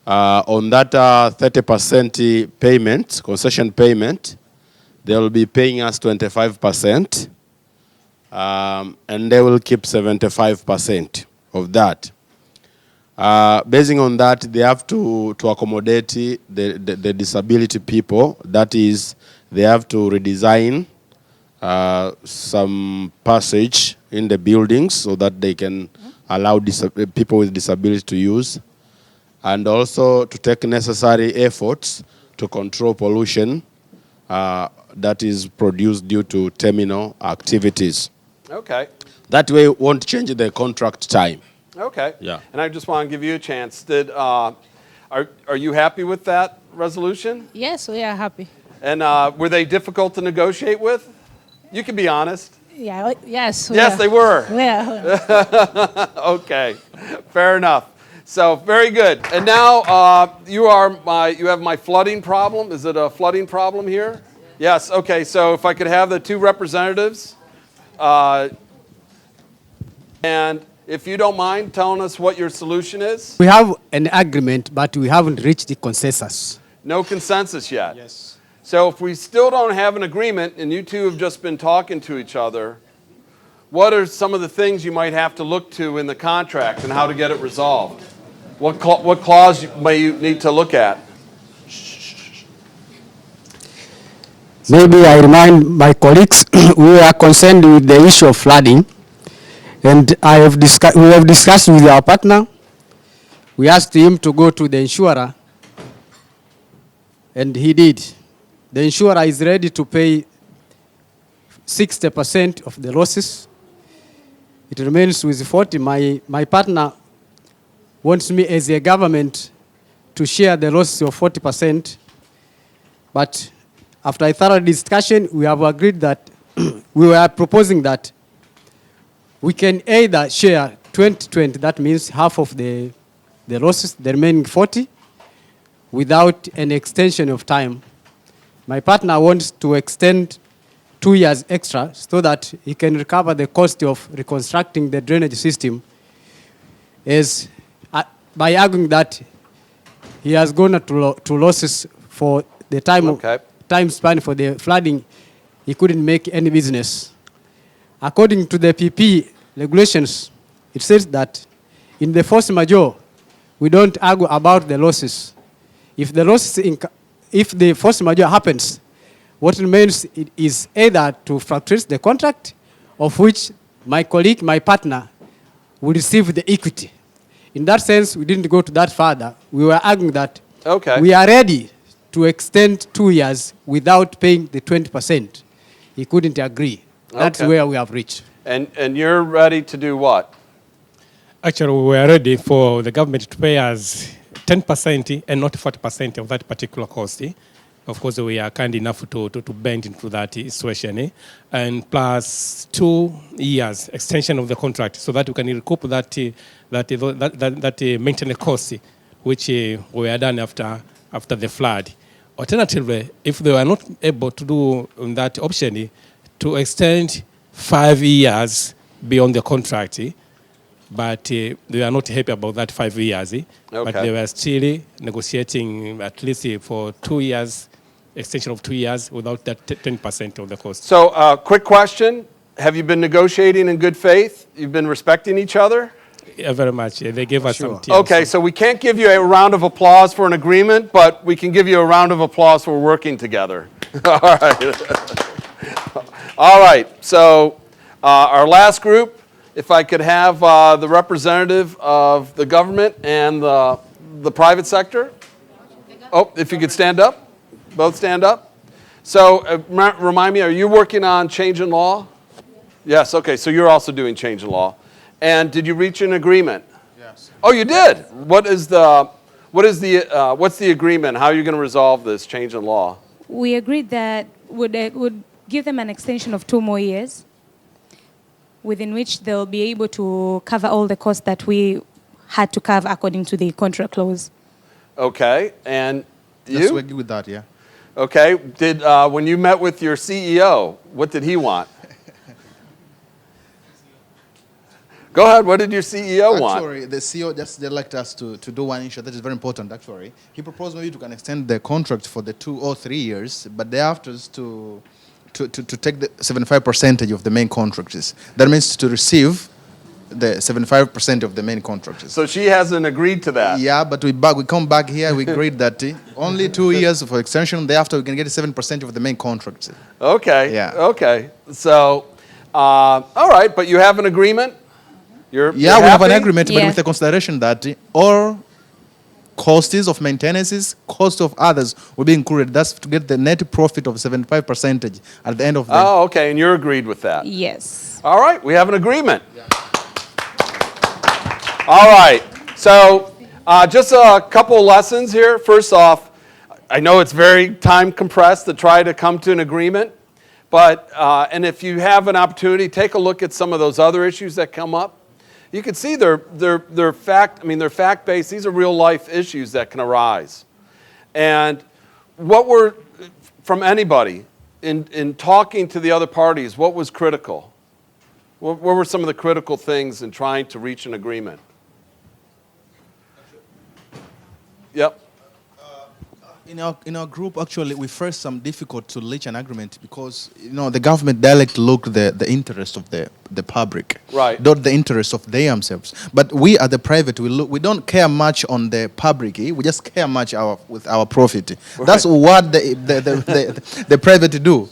S14: on that 30% payment, concession payment, they will be paying us 25%, and they will keep 75% of that. Basing on that, they have to accommodate the disability people. That is, they have to redesign some passage in the buildings so that they can allow people with disability to use, and also to take necessary efforts to control pollution that is produced due to terminal activities.
S1: Okay.
S14: That way it won't change the contract time.
S1: Okay.
S14: Yeah.
S1: And I just want to give you a chance. Are you happy with that resolution?
S10: Yes, we are happy.
S1: And were they difficult to negotiate with? You can be honest.
S10: Yeah, yes.
S1: Yes, they were.
S10: Yeah.
S1: Okay, fair enough. So very good. And now you have my flooding problem. Is it a flooding problem here? Yes. Okay. So if I could have the two representatives, and if you don't mind telling us what your solution is.
S15: We have an agreement, but we haven't reached the consensus.
S1: No consensus yet.
S15: Yes.
S1: So if we still don't have an agreement, and you two have just been talking to each other, what are some of the things you might have to look to in the contract and how to get it resolved? What clause may you need to look at?
S15: Maybe I remind my colleagues, we are concerned with the issue of flooding, and we have discussed with our partner. We asked him to go to the insurer, and he did. The insurer is ready to pay 60% of the losses. It remains with 40. My partner wants me as a government to share the losses of 40%, but after a thorough discussion, we have agreed that we were proposing that we can either share 20-20, that means half of the losses, the remaining 40, without an extension of time. My partner wants to extend 2 years extra so that he can recover the cost of reconstructing the drainage system, as by arguing that he has gone to losses for the time span for the flooding, he couldn't make any business. According to the PP regulations, it says that in the force majeure, we don't argue about the losses. If the force majeure happens, what remains is either to frustrate the contract, of which my colleague, my partner, will receive the equity. In that sense, we didn't go to that further. We were arguing that we are ready to extend 2 years without paying the 20%. He couldn't agree. That's
S1: Okay.
S15: where we have reached.
S1: And you're ready to do what?
S11: Actually, we are ready for the government to pay us 10% and not 40% of that particular cost. Of course, we are kind enough to bend into that situation. And plus 2 years extension of the contract so that we can recoup that maintenance cost, which we are done after the flood. Alternatively, if they were not able to do that option, to extend 5 years beyond the contract, but they are not happy about that 5 years. But they were still negotiating at least for 2 years, extension of 2 years without that 10% of the cost.
S1: So, quick question. Have you been negotiating in good faith? You've been respecting each other?
S11: Yeah, very much. They gave us some tips.
S1: Okay, so we can't give you a round of applause for an agreement, but we can give you a round of applause for working together. All right. All right, so our last group, if I could have the representative of the government and the private sector. Oh, if you could stand up. Both stand up. So remind me, are you working on change in law? Yes, okay, so you're also doing change in law. And did you reach an agreement?
S8: Yes.
S1: Oh, you did? What's the agreement? How are you going to resolve this change in law?
S10: We agreed that would give them an extension of 2 more years, within which they'll be able to cover all the costs that we had to cover according to the contract clause.
S1: Okay, and you?
S12: Yes, we agree with that, yeah.
S1: Okay, when you met with your CEO, what did he want? Go ahead, what did your CEO want?
S12: Actually, the CEO just elect us to do one issue that is very important, actually. He proposed maybe to can extend the contract for the 2 or 3 years, but thereafter to take the 75% of the main contractors. That means to receive the 75% of the main contractors.
S1: So she hasn't agreed to that?
S12: Yeah, but we come back here, we agreed that only 2 years for extension, thereafter we can get 7% of the main contractors.
S1: Okay,
S12: yeah.
S1: Okay. So, all right, but you have an agreement? You're
S12: we have an
S1: happy?
S12: agreement, but with the consideration that all costs of maintenances, cost of others will be included. That's to get the net profit of 75% at the end of the...
S1: Oh, okay, and you're agreed with that?
S10: Yes.
S1: All right, we have an agreement. Yeah. All right, so just a couple of lessons here. First off, I know it's very time compressed to try to come to an agreement, but, and if you have an opportunity, take a look at some of those other issues that come up. You can see they're fact-based. These are real-life issues that can arise. And from anybody, in talking to the other parties, what was critical? What were some of the critical things in trying to reach an agreement? Yep.
S12: In our group, actually, we first some difficult to reach an agreement because the government directly look the interest of the public,
S1: right?
S12: Not the interest of they themselves. But we at the private, we don't care much on the public. We just care much with our profit. Right. That's what the private do,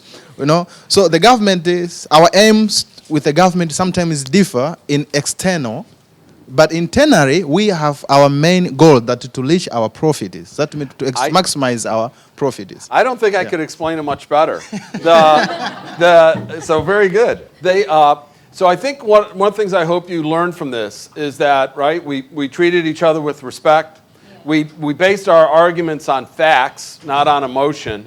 S12: So the government our aims with the government sometimes differ in external. But internally, we have our main goal that to reach our profits. That means to maximize our profits.
S1: I don't think I could explain it much better. So very good. So I think one of the things I hope you learned from this is that, right, we treated each other with respect. We based our arguments on facts, not on emotion.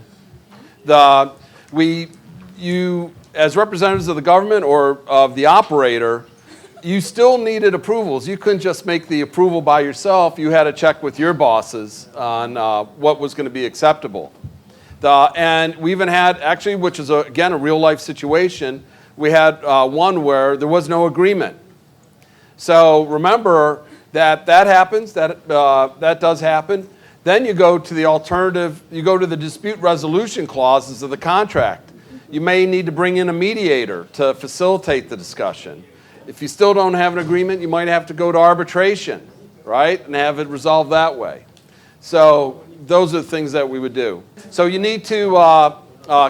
S1: You, as representatives of the government or of the operator, you still needed approvals. You couldn't just make the approval by yourself. You had to check with your bosses on what was going to be acceptable. And we even had, actually, which is, again, a real-life situation, we had one where there was no agreement. So remember that happens, that does happen. Then you go to the alternative, you go to the dispute resolution clauses of the contract. You may need to bring in a mediator to facilitate the discussion. If you still don't have an agreement, you might have to go to arbitration, right, and have it resolved that way. So those are the things that we would do. So you need to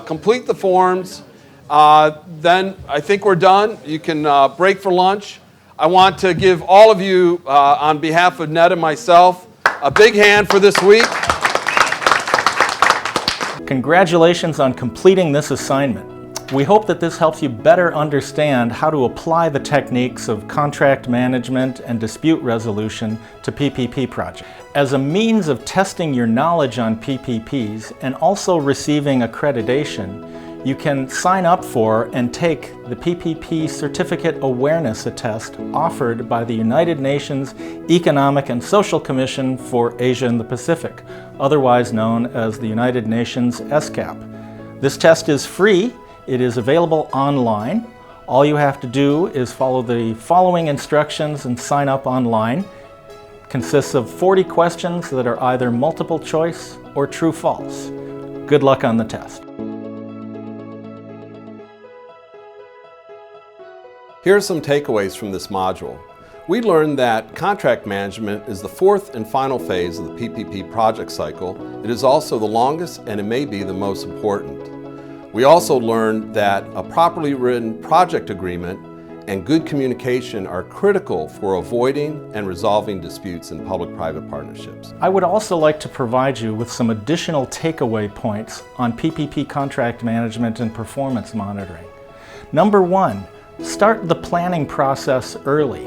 S1: complete the forms. Then I think we're done. You can break for lunch. I want to give all of you, on behalf of Ned and myself, a big hand for this week.
S2: Congratulations on completing this assignment. We hope that this helps you better understand how to apply the techniques of contract management and dispute resolution to PPP projects. As a means of testing your knowledge on PPPs and also receiving accreditation, you can sign up for and take the PPP Certificate Awareness Test offered by the United Nations Economic and Social Commission for Asia and the Pacific, otherwise known as the United Nations ESCAP. This test is free. It is available online. All you have to do is follow the following instructions and sign up online. It consists of 40 questions that are either multiple choice or true-false. Good luck on the test.
S1: Here are some takeaways from this module. We learned that contract management is the fourth and final phase of the PPP project cycle. It is also the longest and it may be the most important. We also learned that a properly written project agreement and good communication are critical for avoiding and resolving disputes in public-private partnerships.
S2: I would also like to provide you with some additional takeaway points on PPP contract management and performance monitoring. Number one, start the planning process early.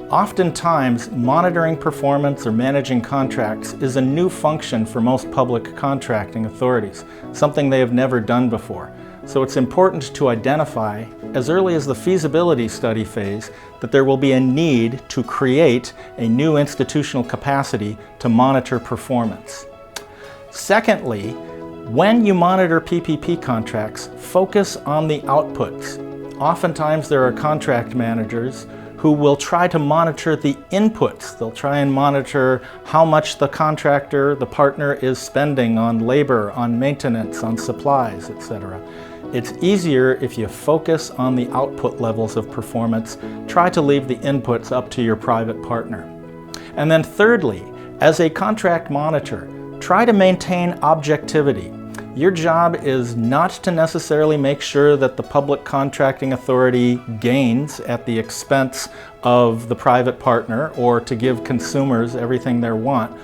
S2: Oftentimes, monitoring performance or managing contracts is a new function for most public contracting authorities, something they have never done before. So it's important to identify, as early as the feasibility study phase, that there will be a need to create a new institutional capacity to monitor performance. Secondly, when you monitor PPP contracts, focus on the outputs. Oftentimes there are contract managers who will try to monitor the inputs. They'll try and monitor how much the contractor, the partner, is spending on labor, on maintenance, on supplies, etc. It's easier if you focus on the output levels of performance. Try to leave the inputs up to your private partner. And then thirdly, as a contract monitor, try to maintain objectivity. Your job is not to necessarily make sure that the public contracting authority gains at the expense of the private partner or to give consumers everything they want.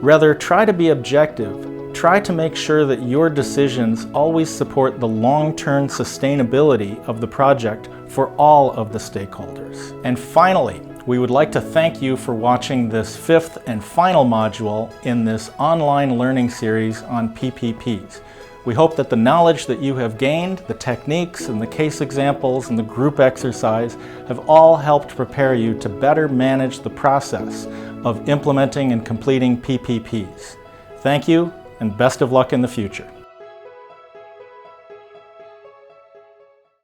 S2: Rather, try to be objective. Try to make sure that your decisions always support the long-term sustainability of the project for all of the stakeholders. And finally, we would like to thank you for watching this fifth and final module in this online learning series on PPPs. We hope that the knowledge that you have gained, the techniques and the case examples and the group exercise have all helped prepare you to better manage the process of implementing and completing PPPs. Thank you and best of luck in the future.